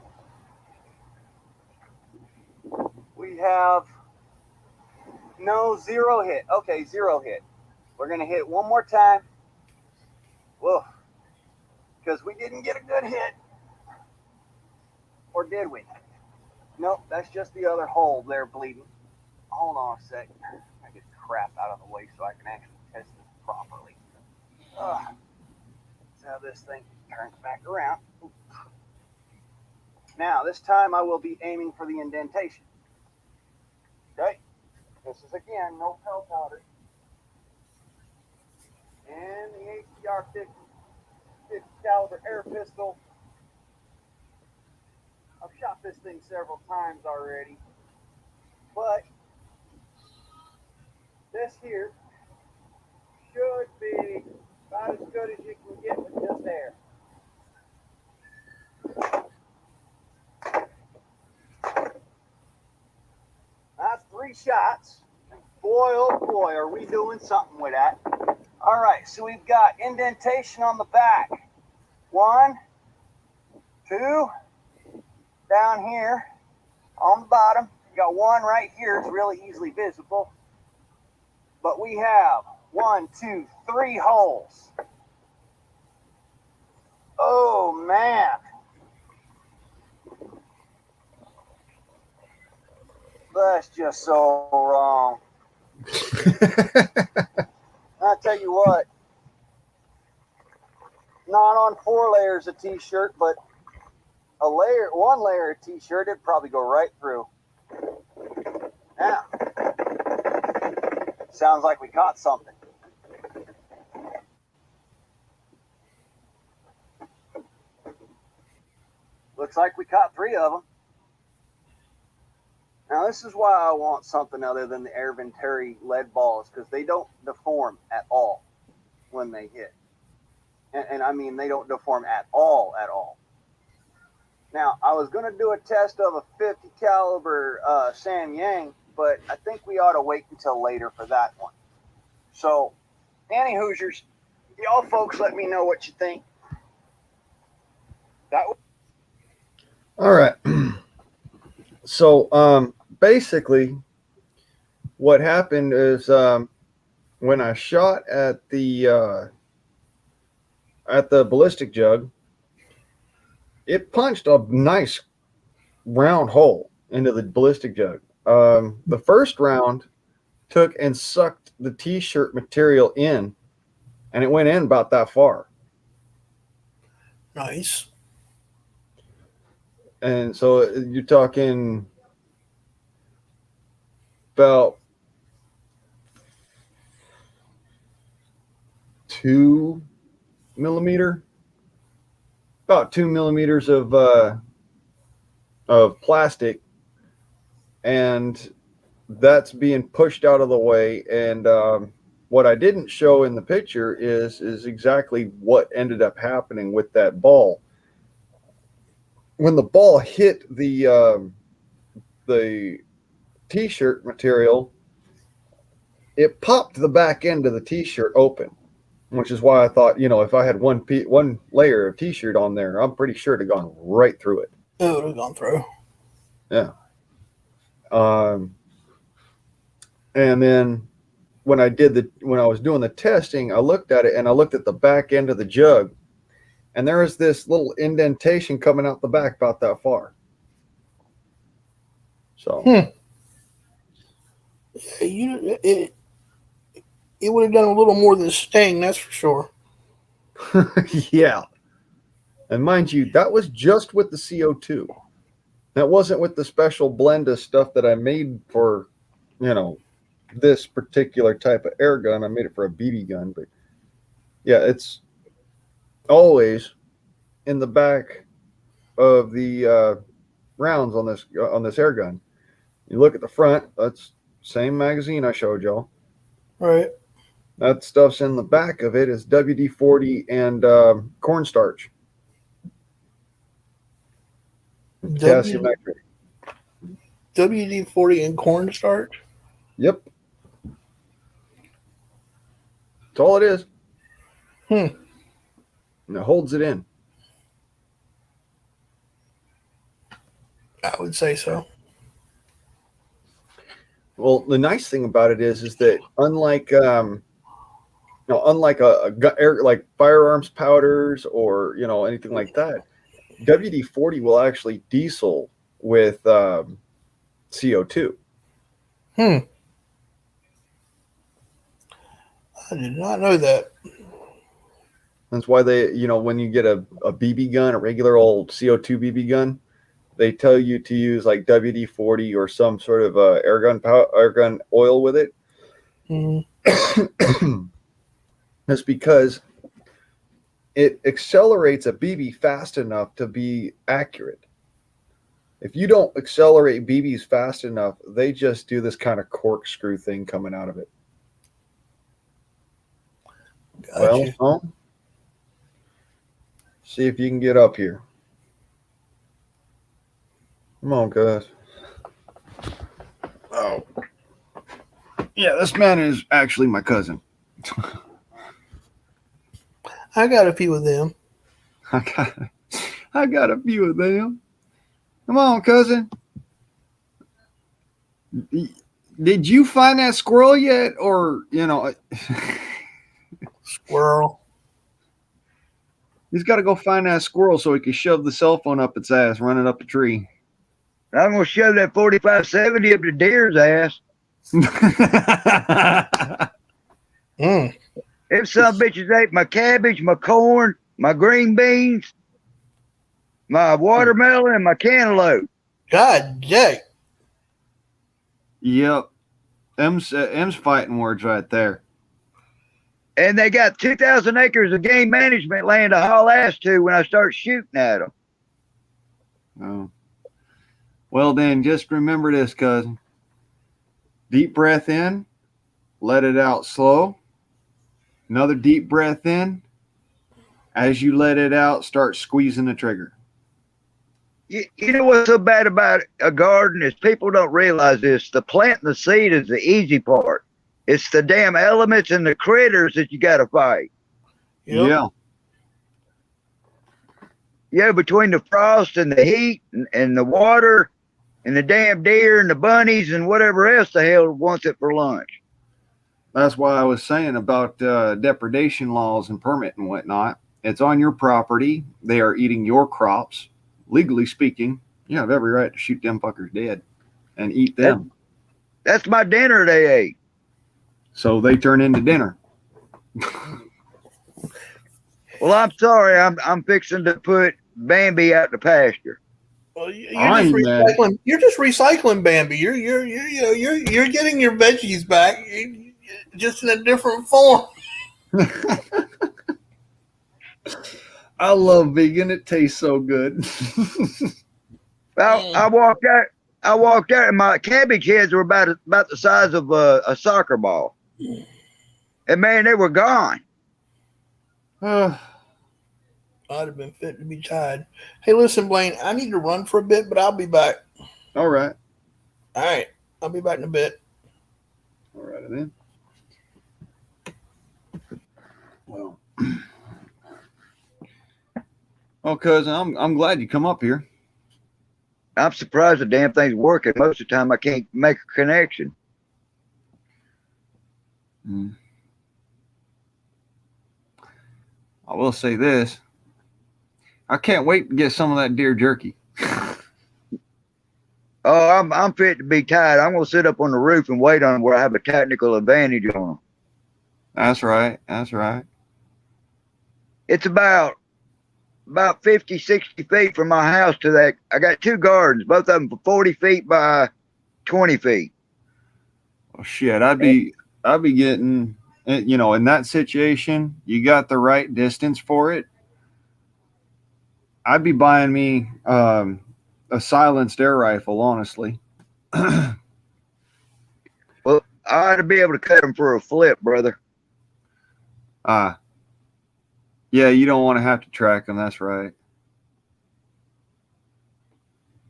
Speaker 6: We have no zero hit. Okay, zero hit. We're going to hit one more time. Whoa. Because we didn't get a good hit. Or did we? Nope, that's just the other hole there bleeding. Hold on a sec. I get crap out of the way so I can actually test this properly. Let's have this thing turned back around. Now, this time I will be aiming for the indentation. Okay? This is again, no pill powder. And the ACR 50 caliber air pistol. I've shot this thing several times already, but this here should be about as good as you can get with just air. That's 3 shots. Boy, oh boy, are we doing something with that. All right, so we've got indentation on the back. 1, 2, down here on the bottom. We got 1 right here. It's really easily visible. But we have 1, 2, 3 holes. Oh, man. That's just so wrong. I'll tell you what. Not on 4 layers of T-shirt, but one layer of T-shirt, it'd probably go right through. Now, sounds like we caught something. Looks like we caught 3 of them. Now, this is why I want something other than the Air Venturi lead balls, because they don't deform at all when they hit. And I mean, they don't deform at all. Now, I was going to do a test of a 50 caliber Sam Yang, but I think we ought to wait until later for that one. So, Annie Hoosiers, y'all folks let me know what you think.
Speaker 1: All right. So, basically, what happened is when I shot at the ballistic jug, it punched a nice round hole into the ballistic jug. The first round took and sucked the T-shirt material in, and it went in about that far.
Speaker 5: Nice.
Speaker 1: And so you're talking about 2 millimeter, about 2 millimeters of plastic, and that's being pushed out of the way. And what I didn't show in the picture is exactly what ended up happening with that ball. When the ball hit the t-shirt material, it popped the back end of the t-shirt open, which is why I thought, if I had one layer of t-shirt on there, I'm pretty sure it'd have gone right through it.
Speaker 5: It would have gone through.
Speaker 1: Yeah. And then when I was doing the testing, I looked at it and I looked at the back end of the jug, and there was this little indentation coming out the back about that far. So
Speaker 5: It would have done a little more than sting, that's for sure.
Speaker 1: yeah. And mind you, that was just with the CO2. That wasn't with the special blend of stuff that I made for, this particular type of air gun. I made it for a BB gun, but yeah, it's always in the back of the rounds on this air gun. You look at the front, that's same magazine I showed y'all.
Speaker 5: Right.
Speaker 1: That stuff's in the back of it is WD-40 and cornstarch. Potassium nitrate.
Speaker 5: WD-40 and cornstarch?
Speaker 1: Yep. That's all it is. And it holds it in.
Speaker 5: I would say so.
Speaker 1: Well, the nice thing about it is that unlike like firearms powders or anything like that, WD-40 will actually diesel with CO2.
Speaker 5: I did not know that.
Speaker 1: That's why they, when you get a BB gun, a regular old CO2 BB gun, they tell you to use like WD-40 or some sort of air gun oil with it. That's because it accelerates a BB fast enough to be accurate. If you don't accelerate BBs fast enough, they just do this kind of corkscrew thing coming out of it.
Speaker 5: Gotcha.
Speaker 1: Well, see if you can get up here. Come on, guys. Oh. Yeah, this man is actually my cousin.
Speaker 5: I got a few of them.
Speaker 1: I got a few of them. Come on, cousin. Did you find that squirrel yet? Or,
Speaker 5: Squirrel.
Speaker 1: he's got to go find that squirrel so he can shove the cell phone up its ass, run it up a tree.
Speaker 7: I'm going to shove that 4570 up the deer's ass. If some bitches ate my cabbage, my corn, my green beans, my watermelon, and my cantaloupe.
Speaker 5: God dang.
Speaker 1: Yep. M's fighting words right there.
Speaker 7: And they got 2,000 acres of game management land to haul ass to when I start shooting at them.
Speaker 1: Oh. Well, then just remember this, cousin. Deep breath in, let it out slow. Another deep breath in. As you let it out, start squeezing the trigger.
Speaker 7: You know what's so bad about a garden is people don't realize this. The planting the seed is the easy part. It's the damn elements and the critters that you got to fight.
Speaker 5: Yep.
Speaker 1: Yeah.
Speaker 7: Yeah, between the frost and the heat and the water and the damn deer and the bunnies and whatever else the hell wants it for lunch.
Speaker 1: That's why I was saying about depredation laws and permit and whatnot. It's on your property. They are eating your crops. Legally speaking, you have every right to shoot them fuckers dead and eat them.
Speaker 7: That's my dinner they ate.
Speaker 1: So they turn into dinner.
Speaker 7: Well, I'm sorry. I'm fixing to put Bambi out to pasture.
Speaker 5: Well, you're just recycling Bambi. You're getting your veggies back, just in a different form.
Speaker 1: I love vegan. It tastes so good.
Speaker 7: I walked out, and my cabbage heads were about the size of a soccer ball. And man, they were gone.
Speaker 5: I'd have been fit to be tied. Hey, listen, Blaine, I need to run for a bit, but I'll be back.
Speaker 1: All right.
Speaker 5: All right. I'll be back in a bit.
Speaker 1: All right, then. Well, cousin, I'm glad you come up here.
Speaker 7: I'm surprised the damn thing's working. Most of the time, I can't make a connection.
Speaker 1: I will say this. I can't wait to get some of that deer jerky.
Speaker 7: Oh, I'm fit to be tied. I'm gonna sit up on the roof and wait on where I have a technical advantage on them.
Speaker 1: That's right. That's right.
Speaker 7: It's about 50, 60 feet from my house to that. I got two gardens, both of them 40 feet by 20 feet.
Speaker 1: Oh shit, I'd be getting, you know, in that situation, you got the right distance for it. I'd be buying me a silenced air rifle, honestly.
Speaker 7: Well, I ought to be able to cut them for a flip, brother.
Speaker 1: Yeah, you don't want to have to track them. That's right.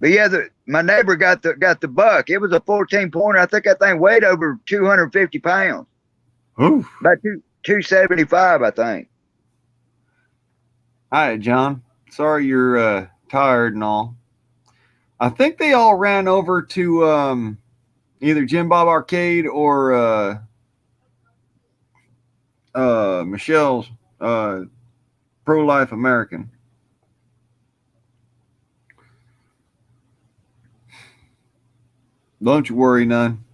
Speaker 7: But yeah, my neighbor got the buck. It was a 14 pointer. I think that thing weighed over 250 pounds.
Speaker 1: Oof.
Speaker 7: About 275, I think.
Speaker 1: Hi, John. Sorry you're tired and all. I think they all ran over to either Jim Bob Arcade or Michelle's Pro-Life American. Don't you worry none.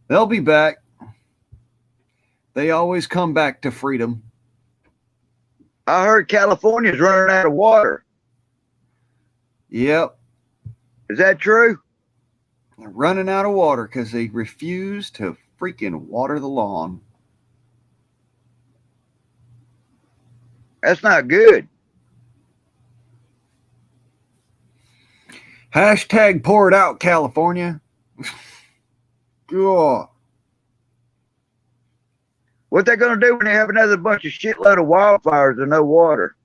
Speaker 1: They'll be back. They always come back to freedom.
Speaker 7: I heard California's running out of water.
Speaker 1: Yep.
Speaker 7: Is that true?
Speaker 1: They're running out of water because they refuse to freaking water the lawn.
Speaker 7: That's not good.
Speaker 1: Hashtag pour it out, California. God.
Speaker 7: What they gonna do when they have another bunch of shitload of wildfires and no water?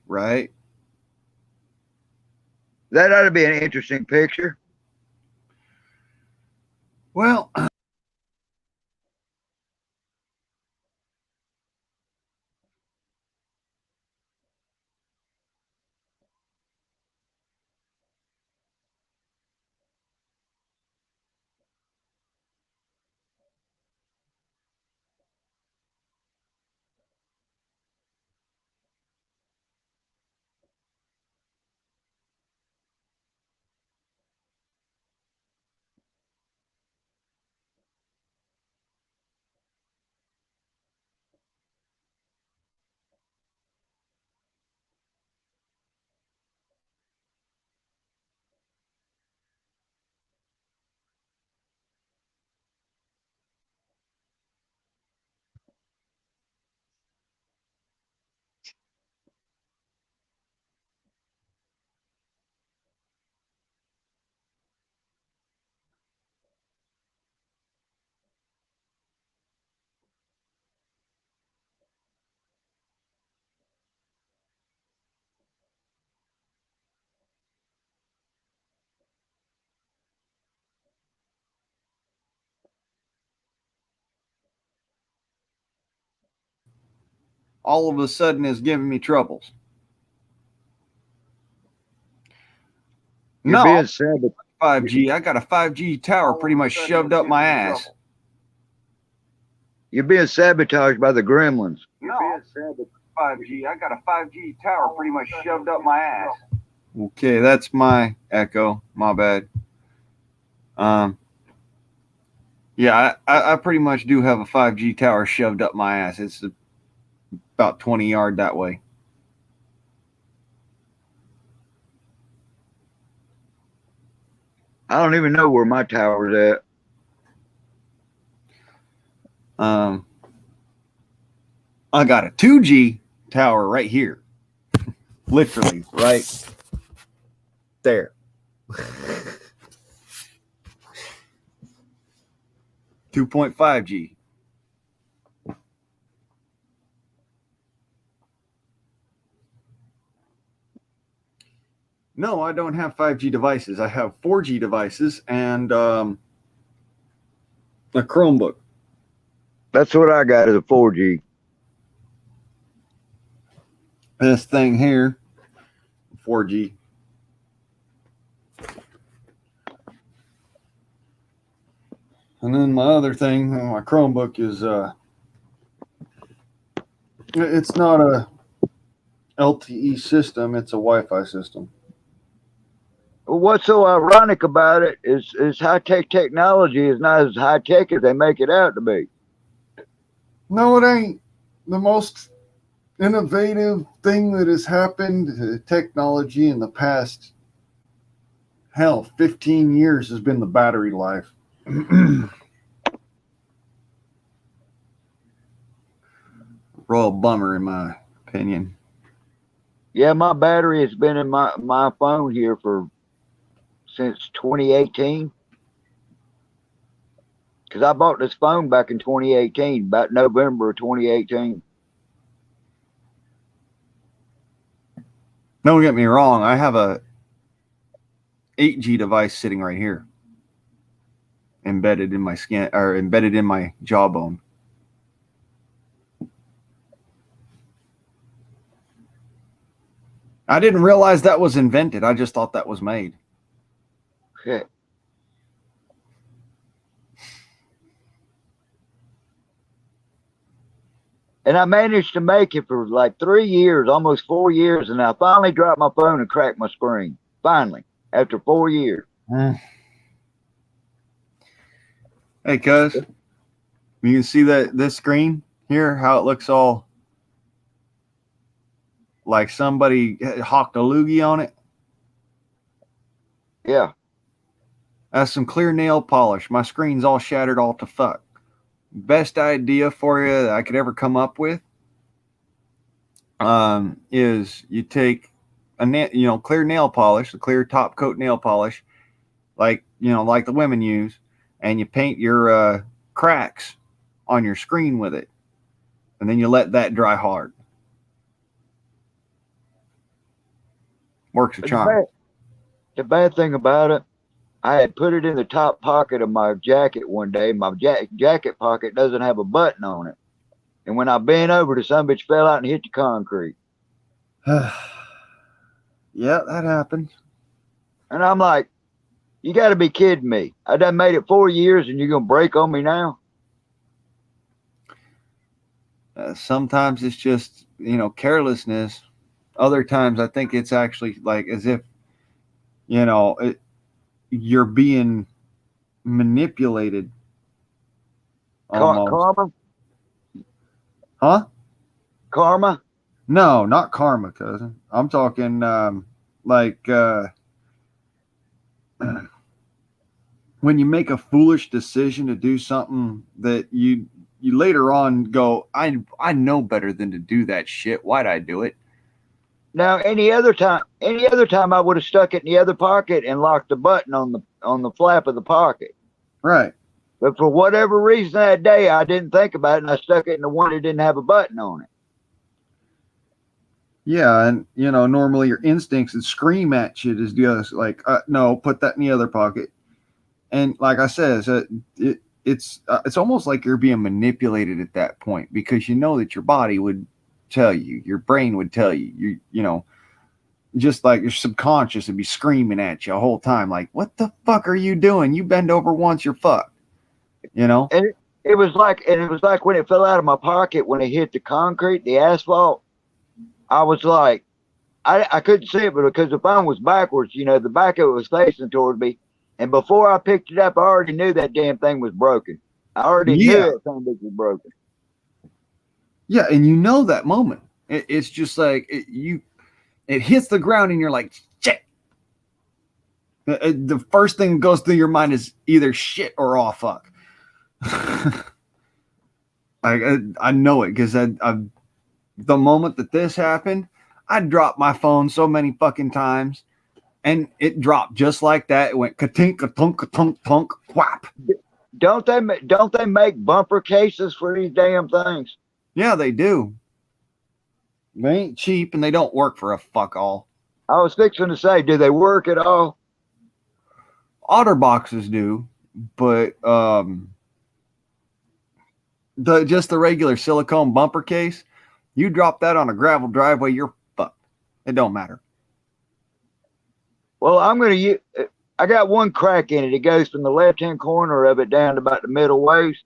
Speaker 1: Right.
Speaker 7: That ought to be an interesting picture.
Speaker 1: Well, all of a sudden is giving me troubles.
Speaker 7: You're
Speaker 1: No,
Speaker 7: being sabotaged.
Speaker 1: 5G. I got a 5G tower pretty much shoved up my ass.
Speaker 7: You're being sabotaged by the gremlins.
Speaker 1: No, 5G. I got a 5G tower pretty much shoved up my ass. Okay, that's my echo. My bad. Yeah, I pretty much do have a 5G tower shoved up my ass. It's about 20 yards that way.
Speaker 7: I don't even know where my tower's at.
Speaker 1: I got a 2G tower right here. Literally right there. 2.5G. No, I don't have 5G devices. I have 4G devices and a Chromebook.
Speaker 7: That's what I got is a 4G.
Speaker 1: This thing here, 4G. And then my other thing, my Chromebook is it's not a LTE system, it's a Wi-Fi system.
Speaker 7: What's so ironic about it is high-tech technology is not as high-tech as they make it out to be.
Speaker 1: No, it ain't. The most innovative thing that has happened to technology in the past, 15 years has been the battery life. Royal bummer, in my opinion.
Speaker 7: Yeah, my battery has been in my phone here since 2018. Because I bought this phone back in 2018, about November of 2018.
Speaker 1: Don't get me wrong, I have a 8G device sitting right here, embedded in my skin or embedded in my jawbone. I didn't realize that was invented. I just thought that was made.
Speaker 7: Okay. And I managed to make it for like 3 years, almost 4 years, and I finally dropped my phone and cracked my screen. Finally, after 4 years.
Speaker 1: Hey, cuz, you can see that this screen here, how it looks all like somebody hawked a loogie on it.
Speaker 7: Yeah.
Speaker 1: That's some clear nail polish. My screen's all shattered all to fuck. Best idea for you that I could ever come up with is you take a clear nail polish, a clear top coat nail polish, like the women use, and you paint your cracks on your screen with it, and then you let that dry hard. Works a charm.
Speaker 7: The bad thing about it, I had put it in the top pocket of my jacket one day. My jacket pocket doesn't have a button on it. And when I bent over, the son of a bitch fell out and hit the concrete.
Speaker 1: Yeah, that happens.
Speaker 7: And I'm like, you got to be kidding me. I done made it 4 years and you're going to break on me now?
Speaker 1: Sometimes it's just, carelessness. Other times I think it's actually like as if, you're being manipulated.
Speaker 7: Karma?
Speaker 1: Huh?
Speaker 7: Karma?
Speaker 1: No, not karma, cousin. I'm talking when you make a foolish decision to do something that you later on go, I know better than to do that shit. Why'd I do it?
Speaker 7: Now, any other time I would have stuck it in the other pocket and locked the button on the flap of the pocket.
Speaker 1: Right.
Speaker 7: But for whatever reason that day, I didn't think about it, and I stuck it in the one that didn't have a button on it.
Speaker 1: Yeah, and normally your instincts would scream at you to just like, no, put that in the other pocket. And like I said, it's almost like you're being manipulated at that point because you know that your body would tell you, your brain would tell you, just like your subconscious would be screaming at you the whole time, like, what the fuck are you doing? You bend over once, you're fucked. And
Speaker 7: it was like when it fell out of my pocket when it hit the concrete, the asphalt. I was like, I couldn't see it, but because the phone was backwards, the back of it was facing toward me. And before I picked it up, I already knew that damn thing was broken. I already knew that thing was broken.
Speaker 1: Yeah, and that moment. It's just like it hits the ground and you're like, shit. The first thing that goes through your mind is either shit or oh fuck. I know it because the moment that this happened, I dropped my phone so many fucking times, and it dropped just like that. It went ka-tink, ka-tunk, ka-tunk, tunk, whap.
Speaker 7: Don't they make bumper cases for these damn things?
Speaker 1: Yeah, they do. They ain't cheap and they don't work for a fuck all.
Speaker 7: I was fixing to say, do they work at all?
Speaker 1: Otter boxes do, but just the regular silicone bumper case, you drop that on a gravel driveway, you're fucked. It don't matter.
Speaker 7: Well, I'm going to use. I got one crack in it. It goes from the left-hand corner of it down to about the middle waist.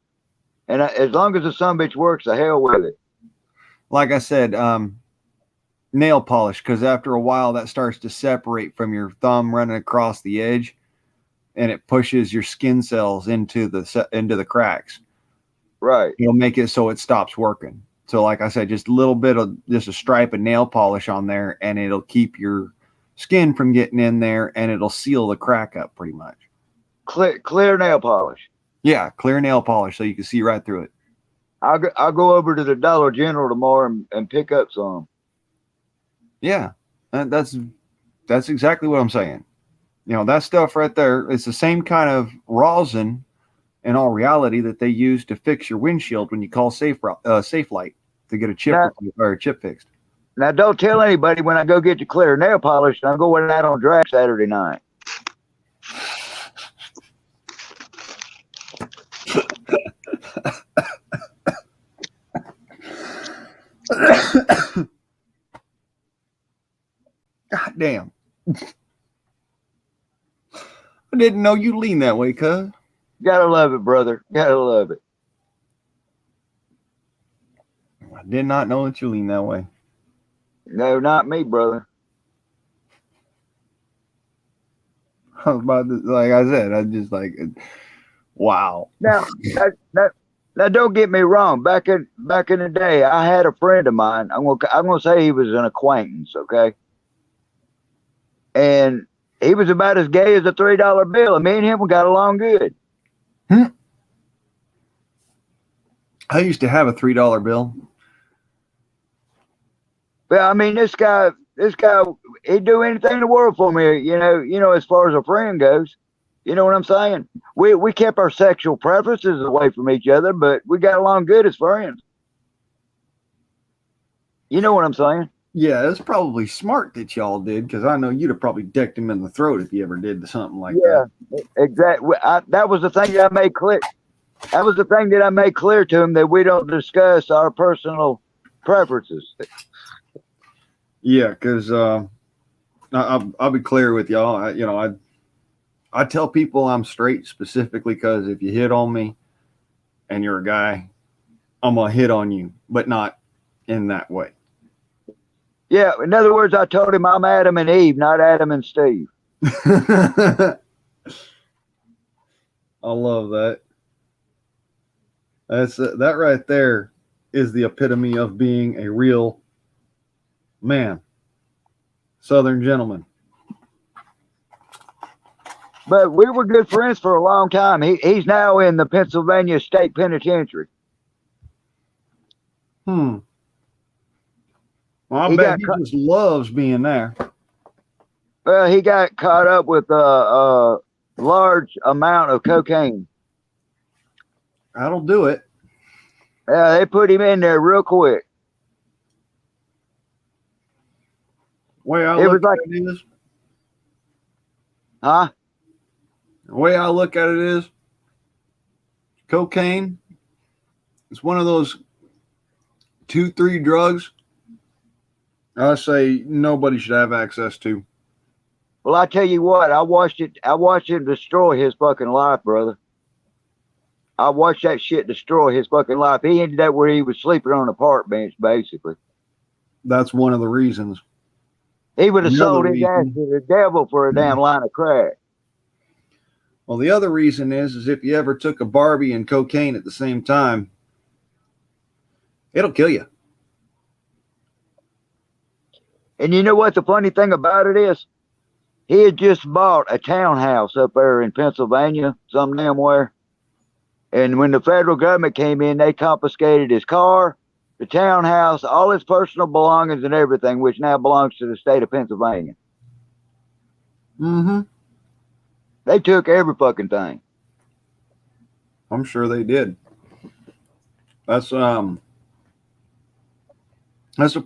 Speaker 7: And as long as the sumbitch works, the hell with it.
Speaker 1: Like I said, nail polish, because after a while that starts to separate from your thumb running across the edge, and it pushes your skin cells into the cracks.
Speaker 7: Right.
Speaker 1: It'll make it so it stops working. So like I said, just a little bit of just a stripe of nail polish on there, and it'll keep your skin from getting in there, and it'll seal the crack up pretty much.
Speaker 7: Clear nail polish.
Speaker 1: Yeah, clear nail polish so you can see right through it.
Speaker 7: I'll go over to the Dollar General tomorrow and pick up some.
Speaker 1: Yeah, that's exactly what I'm saying. You know, that stuff right there, it's the same kind of rosin in all reality that they use to fix your windshield when you call Safe Light to get a chip or a chip fixed.
Speaker 7: Now, don't tell anybody when I go get the clear nail polish, I'm going out on drag Saturday night.
Speaker 1: God damn. I didn't know you lean that way, cuz.
Speaker 7: Gotta love it, brother. Gotta love it.
Speaker 1: I did not know that you lean that way.
Speaker 7: No, not me, brother.
Speaker 1: I was about to, like I said, I just like, wow.
Speaker 7: Now, don't get me wrong. Back in the day, I had a friend of mine. I'm gonna say he was an acquaintance, okay? And he was about as gay as a $3 bill, and me and him got along good.
Speaker 1: I used to have a $3 bill.
Speaker 7: But I mean, this guy, he'd do anything in the world for me, you know, as far as a friend goes. You know what I'm saying? We kept our sexual preferences away from each other, but we got along good as friends. You know what I'm saying?
Speaker 1: Yeah, it's probably smart that y'all did, because I know you'd have probably decked him in the throat if you ever did something like that.
Speaker 7: Yeah, exactly. That was the thing that I made clear. That was the thing that I made clear to him, that we don't discuss our personal preferences.
Speaker 1: Yeah, because I'll be clear with y'all. I tell people I'm straight specifically because if you hit on me and you're a guy, I'm gonna hit on you, but not in that way.
Speaker 7: Yeah, in other words, I told him I'm Adam and Eve, not Adam and Steve.
Speaker 1: I love that. That right there is the epitome of being a real man, Southern gentleman.
Speaker 7: But we were good friends for a long time. He's now in the Pennsylvania State Penitentiary.
Speaker 1: Well, I bet he just loves being there.
Speaker 7: Well, he got caught up with a large amount of cocaine.
Speaker 1: That'll do it.
Speaker 7: Yeah, they put him in there real quick.
Speaker 1: Way I look at it is,
Speaker 7: huh?
Speaker 1: The way I look at it is, cocaine is one of those 2-3 drugs I say nobody should have access to.
Speaker 7: Well, I tell you what, I watched it destroy his fucking life, brother. I watched that shit destroy his fucking life. He ended up where he was sleeping on a park bench, basically.
Speaker 1: That's one of the reasons.
Speaker 7: He would have sold his ass to the devil for a damn line of crack.
Speaker 1: Well, the other reason is if you ever took a Barbie and cocaine at the same time, it'll kill you.
Speaker 7: And you know what the funny thing about it is? He had just bought a townhouse up there in Pennsylvania, some damn where. And when the federal government came in, they confiscated his car, the townhouse, all his personal belongings and everything, which now belongs to the state of Pennsylvania.
Speaker 1: Mm-hmm.
Speaker 7: They took every fucking thing.
Speaker 1: I'm sure they did. That's a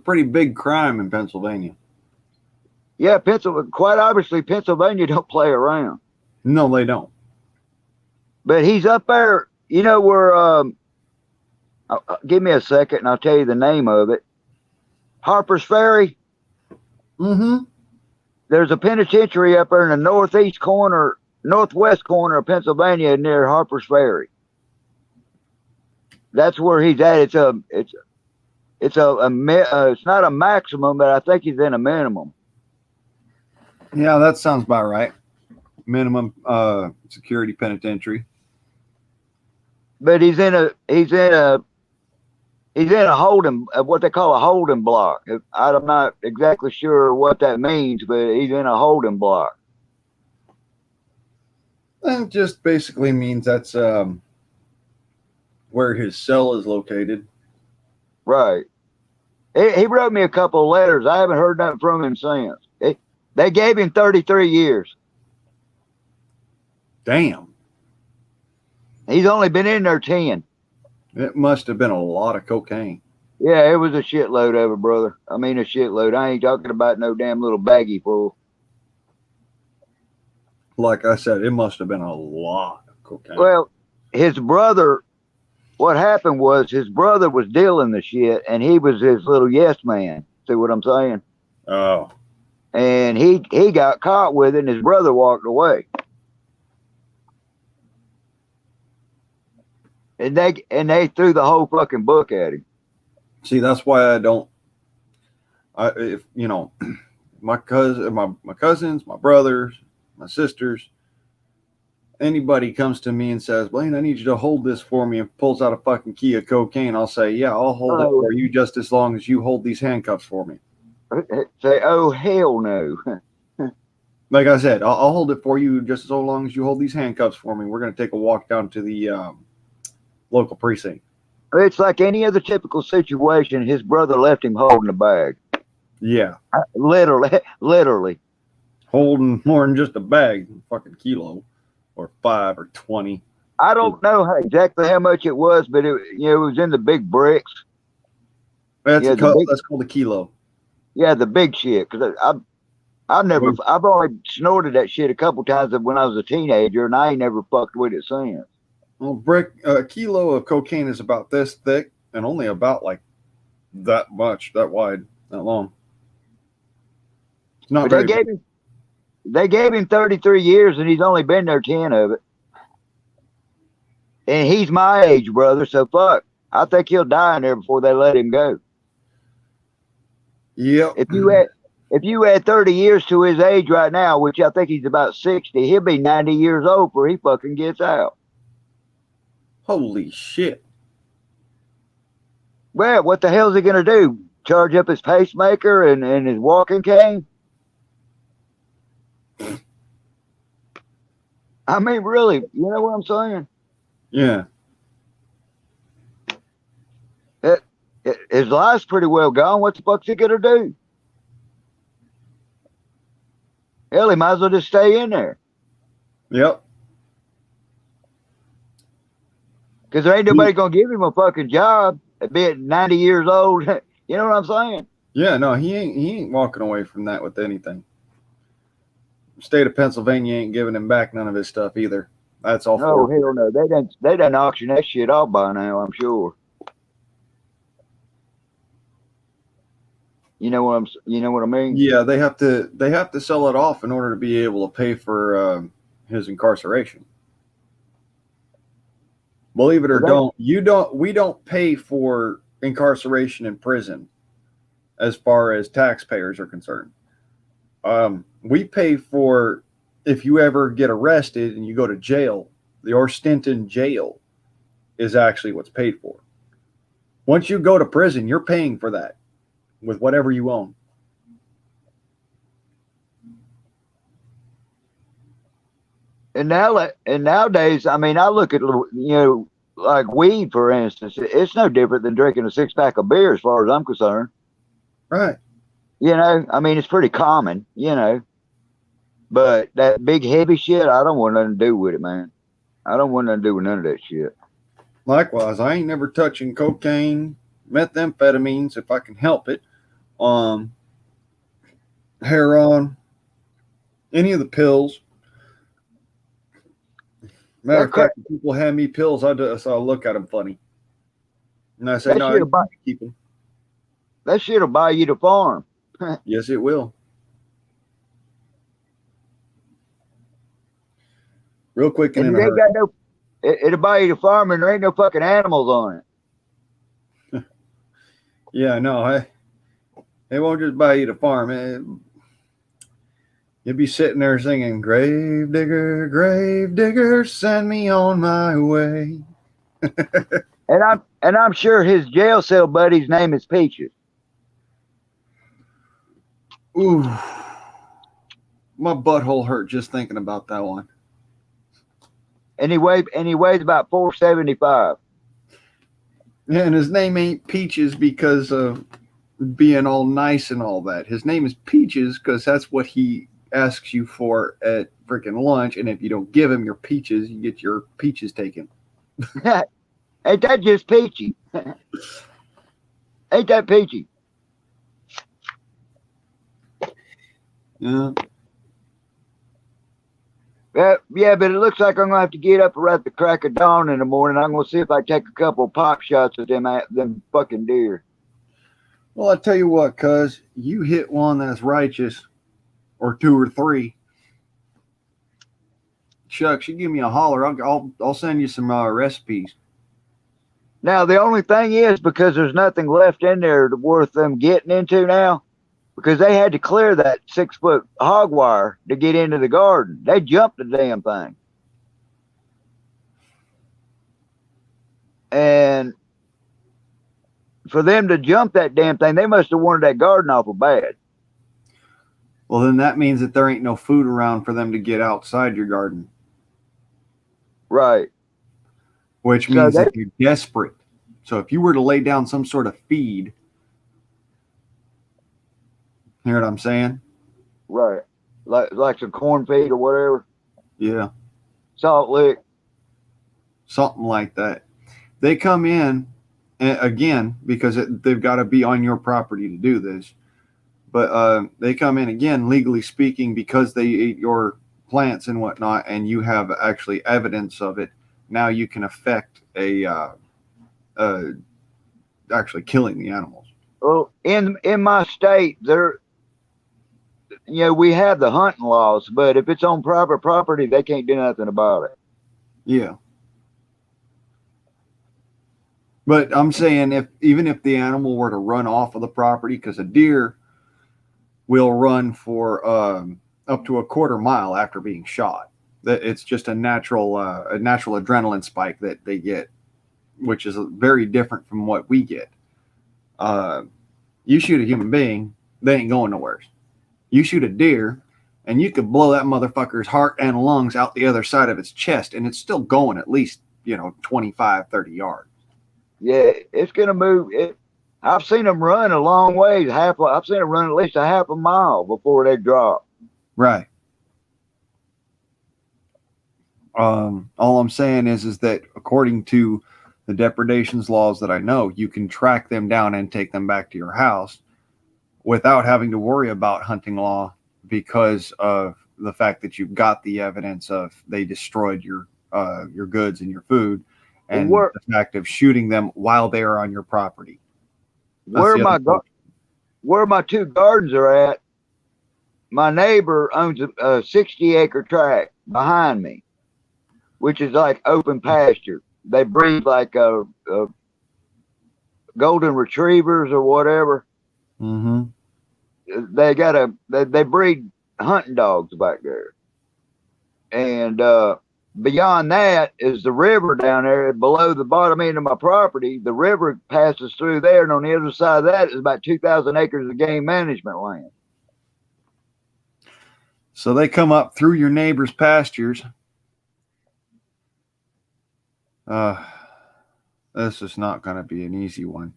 Speaker 1: pretty big crime in Pennsylvania.
Speaker 7: Yeah, Pennsylvania. Quite obviously, Pennsylvania don't play around.
Speaker 1: No, they don't.
Speaker 7: But he's up there. You know where? Give me a second, and I'll tell you the name of it. Harper's Ferry.
Speaker 1: Mm-hmm.
Speaker 7: There's a penitentiary up there in the northwest corner of Pennsylvania near Harper's Ferry. That's where he's at. It's not a maximum, but I think he's in a minimum.
Speaker 1: Yeah, that sounds about right. Minimum security penitentiary.
Speaker 7: But he's in a holding, what they call a holding block. I'm not exactly sure what that means, but he's in a holding block.
Speaker 1: That just basically means that's where his cell is located.
Speaker 7: Right. He wrote me a couple of letters. I haven't heard nothing from him since. They gave him 33 years.
Speaker 1: Damn.
Speaker 7: He's only been in there 10.
Speaker 1: It must have been a lot of cocaine.
Speaker 7: Yeah, it was a shitload of it, brother. I mean, a shitload. I ain't talking about no damn little baggie full.
Speaker 1: Like I said, it must have been a lot of cocaine.
Speaker 7: Well, his brother, what happened was his brother was dealing the shit, and he was his little yes man. See what I'm saying?
Speaker 1: Oh.
Speaker 7: And he got caught with it, and his brother walked away. And they threw the whole fucking book at him.
Speaker 1: See, that's why if you know, my cousins, my brothers, my sisters, anybody comes to me and says, Blaine, I need you to hold this for me, and pulls out a fucking key of cocaine, I'll say, yeah, I'll hold it for you just as long as you hold these handcuffs for me.
Speaker 7: Say, oh, hell no.
Speaker 1: Like I said, I'll hold it for you just so long as you hold these handcuffs for me. We're going to take a walk down to the local precinct.
Speaker 7: It's like any other typical situation. His brother left him holding the bag.
Speaker 1: Yeah.
Speaker 7: Literally.
Speaker 1: Holding more than just a bag, fucking kilo or 5 or 20.
Speaker 7: I don't know exactly how much it was, but it was in the big bricks.
Speaker 1: That's called a kilo.
Speaker 7: Yeah, the big shit. Because I've only snorted that shit a couple times when I was a teenager, and I ain't never fucked with it since.
Speaker 1: Well, a kilo of cocaine is about this thick and only about like that much, that wide, that long. It's not
Speaker 7: But
Speaker 1: very
Speaker 7: they gave him 33 years, and he's only been there 10 of it. And he's my age, brother, so fuck. I think he'll die in there before they let him go.
Speaker 1: Yep.
Speaker 7: If you add 30 years to his age right now, which I think he's about 60, he'll be 90 years old before he fucking gets out.
Speaker 1: Holy shit.
Speaker 7: Well, what the hell is he going to do? Charge up his pacemaker and his walking cane? I mean, really, you know what I'm saying?
Speaker 1: Yeah.
Speaker 7: His life's pretty well gone. What the fuck's he going to do? Hell, he might as well just stay in there.
Speaker 1: Yep.
Speaker 7: Because there ain't nobody going to give him a fucking job at being 90 years old. You know what I'm saying?
Speaker 1: Yeah, no, he ain't walking away from that with anything. The state of Pennsylvania ain't giving him back none of his stuff either. That's all.
Speaker 7: No, hell no. They done auction that shit off by now, I'm sure. You know what I mean?
Speaker 1: Yeah, they have to sell it off in order to be able to pay for his incarceration. Believe it or we don't pay for incarceration in prison as far as taxpayers are concerned. We pay for if you ever get arrested and you go to jail, your stint in jail is actually what's paid for. Once you go to prison, you're paying for that with whatever you own.
Speaker 7: And nowadays, I mean, I look at, like weed, for instance. It's no different than drinking a 6-pack of beer as far as I'm concerned.
Speaker 1: Right.
Speaker 7: I mean, it's pretty common, But that big heavy shit, I don't want nothing to do with it, man. I don't want nothing to do with none of that shit.
Speaker 1: Likewise, I ain't never touching cocaine, methamphetamines if I can help it. Heron, any of the pills. Matter of
Speaker 7: That crap,
Speaker 1: fact, if people hand me pills, I'll look at them funny. And I say,
Speaker 7: that
Speaker 1: no,
Speaker 7: shit'll
Speaker 1: you
Speaker 7: buy,
Speaker 1: can keep them.
Speaker 7: that shit'll buy you the farm.
Speaker 1: Yes, it will. Real quick and
Speaker 7: And
Speaker 1: in
Speaker 7: it
Speaker 1: a
Speaker 7: ain't
Speaker 1: hurry.
Speaker 7: got no, it'll buy you the farm and there ain't no fucking animals on it.
Speaker 1: Yeah, no, it won't just buy you the farm. You'll be sitting there singing, grave digger, send me on my way.
Speaker 7: And I'm sure his jail cell buddy's name is Peaches.
Speaker 1: Ooh, my butthole hurt just thinking about that one.
Speaker 7: And he weighs about 475.
Speaker 1: Yeah, and his name ain't Peaches because of being all nice and all that. His name is Peaches because that's what he asks you for at freaking lunch. And if you don't give him your peaches, you get your peaches taken.
Speaker 7: Ain't that just peachy? Ain't that peachy?
Speaker 1: Yeah.
Speaker 7: Yeah, but it looks like I'm gonna have to get up right at the crack of dawn in the morning. I'm gonna see if I take a couple of pop shots at them fucking deer.
Speaker 1: Well, I tell you what, cuz you hit one that's righteous, or two or three. Shucks, you give me a holler. I'll send you some recipes.
Speaker 7: Now the only thing is because there's nothing left in there worth them getting into now, because they had to clear that 6-foot hog wire to get into the garden. They jumped the damn thing. And for them to jump that damn thing, they must have wanted that garden awful bad.
Speaker 1: Well, then that means that there ain't no food around for them to get outside your garden,
Speaker 7: Right.
Speaker 1: which
Speaker 7: So
Speaker 1: means
Speaker 7: they,
Speaker 1: that you're desperate. So if you were to lay down some sort of feed, hear what I'm saying?
Speaker 7: right. Like some corn feed or whatever.
Speaker 1: Yeah,
Speaker 7: Salt lick.
Speaker 1: something like that. They come in again because they've got to be on your property to do this. But they come in again, legally speaking, because they ate your plants and whatnot, and you have actually evidence of it. Now you can affect actually killing the animals.
Speaker 7: Well, in my state, we have the hunting laws, but if it's on private property, they can't do nothing about it.
Speaker 1: Yeah. But I'm saying even if the animal were to run off of the property, because a deer will run for up to a quarter mile after being shot. That it's just a natural adrenaline spike that they get, which is very different from what we get. You shoot a human being, they ain't going nowhere. You shoot a deer, and you could blow that motherfucker's heart and lungs out the other side of its chest, and it's still going at least 25, 30 yards.
Speaker 7: Yeah, it's gonna move. I've seen them run a long way. I've seen them run at least a half a mile before they drop.
Speaker 1: Right. All I'm saying is that according to the depredations laws that I know, you can track them down and take them back to your house without having to worry about hunting law because of the fact that you've got the evidence of they destroyed your goods and your food, and the fact of shooting them while they are on your property.
Speaker 7: Where my two gardens are at, my neighbor owns a 60-acre tract behind me, which is like open pasture. They breed like golden retrievers or whatever.
Speaker 1: Mm-hmm.
Speaker 7: They breed hunting dogs back there, and beyond that is the river down there below the bottom end of my property. The river passes through there, and on the other side of that is about 2,000 acres of game management land.
Speaker 1: So they come up through your neighbor's pastures. This is not going to be an easy one.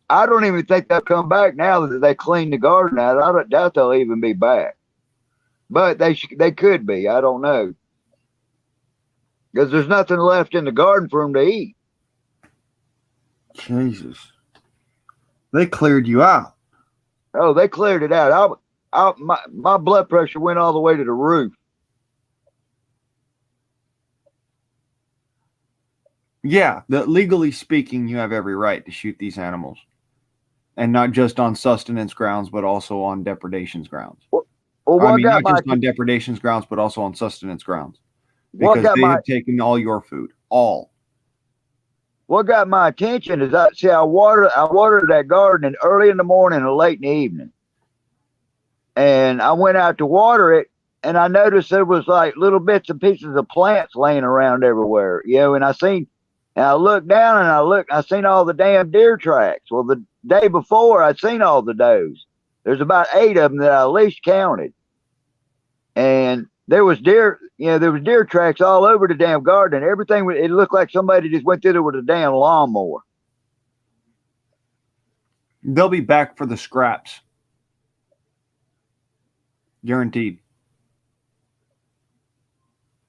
Speaker 7: I don't even think they'll come back now that they cleaned the garden out. I don't doubt they'll even be back. But they could be. I don't know. Because there's nothing left in the garden for them to eat.
Speaker 1: Jesus. They cleared you out.
Speaker 7: Oh, they cleared it out. My blood pressure went all the way to the roof.
Speaker 1: Yeah, legally speaking, you have every right to shoot these animals, and not just on sustenance grounds, but also on depredations grounds.
Speaker 7: Well,
Speaker 1: I mean, not just on depredations grounds, but also on sustenance grounds, because they have taken all your food, all.
Speaker 7: What got my attention is I watered that garden early in the morning and late in the evening, and I went out to water it, and I noticed there was like little bits and pieces of plants laying around everywhere, and I looked down and I seen all the damn deer tracks. Well, the day before I'd seen all the does. There's about 8 of them that I at least counted, and there was deer tracks all over the damn garden. Everything, it looked like somebody just went through there with a damn lawnmower.
Speaker 1: They'll be back for the scraps. Guaranteed.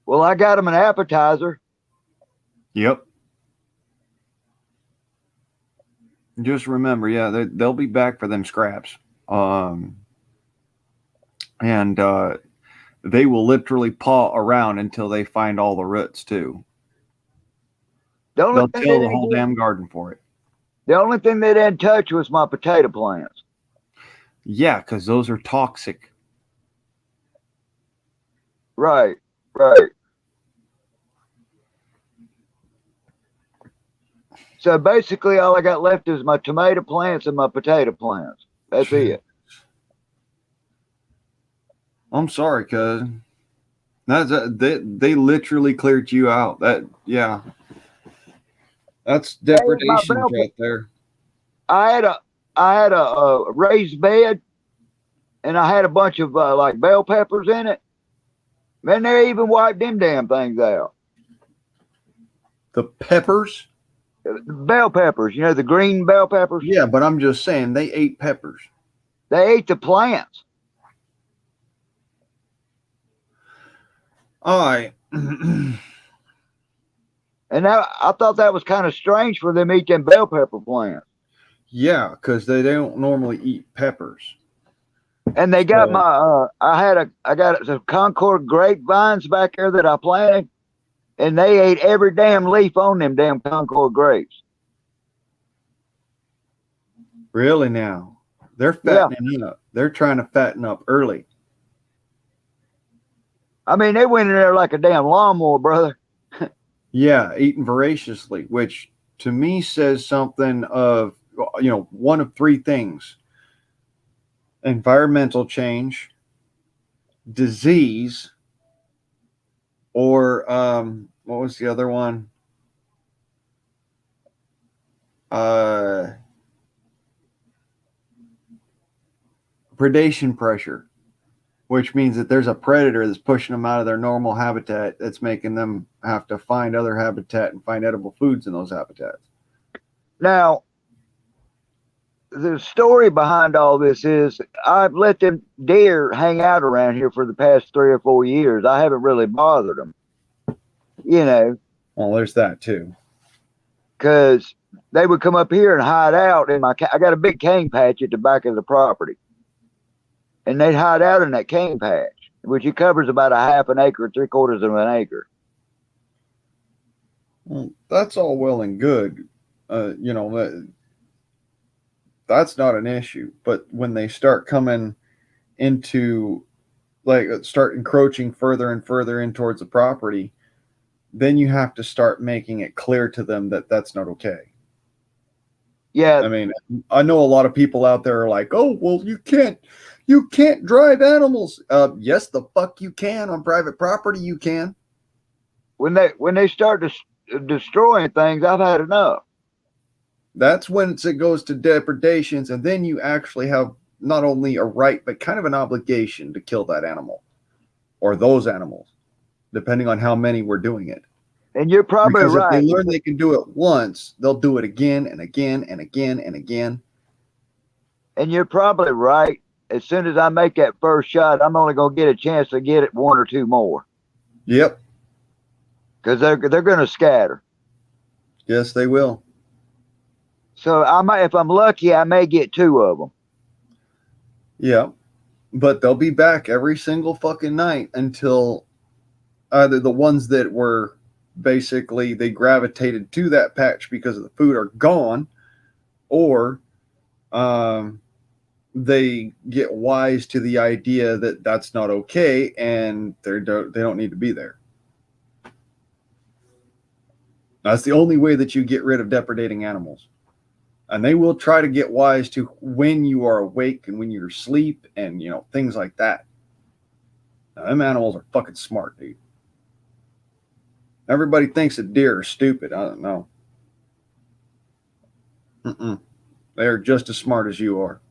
Speaker 7: Well, I got them an appetizer.
Speaker 1: Yep. Just remember, yeah, they'll be back for them scraps. And they will literally paw around until they find all the roots too. They'll till the whole damn garden for it.
Speaker 7: The only thing they didn't touch was my potato plants.
Speaker 1: Yeah, because those are toxic.
Speaker 7: Right. So basically, all I got left is my tomato plants and my potato plants. That's it.
Speaker 1: I'm sorry, cuz they literally cleared you out. That's depredation right there.
Speaker 7: I had a raised bed, and I had a bunch of like bell peppers in it. Man, they even wiped them damn things out.
Speaker 1: The peppers?
Speaker 7: Bell peppers, the green bell peppers.
Speaker 1: Yeah, but I'm just saying they ate peppers.
Speaker 7: They ate the plants.
Speaker 1: All right.
Speaker 7: And I thought that was kind of strange for them to eat them bell pepper plants.
Speaker 1: Yeah, because they don't normally eat peppers.
Speaker 7: And they got I got some Concord grapevines back there that I planted, and they ate every damn leaf on them damn Concord grapes.
Speaker 1: Really now? They're fattening up. They're trying to fatten up early.
Speaker 7: I mean, they went in there like a damn lawnmower, brother.
Speaker 1: Yeah, eating voraciously, which to me says something of, one of 3 things: environmental change, disease, or what was the other one? Predation pressure, which means that there's a predator that's pushing them out of their normal habitat, that's making them have to find other habitat and find edible foods in those habitats.
Speaker 7: Now, the story behind all this is I've let them deer hang out around here for the past 3 or 4 years. I haven't really bothered them,
Speaker 1: Well, there's that too.
Speaker 7: Because they would come up here and hide out in I got a big cane patch at the back of the property. And they'd hide out in that cane patch, which it covers about a half an acre, 3/4 of an acre.
Speaker 1: Well, that's all well and good. That's not an issue. But when they start coming into, start encroaching further and further in towards the property, then you have to start making it clear to them that that's not okay.
Speaker 7: Yeah.
Speaker 1: I mean, I know a lot of people out there are like, oh, well, you can't drive animals. Yes, the fuck you can. On private property, you can.
Speaker 7: When they start destroying things, I've had enough.
Speaker 1: That's when it goes to depredations, and then you actually have not only a right, but kind of an obligation to kill that animal or those animals, depending on how many we're doing it.
Speaker 7: And you're probably
Speaker 1: because
Speaker 7: right.
Speaker 1: If they learn they can do it once, they'll do it again and again and again and again.
Speaker 7: And you're probably right. As soon as I make that first shot, I'm only going to get a chance to get it 1 or 2 more.
Speaker 1: Yep.
Speaker 7: Because they're going to scatter.
Speaker 1: Yes, they will.
Speaker 7: So if I'm lucky, I may get 2 of them.
Speaker 1: Yeah, but they'll be back every single fucking night until either the ones that were basically they gravitated to that patch because of the food are gone, or they get wise to the idea that that's not okay and they don't need to be there. That's the only way that you get rid of depredating animals. And they will try to get wise to when you are awake and when you're asleep and, things like that. Now, them animals are fucking smart, dude. Everybody thinks that deer are stupid. I don't know. They are just as smart as you are.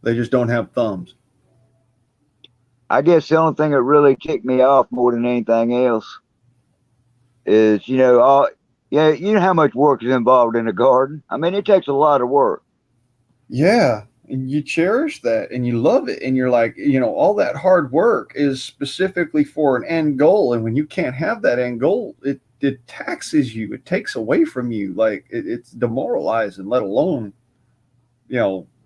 Speaker 1: They just don't have thumbs.
Speaker 7: I guess the only thing that really ticked me off more than anything else is, you know how much work is involved in a garden. I mean, it takes a lot of work.
Speaker 1: Yeah, and you cherish that and you love it, and you're like, all that hard work is specifically for an end goal, and when you can't have that end goal, it taxes you, it takes away from you, like it's demoralizing, let alone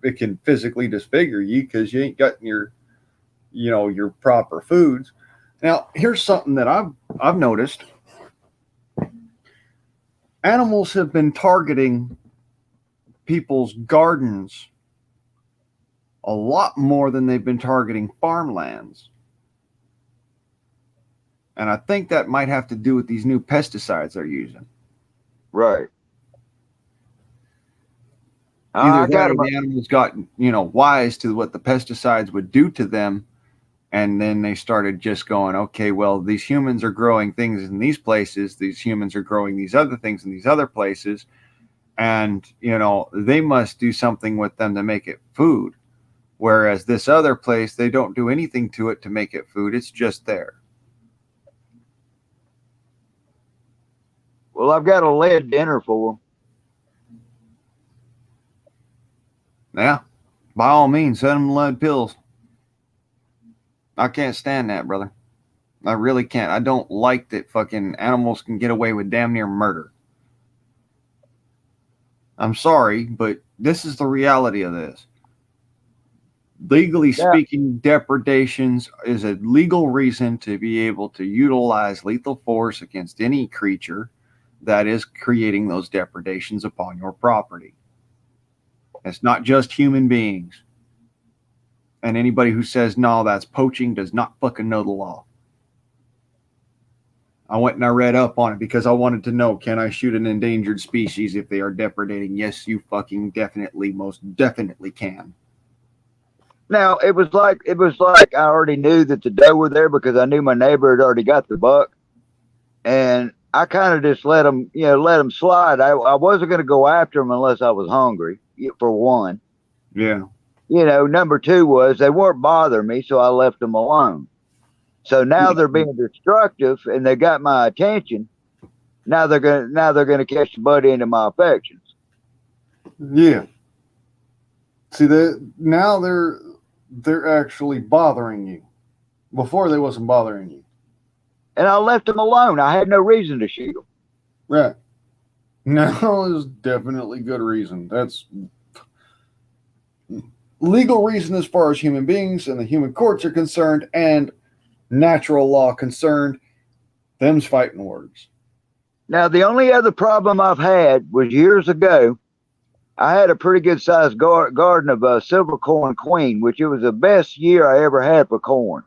Speaker 1: it can physically disfigure you because you ain't got your proper foods. Now here's something that I've noticed. Animals have been targeting people's gardens a lot more than they've been targeting farmlands. And I think that might have to do with these new pesticides they're using.
Speaker 7: Right.
Speaker 1: Either that or the animals got, wise to what the pesticides would do to them. And then they started just going, okay, well, these humans are growing things in these places. These humans are growing these other things in these other places. And, they must do something with them to make it food. Whereas this other place, they don't do anything to it to make it food. It's just there.
Speaker 7: Well, I've got a lead dinner for them.
Speaker 1: Yeah. By all means, send them lead pills. I can't stand that, brother. I really can't. I don't like that fucking animals can get away with damn near murder. I'm sorry, but this is the reality of this. Legally speaking, depredations is a legal reason to be able to utilize lethal force against any creature that is creating those depredations upon your property. It's not just human beings. And anybody who says, no, that's poaching does not fucking know the law. I went and I read up on it because I wanted to know, can I shoot an endangered species if they are depredating? Yes, you fucking definitely, most definitely can.
Speaker 7: Now, it was like I already knew that the doe were there because I knew my neighbor had already got the buck. And I kind of just let them slide. I wasn't going to go after them unless I was hungry, for one.
Speaker 1: Yeah.
Speaker 7: Number two was they weren't bothering me, so I left them alone. So now they're being destructive and they got my attention. Now they're gonna catch the butt into my affections.
Speaker 1: Yeah. See, now they're actually bothering you. Before they wasn't bothering you.
Speaker 7: And I left them alone. I had no reason to shoot them.
Speaker 1: Right. Now is definitely good reason. That's legal reason as far as human beings and the human courts are concerned, and natural law concerned. Them's fighting words.
Speaker 7: Now, the only other problem I've had was years ago. I had a pretty good sized garden of silver corn queen, which it was the best year I ever had for corn.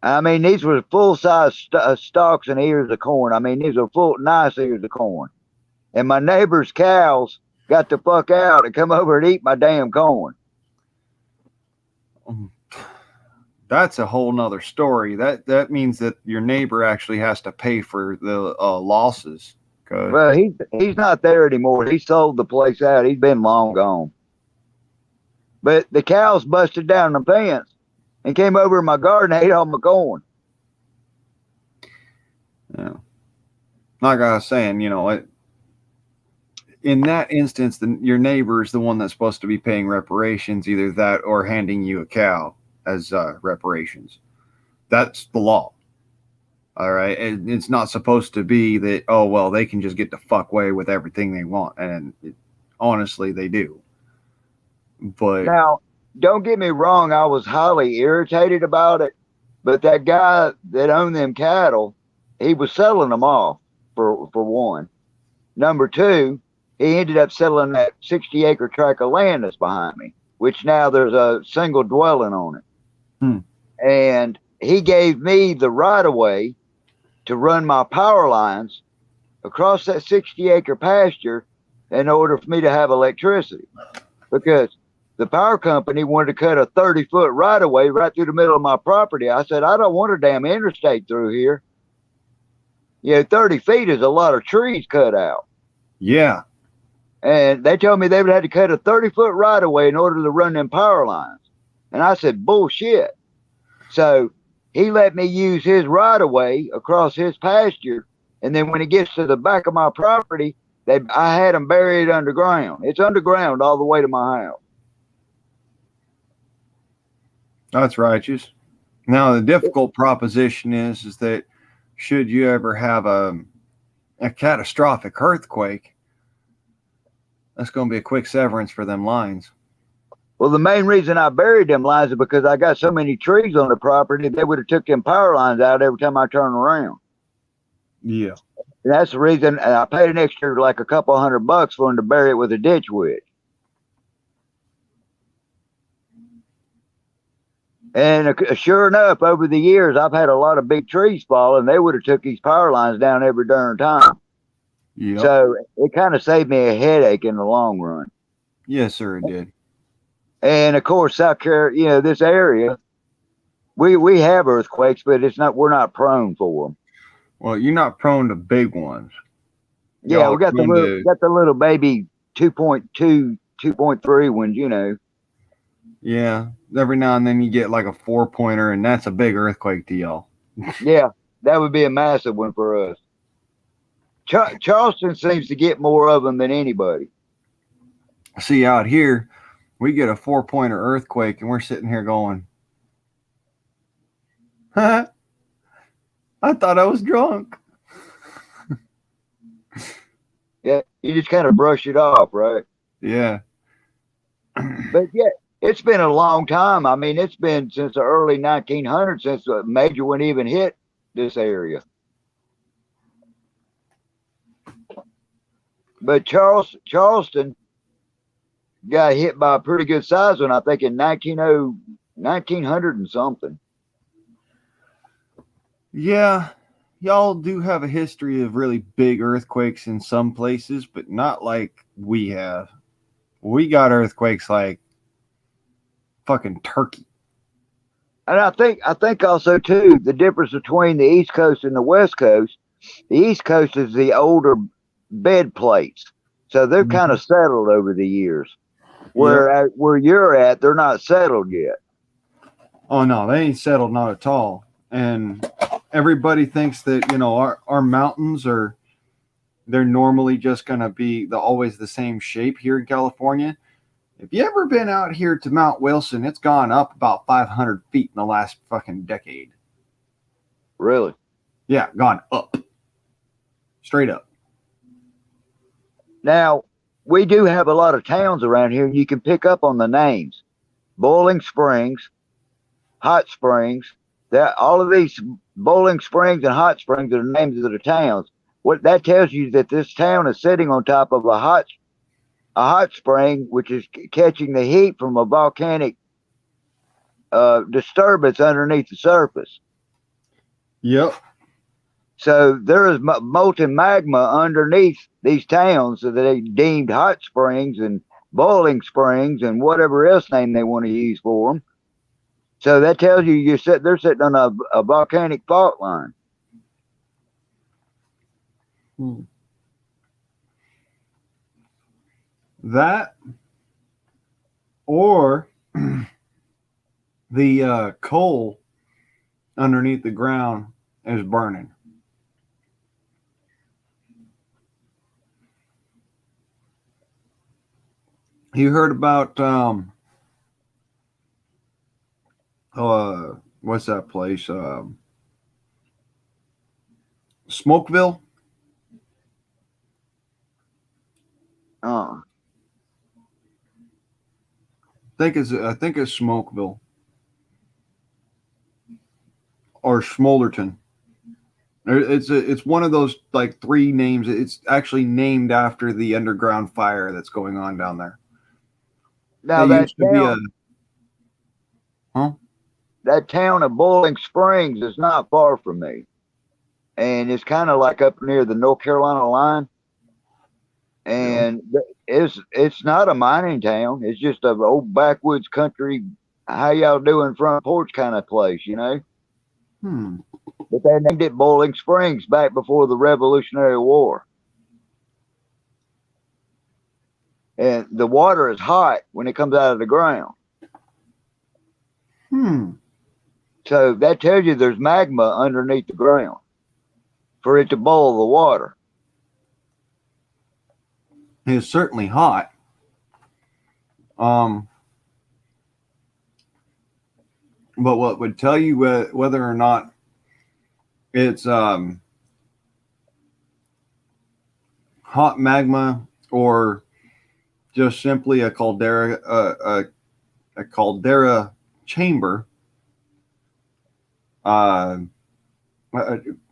Speaker 7: I mean, these were full size stalks and ears of corn. I mean, these were full, nice ears of corn. And my neighbor's cows got the fuck out and come over and eat my damn corn.
Speaker 1: That's a whole nother story. That means that your neighbor actually has to pay for the losses.
Speaker 7: Well, he's not there anymore. He sold the place out. He's been long gone. But the cows busted down the fence and came over in my garden and ate all my corn.
Speaker 1: Yeah. Like I was saying, in that instance, your neighbor is the one that's supposed to be paying reparations, either that or handing you a cow as reparations. That's the law. All right. And it's not supposed to be that, oh, well, they can just get the fuck away with everything they want. And honestly, they do. But
Speaker 7: Now, don't get me wrong, I was highly irritated about it, but that guy that owned them cattle, he was selling them off for one. Number two, he ended up selling that 60-acre tract of land that's behind me, which now there's a single dwelling on it. And he gave me the right of way to run my power lines across that 60-acre pasture in order for me to have electricity, because the power company wanted to cut a 30-foot right of way right through the middle of my property. I said, I don't want a damn interstate through here. 30 feet is a lot of trees cut out.
Speaker 1: yeah,
Speaker 7: And they told me they would have to cut a 30-foot right of way in order to run them power lines. And I said, bullshit. So he let me use his right of way across his pasture. And then when it gets to the back of my property, I had them buried underground. It's underground all the way to my house.
Speaker 1: that's righteous. Now the difficult proposition is that should you ever have a catastrophic earthquake, that's going to be a quick severance for them lines.
Speaker 7: Well, the main reason I buried them lines is because I got so many trees on the property, they would have took them power lines out every time I turn around.
Speaker 1: Yeah.
Speaker 7: And that's the reason I paid an extra like a couple $100 for them to bury it with a ditch witch. And sure enough, over the years, I've had a lot of big trees fall, and they would have took these power lines down every darn time.
Speaker 1: Yep.
Speaker 7: So it kind of saved me a headache in the long run.
Speaker 1: Yes, sir, it did.
Speaker 7: And of course, South Carolina, this area, we have earthquakes, but we're not prone for them.
Speaker 1: Well, you're not prone to big ones.
Speaker 7: Yeah, we got the little baby 2.2, 2.3 ones,
Speaker 1: Yeah, every now and then you get like a 4-pointer, and that's a big earthquake to y'all.
Speaker 7: Yeah, that would be a massive one for us. Charleston seems to get more of them than anybody.
Speaker 1: See, out here, we get a 4-pointer earthquake, and we're sitting here going, huh? I thought I was drunk.
Speaker 7: Yeah, you just kind of brush it off, right?
Speaker 1: Yeah.
Speaker 7: But yeah, it's been a long time. I mean, it's been since the early 1900s since a major one even hit this area. But Charleston got hit by a pretty good size one, I think, in 1900 and something.
Speaker 1: Yeah, y'all do have a history of really big earthquakes in some places, but not like we have. We got earthquakes like fucking Turkey.
Speaker 7: And I think also too, the difference between the East Coast and the West Coast, the East Coast is the older bed plates. So they're kind of settled over the years. Where you're at, they're not settled yet.
Speaker 1: Oh no, they ain't settled, not at all. And everybody thinks that, our mountains they're normally just gonna be always the same shape here in California. If you ever been out here to Mount Wilson, it's gone up about 500 feet in the last fucking decade.
Speaker 7: Really?
Speaker 1: Yeah, gone up. Straight up.
Speaker 7: Now, we do have a lot of towns around here, and you can pick up on the names. Boiling Springs, Hot Springs. All of these Boiling Springs and Hot Springs are the names of the towns. What that tells you that this town is sitting on top of a hot spring, which is catching the heat from a volcanic disturbance underneath the surface.
Speaker 1: Yep.
Speaker 7: So there is molten magma underneath these towns that they deemed hot springs and boiling springs and whatever else name they want to use for them. So that tells you they're sitting on a volcanic fault line.
Speaker 1: That or the coal underneath the ground is burning. You heard about what's that place? Smokeville? think it's Smokeville or Smolderton. It's one of those like three names. It's actually named after the underground fire that's going on down there.
Speaker 7: Now
Speaker 1: It
Speaker 7: that
Speaker 1: used to be a
Speaker 7: town, that town of Boiling Springs is not far from me, and it's kind of like up near the North Carolina line. And it's not a mining town. It's just an old backwoods country. How y'all doing front porch kind of place, you know? But they named it Boiling Springs back before the Revolutionary War. And the water is hot when it comes out of the ground. So that tells you there's magma underneath the ground for it to boil the water.
Speaker 1: It's certainly hot. But what would tell you whether or not it's hot magma or just simply a caldera chamber, not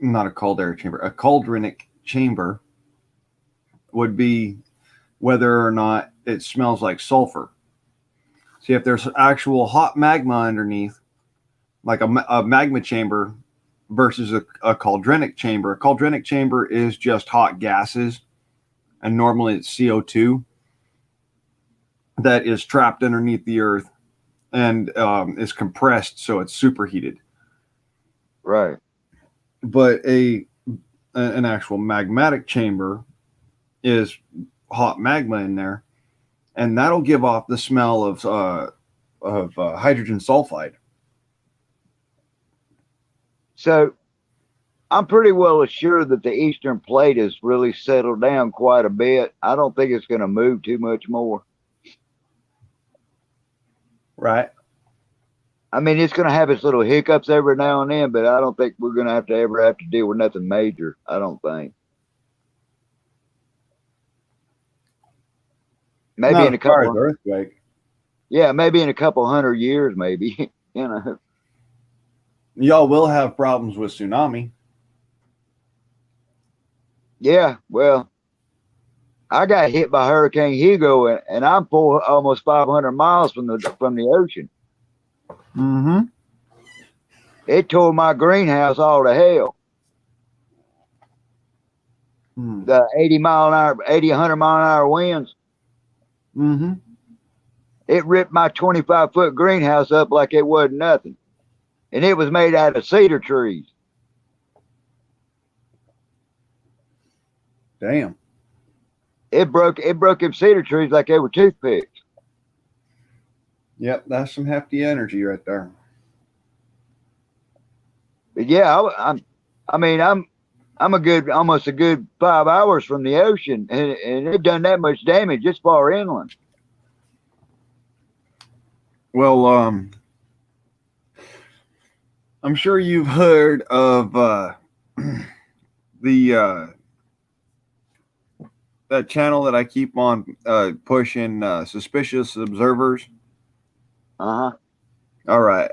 Speaker 1: a caldera chamber, a cauldronic chamber, would be whether or not it smells like sulfur. See, if there's actual hot magma underneath, like a magma chamber versus a cauldronic chamber. A cauldronic chamber is just hot gases, and normally it's CO2 that is trapped underneath the earth and is compressed, so it's superheated.
Speaker 7: Right.
Speaker 1: But an actual magmatic chamber is hot magma in there, and that'll give off the smell of hydrogen sulfide.
Speaker 7: So I'm pretty well assured that the Eastern Plate has really settled down quite a bit. I don't think it's going to move too much more.
Speaker 1: Right.
Speaker 7: I mean, it's going to have its little hiccups every now and then, but I don't think we're going to ever have to deal with nothing major. I don't think. Maybe
Speaker 1: Not
Speaker 7: in a
Speaker 1: as far as
Speaker 7: couple.
Speaker 1: earthquake.
Speaker 7: Yeah, maybe in a couple 100 years, maybe. You know.
Speaker 1: Y'all will have problems with tsunami.
Speaker 7: Yeah, well, I got hit by Hurricane Hugo, and I'm almost 500 miles from the ocean.
Speaker 1: Mm-hmm.
Speaker 7: It tore my greenhouse all to hell. The 80 mile an hour, 100 mile an hour winds.
Speaker 1: Mm-hmm.
Speaker 7: It ripped my 25-foot greenhouse up like it wasn't nothing. And it was made out of cedar trees.
Speaker 1: Damn.
Speaker 7: It broke them cedar trees like they were toothpicks.
Speaker 1: Yep, that's some hefty energy right there.
Speaker 7: But yeah, I'm almost a good 5 hours from the ocean, and it done that much damage just far inland.
Speaker 1: Well, I'm sure you've heard of the that channel that I keep on pushing, Suspicious Observers.
Speaker 7: Uh-huh.
Speaker 1: All right.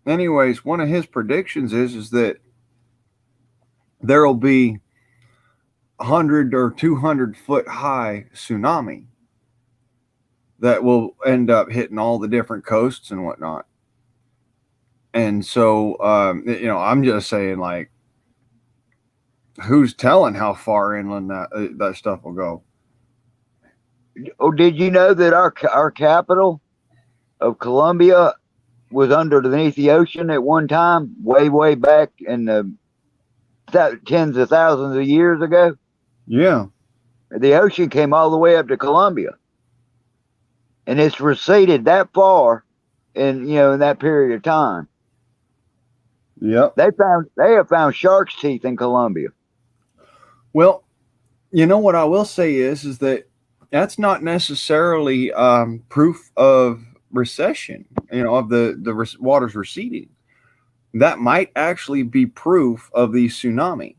Speaker 1: Anyways, one of his predictions is that there'll be 100 or 200 foot high tsunami that will end up hitting all the different coasts and whatnot. And so, I'm just saying, like, who's telling how far inland that stuff will go?
Speaker 7: Oh, did you know that our capital of Colombia was underneath the ocean at one time, way back in the tens of thousands of years ago?
Speaker 1: Yeah.
Speaker 7: The ocean came all the way up to Colombia, and it's receded that far in that period of time.
Speaker 1: Yep.
Speaker 7: They have found shark's teeth in Colombia.
Speaker 1: Well, you know what I will say is that that's not necessarily proof of recession, of the waters receding. That might actually be proof of the tsunami.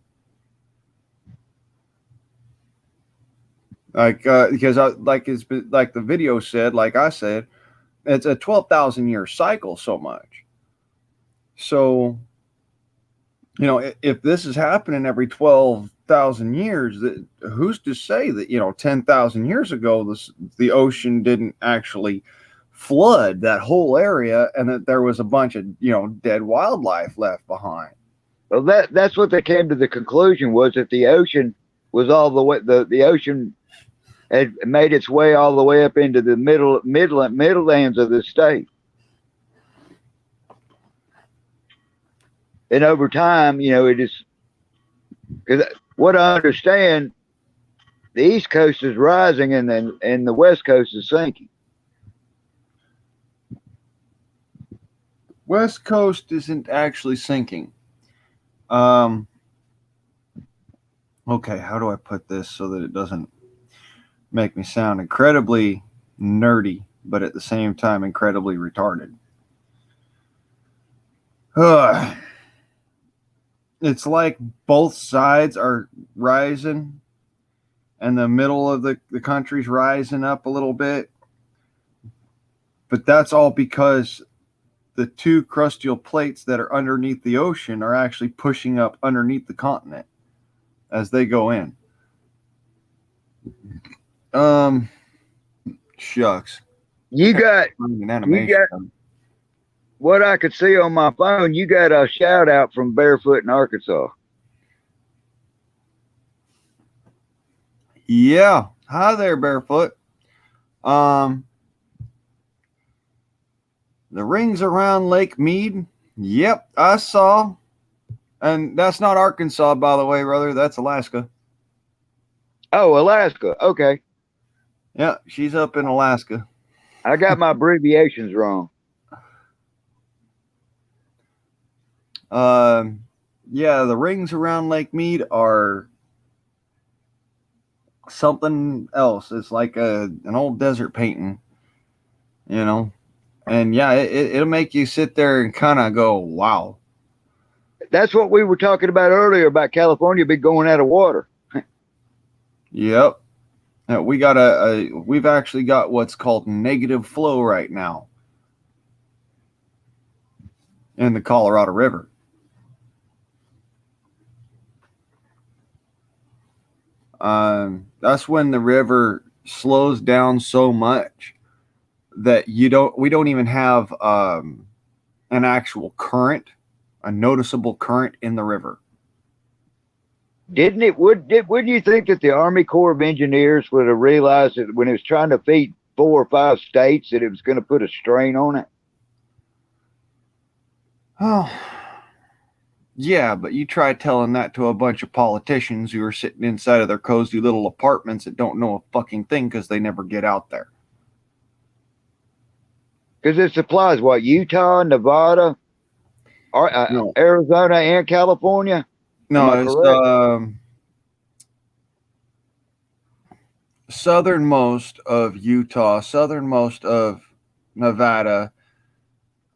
Speaker 1: Because like the video said, like I said, it's a 12,000 year cycle so much. So, if this is happening every 12,000 years, who's to say that, 10,000 years ago, the ocean didn't actually flood that whole area and that there was a bunch of, dead wildlife left behind.
Speaker 7: Well, that's what they came to the conclusion, was that the ocean was all the way, the ocean had made its way all the way up into the middlelands of the state. And over time, it is, because what I understand, the East Coast is rising and the West Coast is sinking.
Speaker 1: West Coast isn't actually sinking. Okay, how do I put this so that it doesn't make me sound incredibly nerdy, but at the same time incredibly retarded? It's like both sides are rising and the middle of the country's rising up a little bit. But that's all because the two crustal plates that are underneath the ocean are actually pushing up underneath the continent as they go in. Shucks.
Speaker 7: You got what I could see on my phone. You got a shout out from Barefoot in Arkansas.
Speaker 1: Yeah. Hi there, Barefoot. The rings around Lake Mead. Yep, I saw. And that's not Arkansas, by the way, brother. That's Alaska.
Speaker 7: Oh, Alaska. Okay.
Speaker 1: Yeah, she's up in Alaska.
Speaker 7: I got my abbreviations wrong.
Speaker 1: Yeah, the rings around Lake Mead are something else. It's like an old desert painting, and yeah, it'll make you sit there and kind of go, wow.
Speaker 7: That's what we were talking about earlier about California be going out of water.
Speaker 1: Yep. We've actually got what's called negative flow right now in the Colorado River. That's when the river slows down so much that we don't even have an actual current, a noticeable current in the river.
Speaker 7: Wouldn't you think that the Army Corps of Engineers would have realized that when it was trying to feed 4 or 5 states that it was going to put a strain on it?
Speaker 1: Oh, yeah, but you try telling that to a bunch of politicians who are sitting inside of their cozy little apartments that don't know a fucking thing because they never get out there.
Speaker 7: Because it supplies what? Utah, Nevada,
Speaker 1: No.
Speaker 7: Arizona, and California?
Speaker 1: No, it's southernmost of Utah, southernmost of Nevada,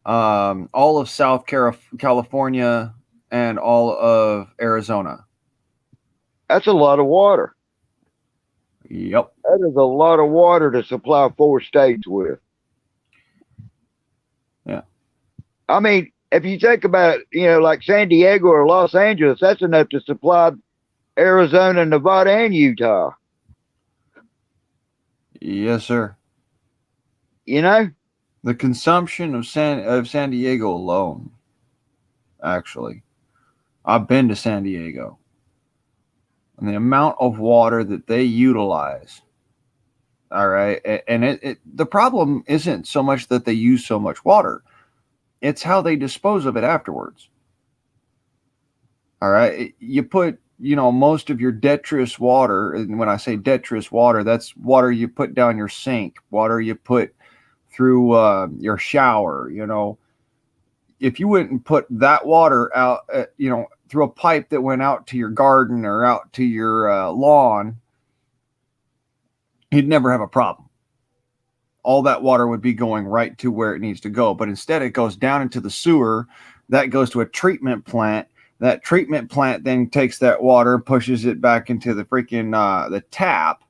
Speaker 1: all of South California, and all of Arizona.
Speaker 7: That's a lot of water.
Speaker 1: Yep.
Speaker 7: That is a lot of water to supply 4 states with.
Speaker 1: Yeah.
Speaker 7: I mean, if you think about it, like San Diego or Los Angeles, that's enough to supply Arizona, Nevada, and Utah.
Speaker 1: Yes, sir. The consumption of San Diego alone, actually, I've been to San Diego, and the amount of water that they utilize. All right, and the problem isn't so much that they use so much water. It's how they dispose of it afterwards. All right. You put, most of your detritus water, and when I say detritus water, that's water you put down your sink, water you put through your shower, If you wouldn't put that water out, through a pipe that went out to your garden or out to your lawn, you'd never have a problem. All that water would be going right to where it needs to go. But instead it goes down into the sewer. That goes to a treatment plant. That treatment plant then takes that water and pushes it back into the freaking the tap.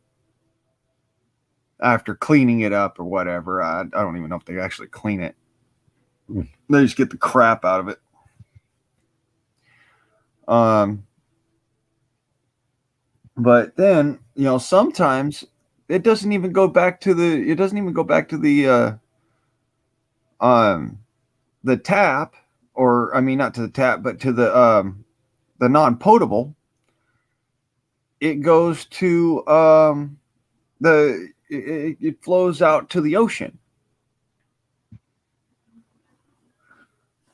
Speaker 1: after cleaning it up or whatever. I don't even know if they actually clean it. They just get the crap out of it. But then, you know, sometimes it doesn't even go back to the the tap, or I mean not to the tap, but to the non-potable. It goes to it flows out to the ocean.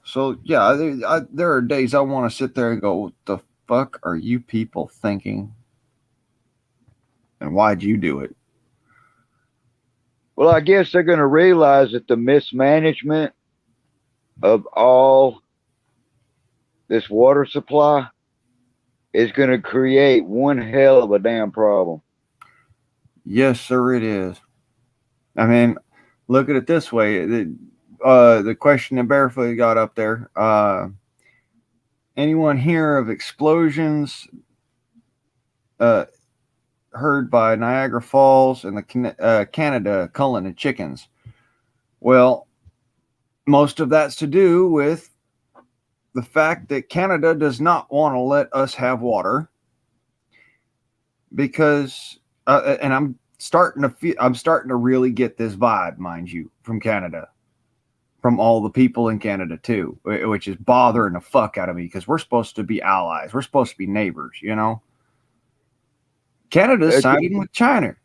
Speaker 1: So yeah, there are days I want to sit there and go, what the fuck are you people thinking? And why'd you do it?
Speaker 7: Well, I guess they're going to realize that the mismanagement of all this water supply is going to create one hell of a damn problem.
Speaker 1: Yes, sir, it is. I mean, look at it this way. The question that Barefoot got up there. Anyone hear of explosions heard by Niagara Falls and the Canada culling of chickens? Well, most of that's to do with the fact that Canada does not want to let us have water because, and I'm starting to really get this vibe, mind you, from Canada, from all the people in Canada too, which is bothering the fuck out of me because we're supposed to be allies. We're supposed to be neighbors, you know? Canada's siding with China.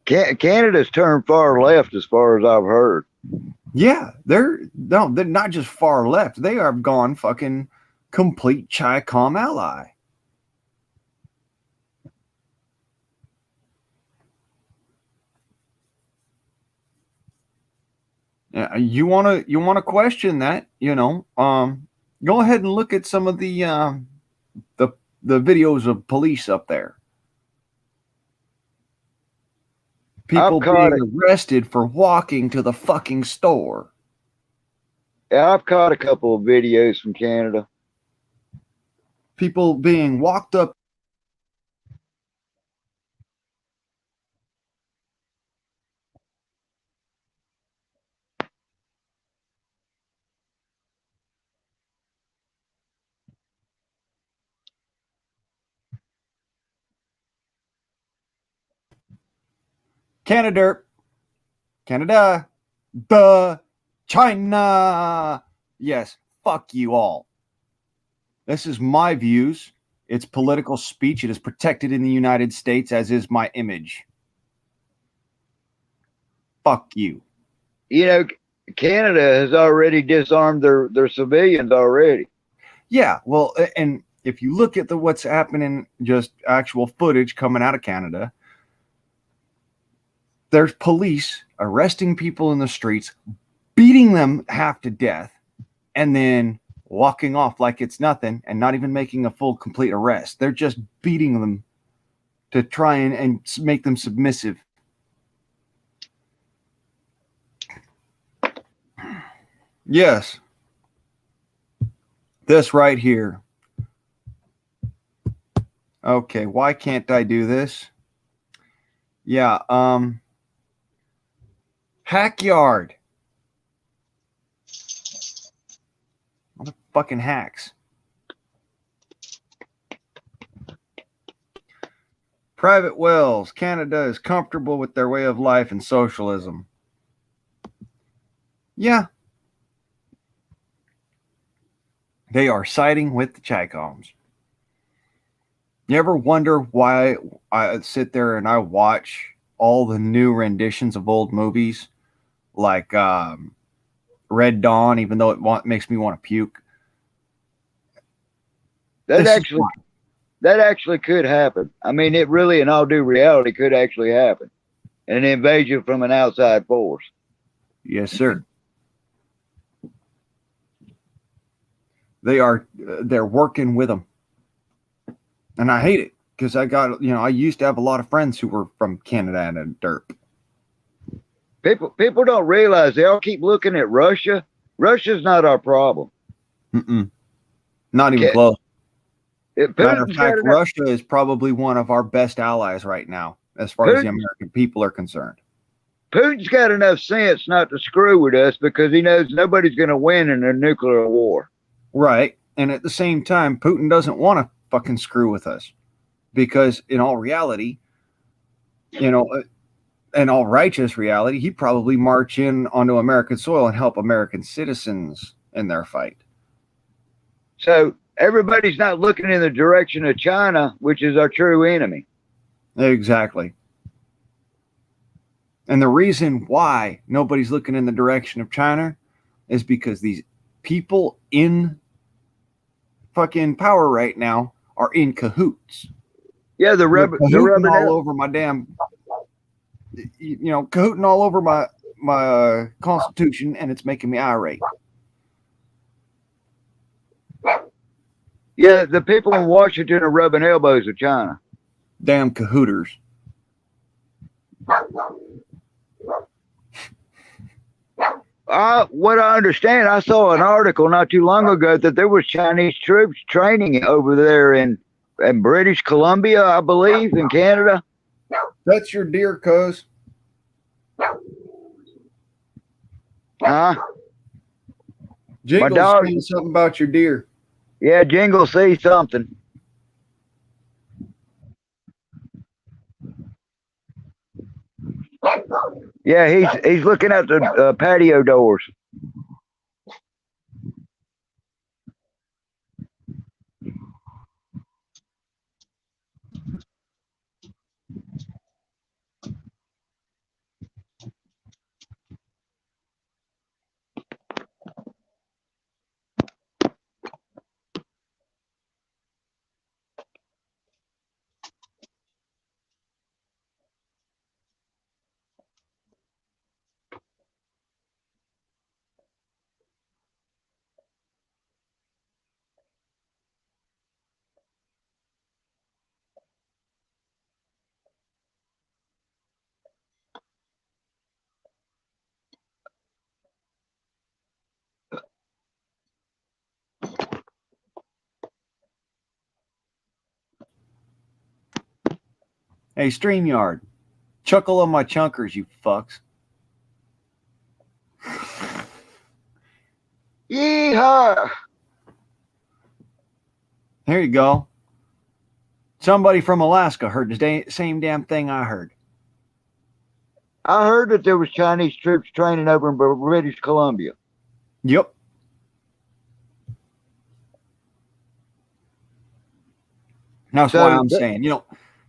Speaker 7: Canada's turned far left as far as I've heard.
Speaker 1: Yeah, they're not just far left. They are gone fucking complete Chi-Com ally. Yeah, you wanna question that, you know? Go ahead and look at some of the videos of police up there. People being arrested for walking to the fucking store.
Speaker 7: Yeah, I've caught a couple of videos from Canada.
Speaker 1: People being walked up. Canada, China. Yes, fuck you all. This is my views. It's political speech. It is protected in the United States, as is my image. Fuck you.
Speaker 7: You know, Canada has already disarmed their civilians already.
Speaker 1: Yeah, well, and if you look at what's happening, just actual footage coming out of Canada, there's police arresting people in the streets, beating them half to death, and then walking off like it's nothing and not even making a full, complete arrest. They're just beating them to try and make them submissive. Yes. This right here. Okay, why can't I do this? Yeah, Hackyard. Motherfucking hacks. Private wells. Canada is comfortable with their way of life and socialism. Yeah. They are siding with the Chi-Coms. You ever wonder why I sit there and I watch all the new renditions of old movies like Red Dawn, even though it makes me want to puke?
Speaker 7: That actually could happen. I mean, it really, in all due reality, could actually happen. An invasion from an outside force.
Speaker 1: Yes, sir. They're working with them. And I hate it because I used to have a lot of friends who were from Canada and derp.
Speaker 7: People don't realize, they all keep looking at Russia. Russia's not our problem.
Speaker 1: Not even close. Matter of
Speaker 7: Putin's
Speaker 1: fact, Russia is probably one of our best allies right now, as far as the American people are concerned.
Speaker 7: Putin's got enough sense not to screw with us because he knows nobody's going to win in a nuclear war.
Speaker 1: Right. And at the same time, Putin doesn't want to fucking screw with us because in all reality, you know, in all righteous reality, he'd probably march in onto American soil and help American citizens in their fight.
Speaker 7: So everybody's not looking in the direction of China, which is our true enemy.
Speaker 1: Exactly. And the reason why nobody's looking in the direction of China is because these people in fucking power right now are in cahoots.
Speaker 7: Yeah, they're
Speaker 1: cahooting all over my damn, cahooting all over my Constitution, and it's making me irate.
Speaker 7: Yeah, the people in Washington are rubbing elbows with China.
Speaker 1: Damn cahooters.
Speaker 7: What I understand, I saw an article not too long ago that there was Chinese troops training over there in British Columbia, I believe, in Canada.
Speaker 1: That's your deer, cuz.
Speaker 7: Huh?
Speaker 1: Jingle's saying something about your deer.
Speaker 7: Yeah, Jingle sees something. Yeah, he's looking at the patio doors.
Speaker 1: Hey, StreamYard, chuckle on my chunkers, you fucks.
Speaker 7: Yeehaw!
Speaker 1: Here you go. Somebody from Alaska heard the same damn thing I heard.
Speaker 7: I heard that there was Chinese troops training over in British Columbia.
Speaker 1: Yep. That's why I'm saying,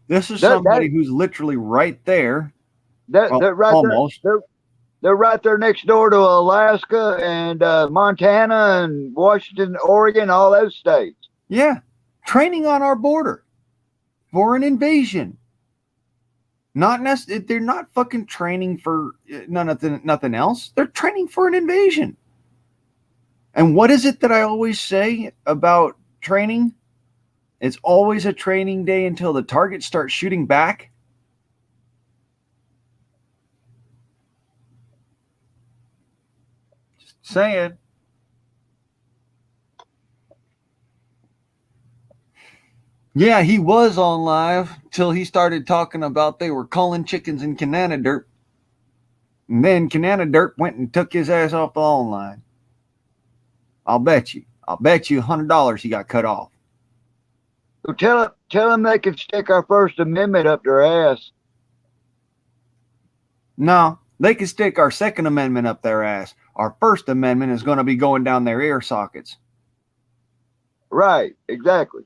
Speaker 1: this is somebody who's literally right there.
Speaker 7: They're right
Speaker 1: almost.
Speaker 7: They're right there next door to Alaska and Montana and Washington, Oregon, all those states.
Speaker 1: Yeah. Training on our border for an invasion. They're not fucking training for nothing else. They're training for an invasion. And what is it that I always say about training? It's always a training day until the target starts shooting back. Just saying. Yeah, he was on live till he started talking about they were calling chickens in Canada. And then Canada went and took his ass off the online. I'll bet you $100 he got cut off.
Speaker 7: So tell them they can stick our First Amendment up their ass.
Speaker 1: No, they can stick our Second Amendment up their ass. Our First Amendment is going to be going down their ear sockets.
Speaker 7: Right, exactly.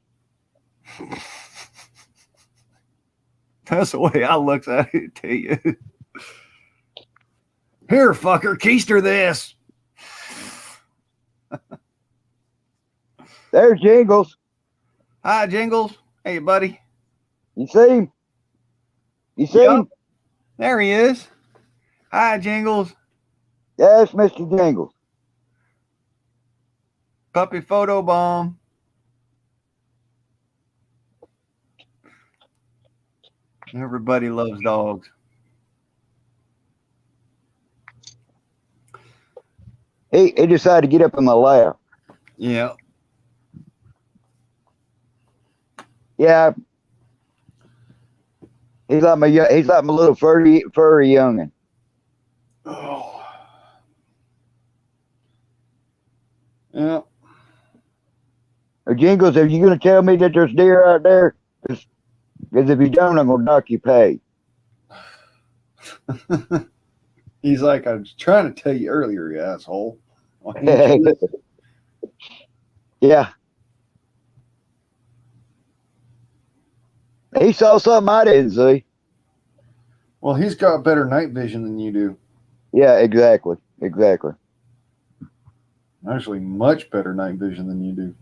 Speaker 1: That's the way I looks at it to you. Here, fucker, keister this.
Speaker 7: There's Jingles.
Speaker 1: Hi, Jingles. Hey, buddy.
Speaker 7: You see him? You see him?
Speaker 1: There he is. Hi, Jingles.
Speaker 7: Yes, Mr. Jingles.
Speaker 1: Puppy photo bomb. Everybody loves dogs.
Speaker 7: He decided to get up in my lap.
Speaker 1: Yeah.
Speaker 7: Yeah. He's like my little furry youngin.
Speaker 1: Oh. Yeah.
Speaker 7: Jingles, are you going to tell me that there's deer out there? Because if you don't, I'm going to knock you pay.
Speaker 1: He's like, I was trying to tell you earlier, you asshole. Why didn't you listen?
Speaker 7: Yeah. He saw something I didn't see.
Speaker 1: Well, he's got better night vision than you do.
Speaker 7: Yeah, exactly. Exactly.
Speaker 1: Actually, much better night vision than you do.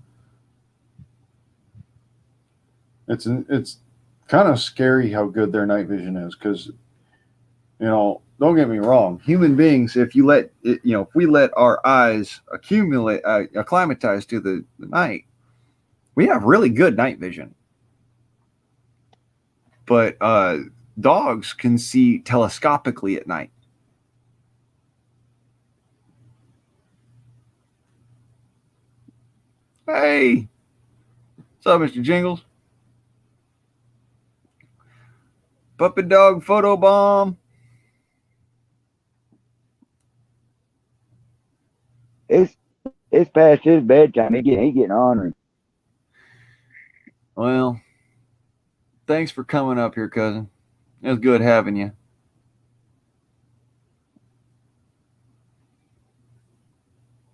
Speaker 1: It's kind of scary how good their night vision is, because, don't get me wrong, human beings, if you let it, if we let our eyes acclimatize to the night, we have really good night vision. But dogs can see telescopically at night. Hey, what's up, Mr. Jingles? Puppy dog photo bomb.
Speaker 7: It's past his bedtime. He getting ornery.
Speaker 1: Well, thanks for coming up here, cousin. It was good having you.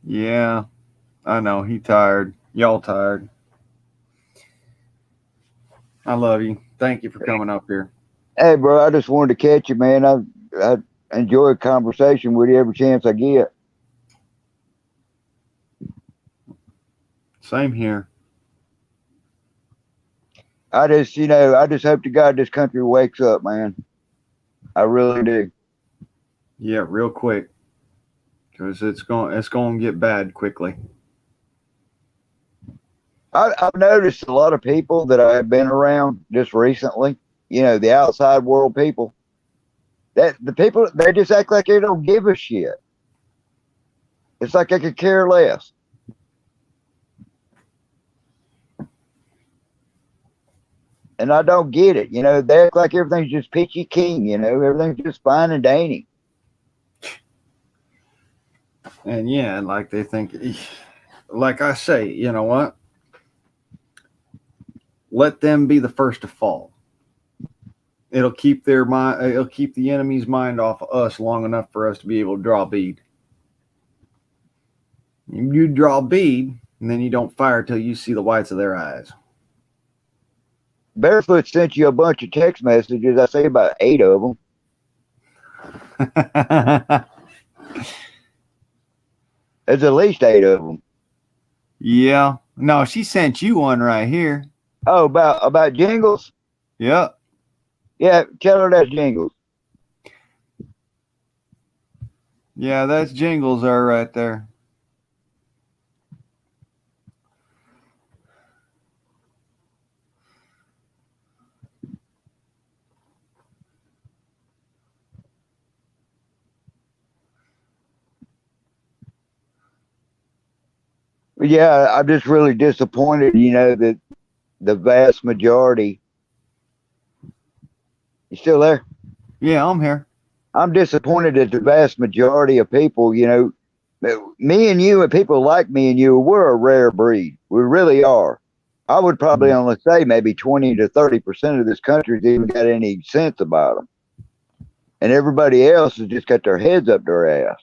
Speaker 1: Yeah, I know. He tired. Y'all tired. I love you. Thank you for coming up here.
Speaker 7: Hey, bro, I just wanted to catch you, man. I enjoy a conversation with you every chance I get.
Speaker 1: Same here.
Speaker 7: I just hope to God this country wakes up, man. I really do.
Speaker 1: Yeah, real quick, because it's going to get bad quickly.
Speaker 7: I've noticed a lot of people that I have been around just recently, the outside world people, that the people, they just act like they don't give a shit. It's like they could care less. And I don't get it. They act like everything's just peachy keen, everything's just fine and dandy.
Speaker 1: And yeah, like they think, like I say, you know what? Let them be the first to fall. It'll keep their mind. It'll keep the enemy's mind off of us long enough for us to be able to draw bead. You draw bead, and then you don't fire till you see the whites of their eyes.
Speaker 7: Barefoot sent you a bunch of text messages. I say about 8 of them. There's at least 8 of them.
Speaker 1: Yeah. No, she sent you one right here.
Speaker 7: Oh, about Jingles?
Speaker 1: Yep.
Speaker 7: Yeah, tell her that's Jingles.
Speaker 1: Yeah, that's Jingles there right there.
Speaker 7: Yeah, I'm just really disappointed, that the vast majority. You still there?
Speaker 1: Yeah, I'm here.
Speaker 7: I'm disappointed that the vast majority of people, me and you and people like me and you, we're a rare breed. We really are. I would probably only say maybe 20 to 30% of this country's even got any sense about them. And everybody else has just got their heads up their ass.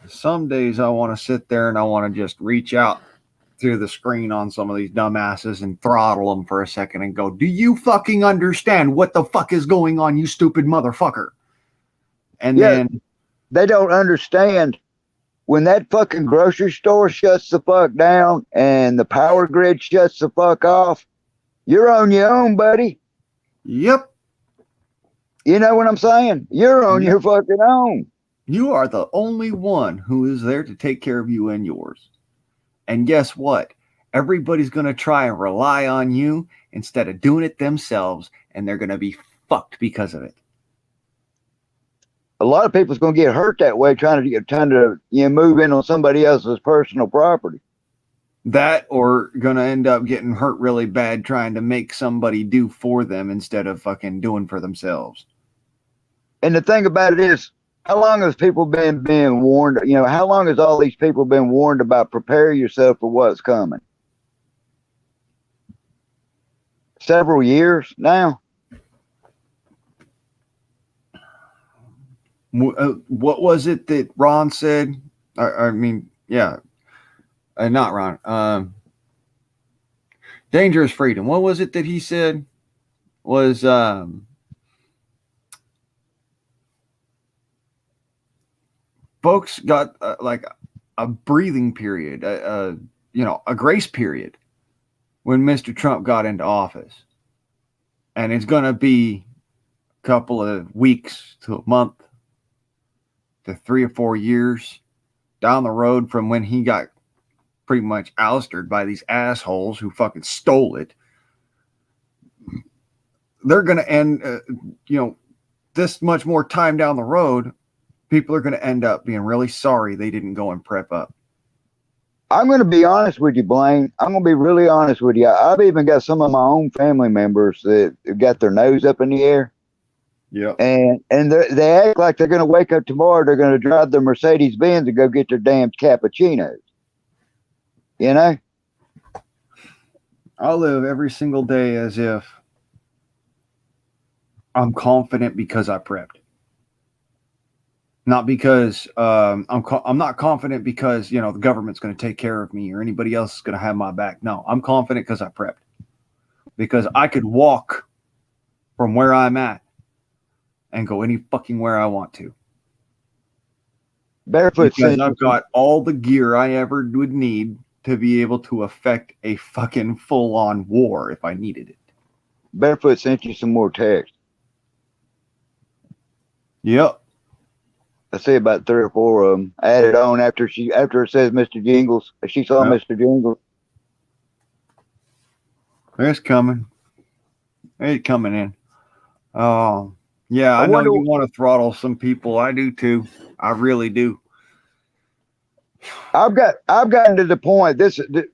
Speaker 1: Some days I want to sit there and I want to just reach out through the screen on some of these dumbasses and throttle them for a second and go, do you fucking understand what the fuck is going on, you stupid motherfucker? And then
Speaker 7: they don't understand when that fucking grocery store shuts the fuck down and the power grid shuts the fuck off, you're on your own, buddy.
Speaker 1: Yep.
Speaker 7: You know what I'm saying? You're on your fucking own.
Speaker 1: You are the only one who is there to take care of you and yours. And guess what? Everybody's going to try and rely on you instead of doing it themselves, and they're going to be fucked because of it.
Speaker 7: A lot of people's going to get hurt that way trying to move in on somebody else's personal property.
Speaker 1: That, or going to end up getting hurt really bad trying to make somebody do for them instead of fucking doing for themselves.
Speaker 7: And the thing about it is, How long has people been being warned? You know, how long has all these people been warned about prepare yourself for what's coming? Several years now.
Speaker 1: What was it that Ron said? I mean, yeah, not Ron. Dangerous Freedom. What was it that he said? Was folks got like a breathing period, a grace period when Mr. Trump got into office, and it's going to be a couple of weeks to a month to 3 or 4 years down the road from when he got pretty much ousted by these assholes who fucking stole it. They're going to end, this much more time down the road, people are going to end up being really sorry they didn't go and prep up.
Speaker 7: I'm going to be honest with you, Blaine. I'm going to be really honest with you. I've even got some of my own family members that got their nose up in the air.
Speaker 1: Yeah.
Speaker 7: And they act like they're going to wake up tomorrow. They're going to drive their Mercedes Benz and go get their damn cappuccinos. You know?
Speaker 1: I live every single day as if I'm confident because I prepped. Not because I'm not confident because, the government's going to take care of me or anybody else is going to have my back. No, I'm confident because I prepped. Because I could walk from where I'm at and go any fucking where I want to.
Speaker 7: Barefoot
Speaker 1: because I've got all the gear I ever would need to be able to affect a fucking full-on war if I needed it.
Speaker 7: Barefoot sent you some more text.
Speaker 1: Yep.
Speaker 7: I see about 3 or 4 of them added on after it says Mr. Jingles. She saw Mr. Jingles.
Speaker 1: It's coming. It's coming in. Yeah, I know you want to throttle some people. I do too. I really do.
Speaker 7: I've gotten to the point.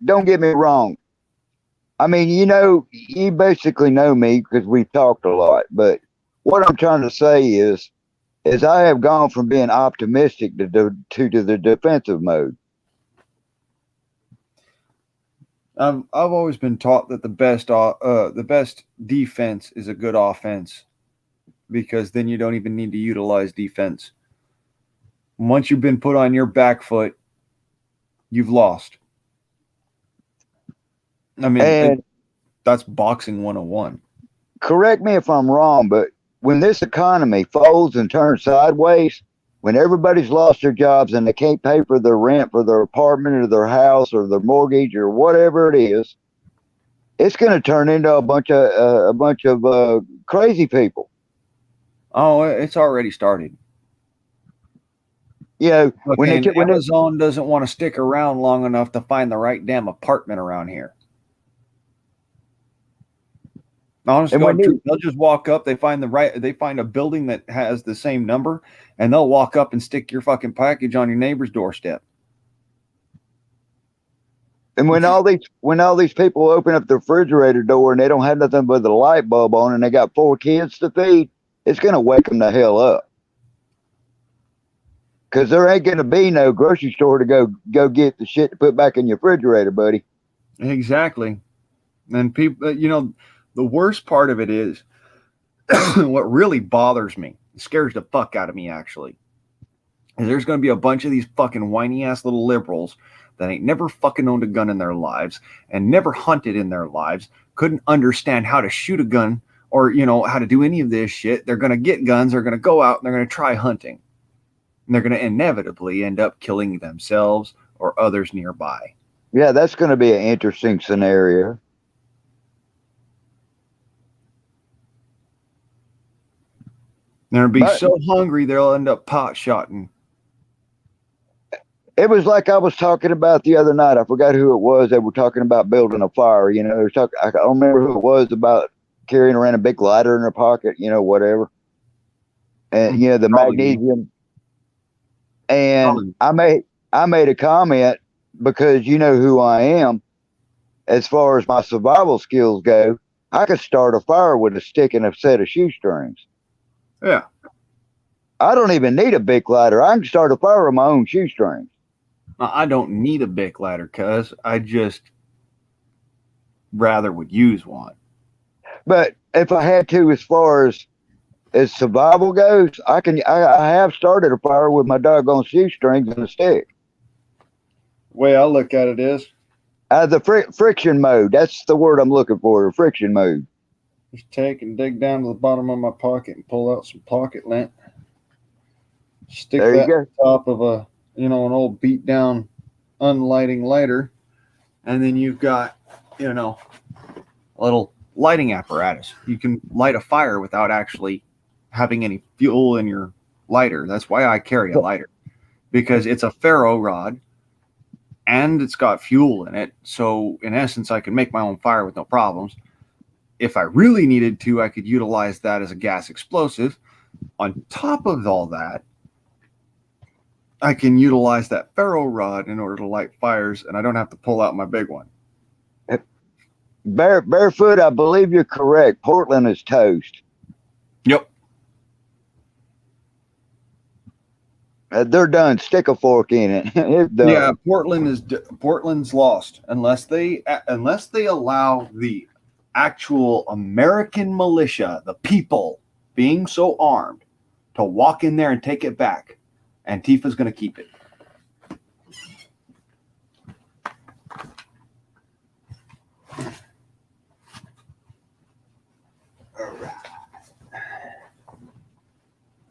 Speaker 7: Don't get me wrong. I mean, you basically know me because we've talked a lot. But what I'm trying to say is I have gone from being optimistic to the defensive mode.
Speaker 1: I've always been taught that the best defense is a good offense, because then you don't even need to utilize defense. Once you've been put on your back foot, you've lost. I mean, that's boxing 101. Correct
Speaker 7: me if I'm wrong, but when this economy folds and turns sideways, when everybody's lost their jobs and they can't pay for their rent for their apartment or their house or their mortgage or whatever it is, it's going to turn into a bunch of crazy people.
Speaker 1: Oh, it's already started.
Speaker 7: Yeah,
Speaker 1: when Amazon doesn't want to stick around long enough to find the right damn apartment around here. Honestly, they'll just walk up. They find a building that has the same number, and they'll walk up and stick your fucking package on your neighbor's doorstep.
Speaker 7: And when all these people open up the refrigerator door and they don't have nothing but the light bulb on, and they got 4 kids to feed, it's gonna wake them the hell up. Because there ain't gonna be no grocery store to go get the shit to put back in your refrigerator, buddy.
Speaker 1: Exactly, and people, the worst part of it is what really bothers me, scares the fuck out of me actually, is there's going to be a bunch of these fucking whiny ass little liberals that ain't never fucking owned a gun in their lives and never hunted in their lives, couldn't understand how to shoot a gun or, how to do any of this shit. They're going to get guns, they're going to go out and they're going to try hunting. And they're going to inevitably end up killing themselves or others nearby.
Speaker 7: Yeah, that's going to be an interesting scenario.
Speaker 1: They'll be so hungry they'll end up pot-shotting.
Speaker 7: It was like I was talking about the other night. I forgot who it was. They were talking about building a fire. I don't remember who it was, about carrying around a big lighter in their pocket, whatever. And the magnesium. And I made a comment because you know who I am. As far as my survival skills go, I could start a fire with a stick and a set of shoestrings.
Speaker 1: Yeah.
Speaker 7: I don't even need a big lighter. I can start a fire with my own shoestrings.
Speaker 1: I don't need a big ladder, cuz I just rather would use one.
Speaker 7: But if I had to, as far as survival goes, I have started a fire with my doggone shoestrings and a stick.
Speaker 1: Way I look at it is
Speaker 7: The friction mode. That's the word I'm looking for. Friction mode.
Speaker 1: just take and dig down to the bottom of my pocket and pull out some pocket lint. Stick
Speaker 7: There you
Speaker 1: that
Speaker 7: go.
Speaker 1: on top of an old beat down unlighting lighter, and then you've got, a little lighting apparatus. You can light a fire without actually having any fuel in your lighter. That's why I carry a lighter, because it's a ferro rod and it's got fuel in it. So in essence, I can make my own fire with no problems. If I really needed to, I could utilize that as a gas explosive. On top of all that, I can utilize that ferro rod in order to light fires, and I don't have to pull out my big one.
Speaker 7: Barefoot, I believe you're correct. Portland is toast.
Speaker 1: Yep.
Speaker 7: They're done. Stick a fork in it. It's done.
Speaker 1: Yeah, Portland's lost unless they allow the actual American militia, the people being so armed, to walk in there and take it back. Antifa's going to keep it.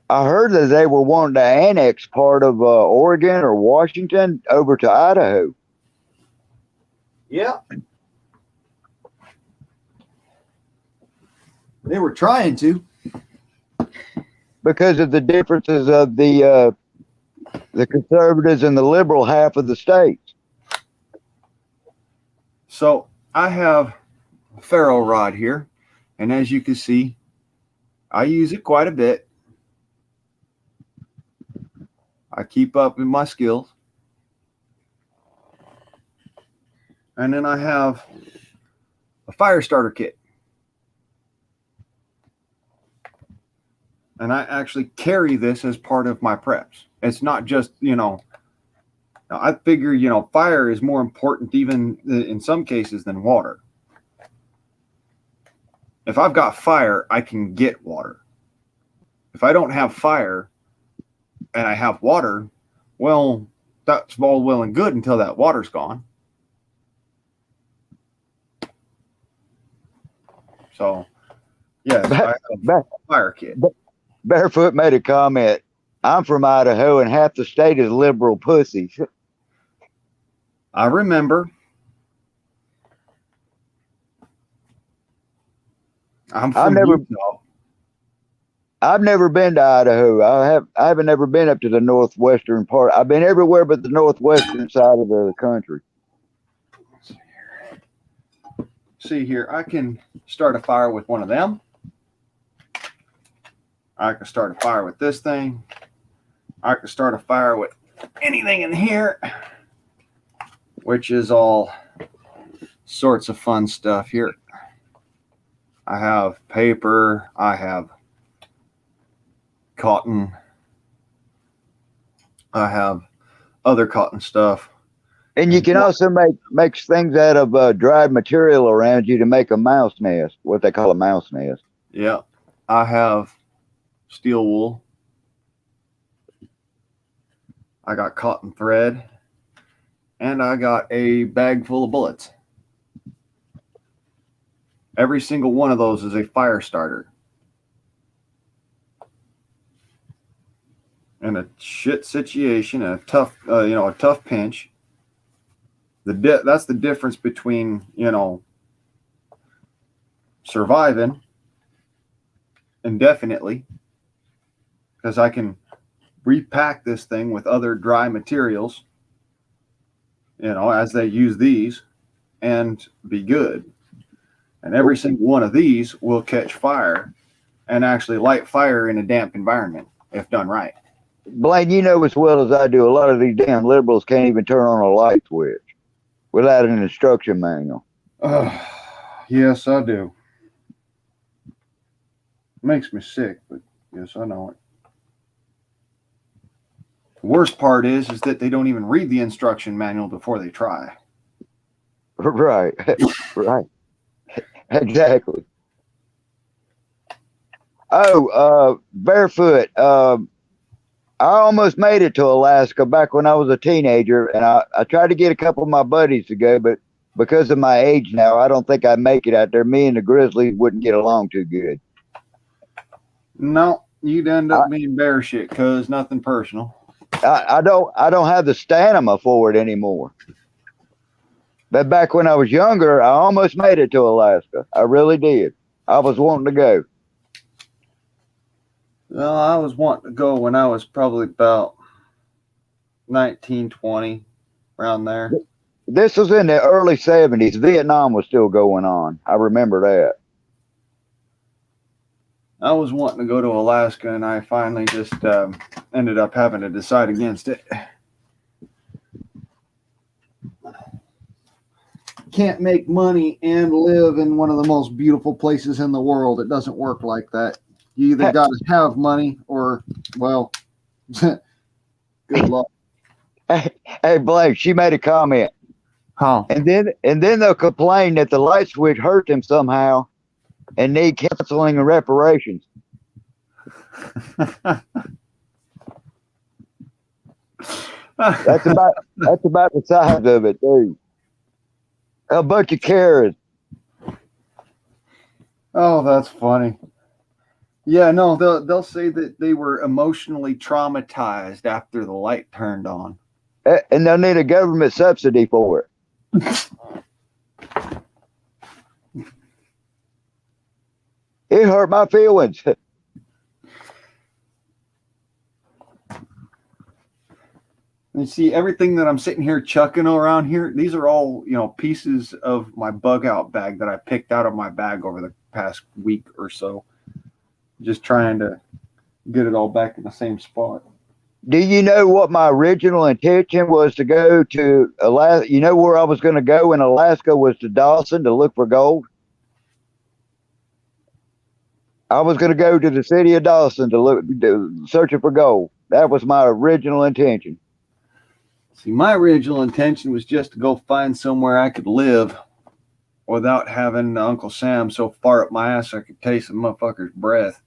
Speaker 7: I heard that they were wanting to annex part of Oregon or Washington over to Idaho.
Speaker 1: Yeah. They were trying to.
Speaker 7: Because of the differences of the conservatives and the liberal half of the states.
Speaker 1: So I have a ferro rod here, and as you can see, I use it quite a bit. I keep up in my skills. And then I have a fire starter kit. And I actually carry this as part of my preps. It's not just, I figure, fire is more important even in some cases than water. If I've got fire, I can get water. If I don't have fire and I have water, well, that's all well and good until that water's gone. So, yes, I have a fire kit.
Speaker 7: Barefoot made a comment. I'm from Idaho, and half the state is liberal pussies.
Speaker 1: I remember. I'm from Utah.
Speaker 7: I've never been to Idaho. I haven't ever been up to the northwestern part. I've been everywhere but the northwestern side of the country.
Speaker 1: See here, I can start a fire with one of them. I can start a fire with this thing. I can start a fire with anything in here, which is all sorts of fun stuff here. I have paper. I have cotton. I have other cotton stuff.
Speaker 7: And you can also make things out of dried material around you to make a mouse nest, what they call a mouse nest.
Speaker 1: Yeah. I have steel wool. I got cotton thread. And I got a bag full of bullets. Every single one of those is a fire starter. In a shit situation, a tough pinch. That's the difference between, surviving indefinitely, because I can repack this thing with other dry materials, as they use these, and be good. And every single one of these will catch fire and actually light fire in a damp environment if done right.
Speaker 7: Blaine, you know as well as I do, a lot of these damn liberals can't even turn on a light switch without an instruction manual.
Speaker 1: Yes, I do. Makes me sick, but yes, I know it. The worst part is that they don't even read the instruction manual before they try.
Speaker 7: Right. Right. Exactly. Oh, barefoot. I almost made it to Alaska back when I was a teenager, and I tried to get a couple of my buddies to go, but because of my age now, I don't think I'd make it out there. Me and the grizzlies wouldn't get along too good.
Speaker 1: No, you'd end up being bear shit, cuz nothing personal.
Speaker 7: I don't have the stamina for it anymore. But back when I was younger, I almost made it to Alaska. I really did. I was wanting to go.
Speaker 1: Well, I was wanting to go when I was probably about 19, 20, around there.
Speaker 7: This was in the early 70s. Vietnam was still going on. I remember that.
Speaker 1: I was wanting to go to Alaska, and I finally just ended up having to decide against it. Can't make money and live in one of the most beautiful places in the world. It doesn't work like that. You either got to have money or, well, good luck.
Speaker 7: Hey, Blake, she made a comment.
Speaker 1: Huh?
Speaker 7: And then they'll complain that the light switch hurt them somehow and need counseling and reparations. That's about the size of it, too. A bunch of carrots.
Speaker 1: Oh, that's funny. Yeah, no, they'll say that they were emotionally traumatized after the light turned on.
Speaker 7: And they'll need a government subsidy for it. It hurt my feelings.
Speaker 1: You see, everything that I'm sitting here chucking around here, these are all, pieces of my bug out bag that I picked out of my bag over the past week or so. Just trying to get it all back in the same spot.
Speaker 7: Do you know what my original intention was to go to Alaska? You know where I was going to go in Alaska was to Dawson to look for gold. I was going to go to the city of Dawson to searching for gold. That was my original intention.
Speaker 1: See, my original intention was just to go find somewhere I could live without having Uncle Sam so far up my ass I could taste the motherfucker's breath.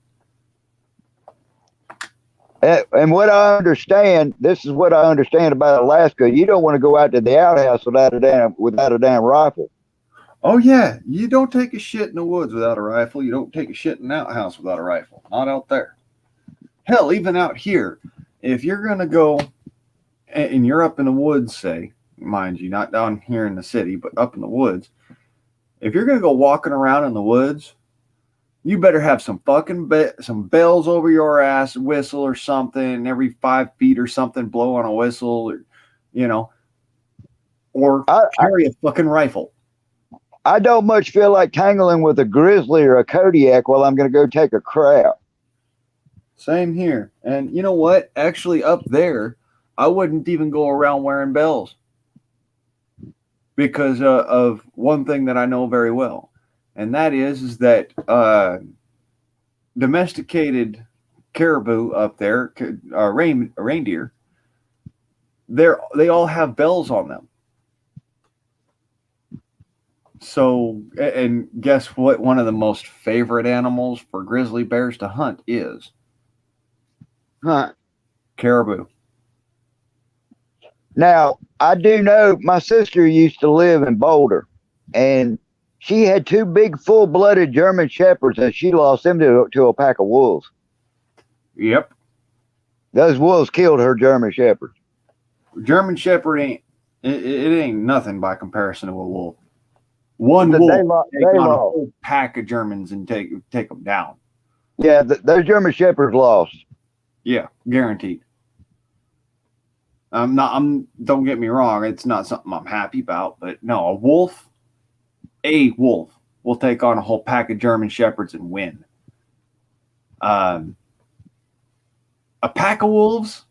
Speaker 7: And what I understand, this is what I understand about Alaska. You don't want to go out to the outhouse without a damn rifle.
Speaker 1: Oh yeah, you don't take a shit in the woods without a rifle. You don't take a shit in an outhouse without a rifle. Not out there. Hell, even out here, if you're gonna go and you're up in the woods, say, mind you, not down here in the city, but up in the woods. If you're gonna go walking around in the woods, you better have some fucking some bells over your ass, whistle or something every 5 feet or something, blow on a whistle, or carry a fucking rifle.
Speaker 7: I don't much feel like tangling with a grizzly or a Kodiak while I'm going to go take a crap.
Speaker 1: Same here. And you know what? Actually, up there, I wouldn't even go around wearing bells because of one thing that I know very well. And that is that domesticated caribou up there, reindeer, they all have bells on them. So, and guess what? One of the most favorite animals for grizzly bears to hunt is caribou.
Speaker 7: Now, I do know my sister used to live in Boulder, and she had 2 big full-blooded German Shepherds, and she lost them to a pack of wolves.
Speaker 1: Yep.
Speaker 7: Those wolves killed her German Shepherd.
Speaker 1: German Shepherd ain't nothing by comparison to a wolf. One wolf take on a whole pack of Germans and take them down.
Speaker 7: Yeah, those German Shepherds lost.
Speaker 1: Yeah, guaranteed. Don't get me wrong, it's not something I'm happy about, but no, a wolf will take on a whole pack of German Shepherds and win. A pack of wolves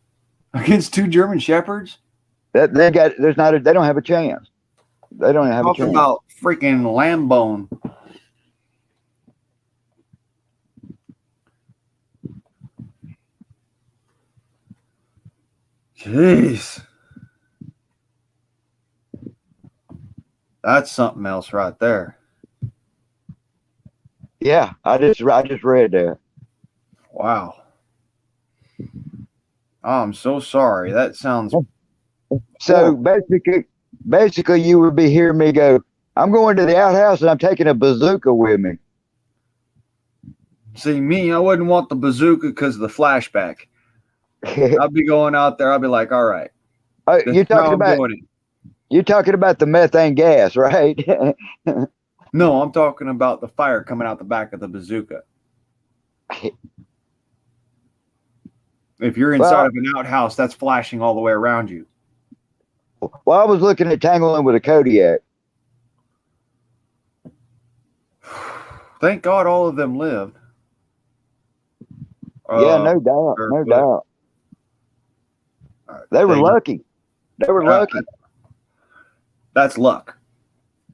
Speaker 1: against 2 German Shepherds?
Speaker 7: They don't have a chance. They don't have a chance.
Speaker 1: Talk about freaking lamb bone. Jeez. That's something else right there.
Speaker 7: Yeah, I just read that.
Speaker 1: Wow. Oh, I'm so sorry. That sounds
Speaker 7: So
Speaker 1: horrible.
Speaker 7: basically, you would be hearing me go, "I'm going to the outhouse and I'm taking a bazooka with me."
Speaker 1: See, me, I wouldn't want the bazooka because of the flashback. I'd be going out there. I'd be like, all right,
Speaker 7: Oh,
Speaker 1: this is how I'm doing it.
Speaker 7: you're talking about the methane gas, right?
Speaker 1: No, I'm talking about the fire coming out the back of the bazooka. If you're inside
Speaker 7: Well,
Speaker 1: of an outhouse, that's flashing all the way around you.
Speaker 7: well, I was looking at tangling with a Kodiak.
Speaker 1: Thank God all of them lived.
Speaker 7: Yeah, no doubt,
Speaker 1: Or
Speaker 7: no
Speaker 1: what?
Speaker 7: doubt. They were
Speaker 1: They-
Speaker 7: lucky. They were lucky.
Speaker 1: That's luck.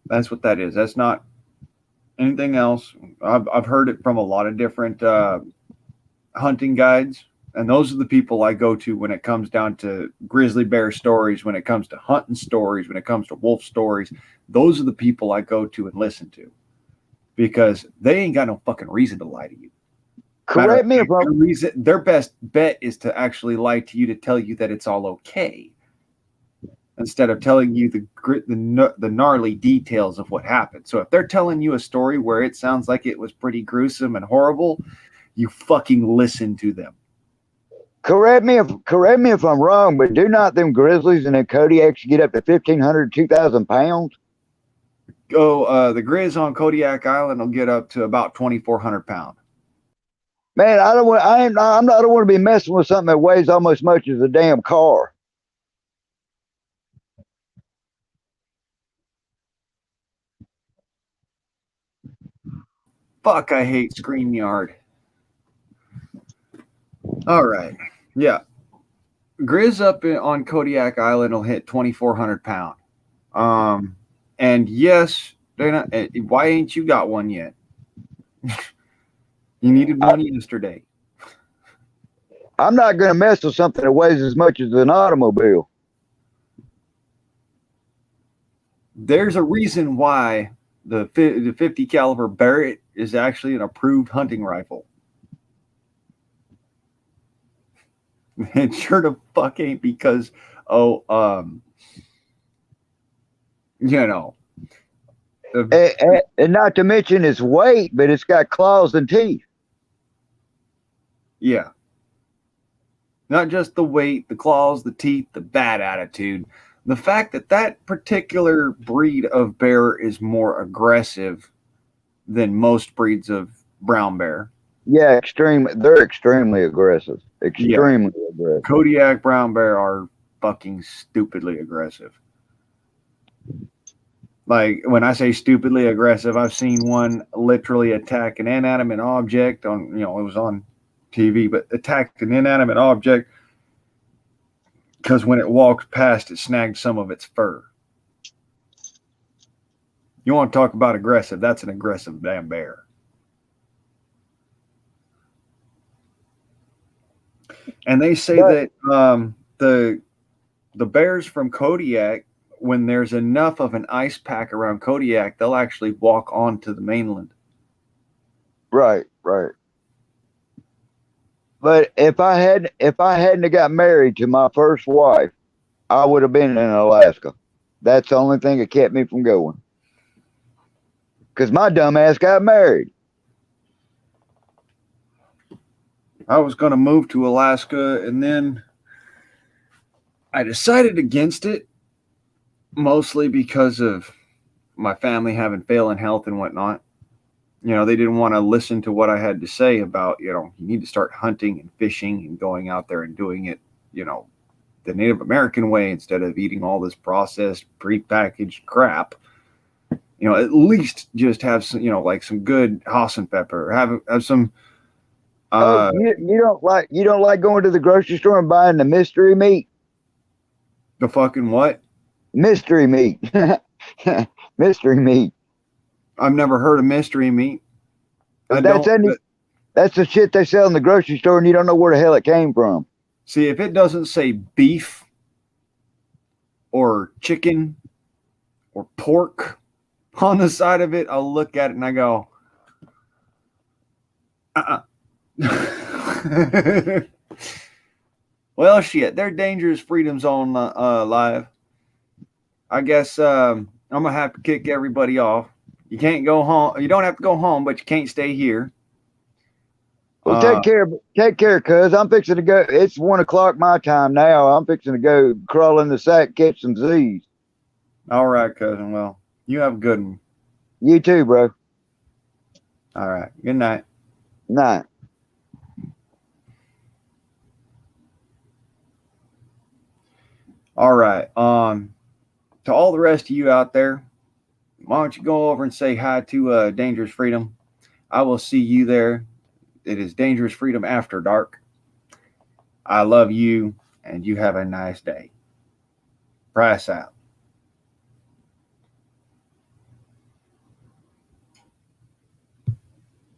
Speaker 1: That's what that is. That's not anything else. I've heard it from a lot of different hunting guides, and those are the people I go to when it comes down to grizzly bear stories, when it comes to hunting stories, when it comes to wolf stories. Those are the people I go to and listen to because they ain't got no fucking reason to lie to you.
Speaker 7: Correct me if
Speaker 1: Their best bet is to actually lie to you to tell you that it's all okay, instead of telling you the gnarly details of what happened. So if they're telling you a story where it sounds like it was pretty gruesome and horrible, you fucking listen to them.
Speaker 7: correct me if I'm wrong, but do not them grizzlies and the Kodiaks get up to 1,500, 2,000 pounds?
Speaker 1: The Grizz on Kodiak Island will get up to about 2,400 pounds.
Speaker 7: Man, I don't want to be messing with something that weighs almost as much as a damn car.
Speaker 1: Fuck, I hate StreamYard. All right. Yeah. Grizz up on Kodiak Island will hit 2,400 pounds. And yes, they're not. Why ain't you got one yet? You needed one yesterday.
Speaker 7: I'm not going to mess with something that weighs as much as an automobile.
Speaker 1: There's a reason why the 50 caliber Barrett is actually an approved hunting rifle. It sure the fuck ain't because you know.
Speaker 7: And not to mention its weight, but it's got claws and teeth.
Speaker 1: Yeah. Not just the weight, the claws, the teeth, the bad attitude. The fact that that particular breed of bear is more aggressive than most breeds of brown bear.
Speaker 7: Yeah, they're extremely aggressive. Extremely aggressive.
Speaker 1: Kodiak brown bear are fucking stupidly aggressive. Like when I say stupidly aggressive, I've seen one literally attack an inanimate object on, it was on TV, but attacked an inanimate object because when it walked past, it snagged some of its fur. You want to talk about aggressive? That's an aggressive damn bear. And they say that the bears from Kodiak, when there's enough of an ice pack around Kodiak, they'll actually walk onto the mainland.
Speaker 7: Right. But if I hadn't have got married to my first wife, I would have been in Alaska. That's the only thing that kept me from going. Because my dumb ass got married.
Speaker 1: I was going to move to Alaska, and then I decided against it, mostly because of my family having failing health and whatnot. They didn't want to listen to what I had to say about, you need to start hunting and fishing and going out there and doing it, the Native American way instead of eating all this processed, prepackaged crap. At least just have some, like some good Hassenpfeffer, have some.
Speaker 7: You don't like going to the grocery store and buying the mystery meat?
Speaker 1: The fucking what?
Speaker 7: Mystery meat. Mystery meat.
Speaker 1: I've never heard of mystery meat.
Speaker 7: That's the shit they sell in the grocery store and you don't know where the hell it came from.
Speaker 1: See, if it doesn't say beef or chicken or pork on the side of it, I'll look at it and I go, well, shit, they're Dangerous Freedom Zone live. I guess I'm gonna have to kick everybody off. You can't go home. You don't have to go home, but you can't stay here.
Speaker 7: Well, take care, cuz I'm fixing to go. It's 1 o'clock my time now. I'm fixing to go crawl in the sack, catch some Z's.
Speaker 1: All right, cousin. Well, you have a good one.
Speaker 7: You too, bro.
Speaker 1: All right. Good night.
Speaker 7: Night.
Speaker 1: All right. To all the rest of you out there, why don't you go over and say hi to Dangerous Freedom? I will see you there. It is Dangerous Freedom After Dark. I love you, and you have a nice day. Price out.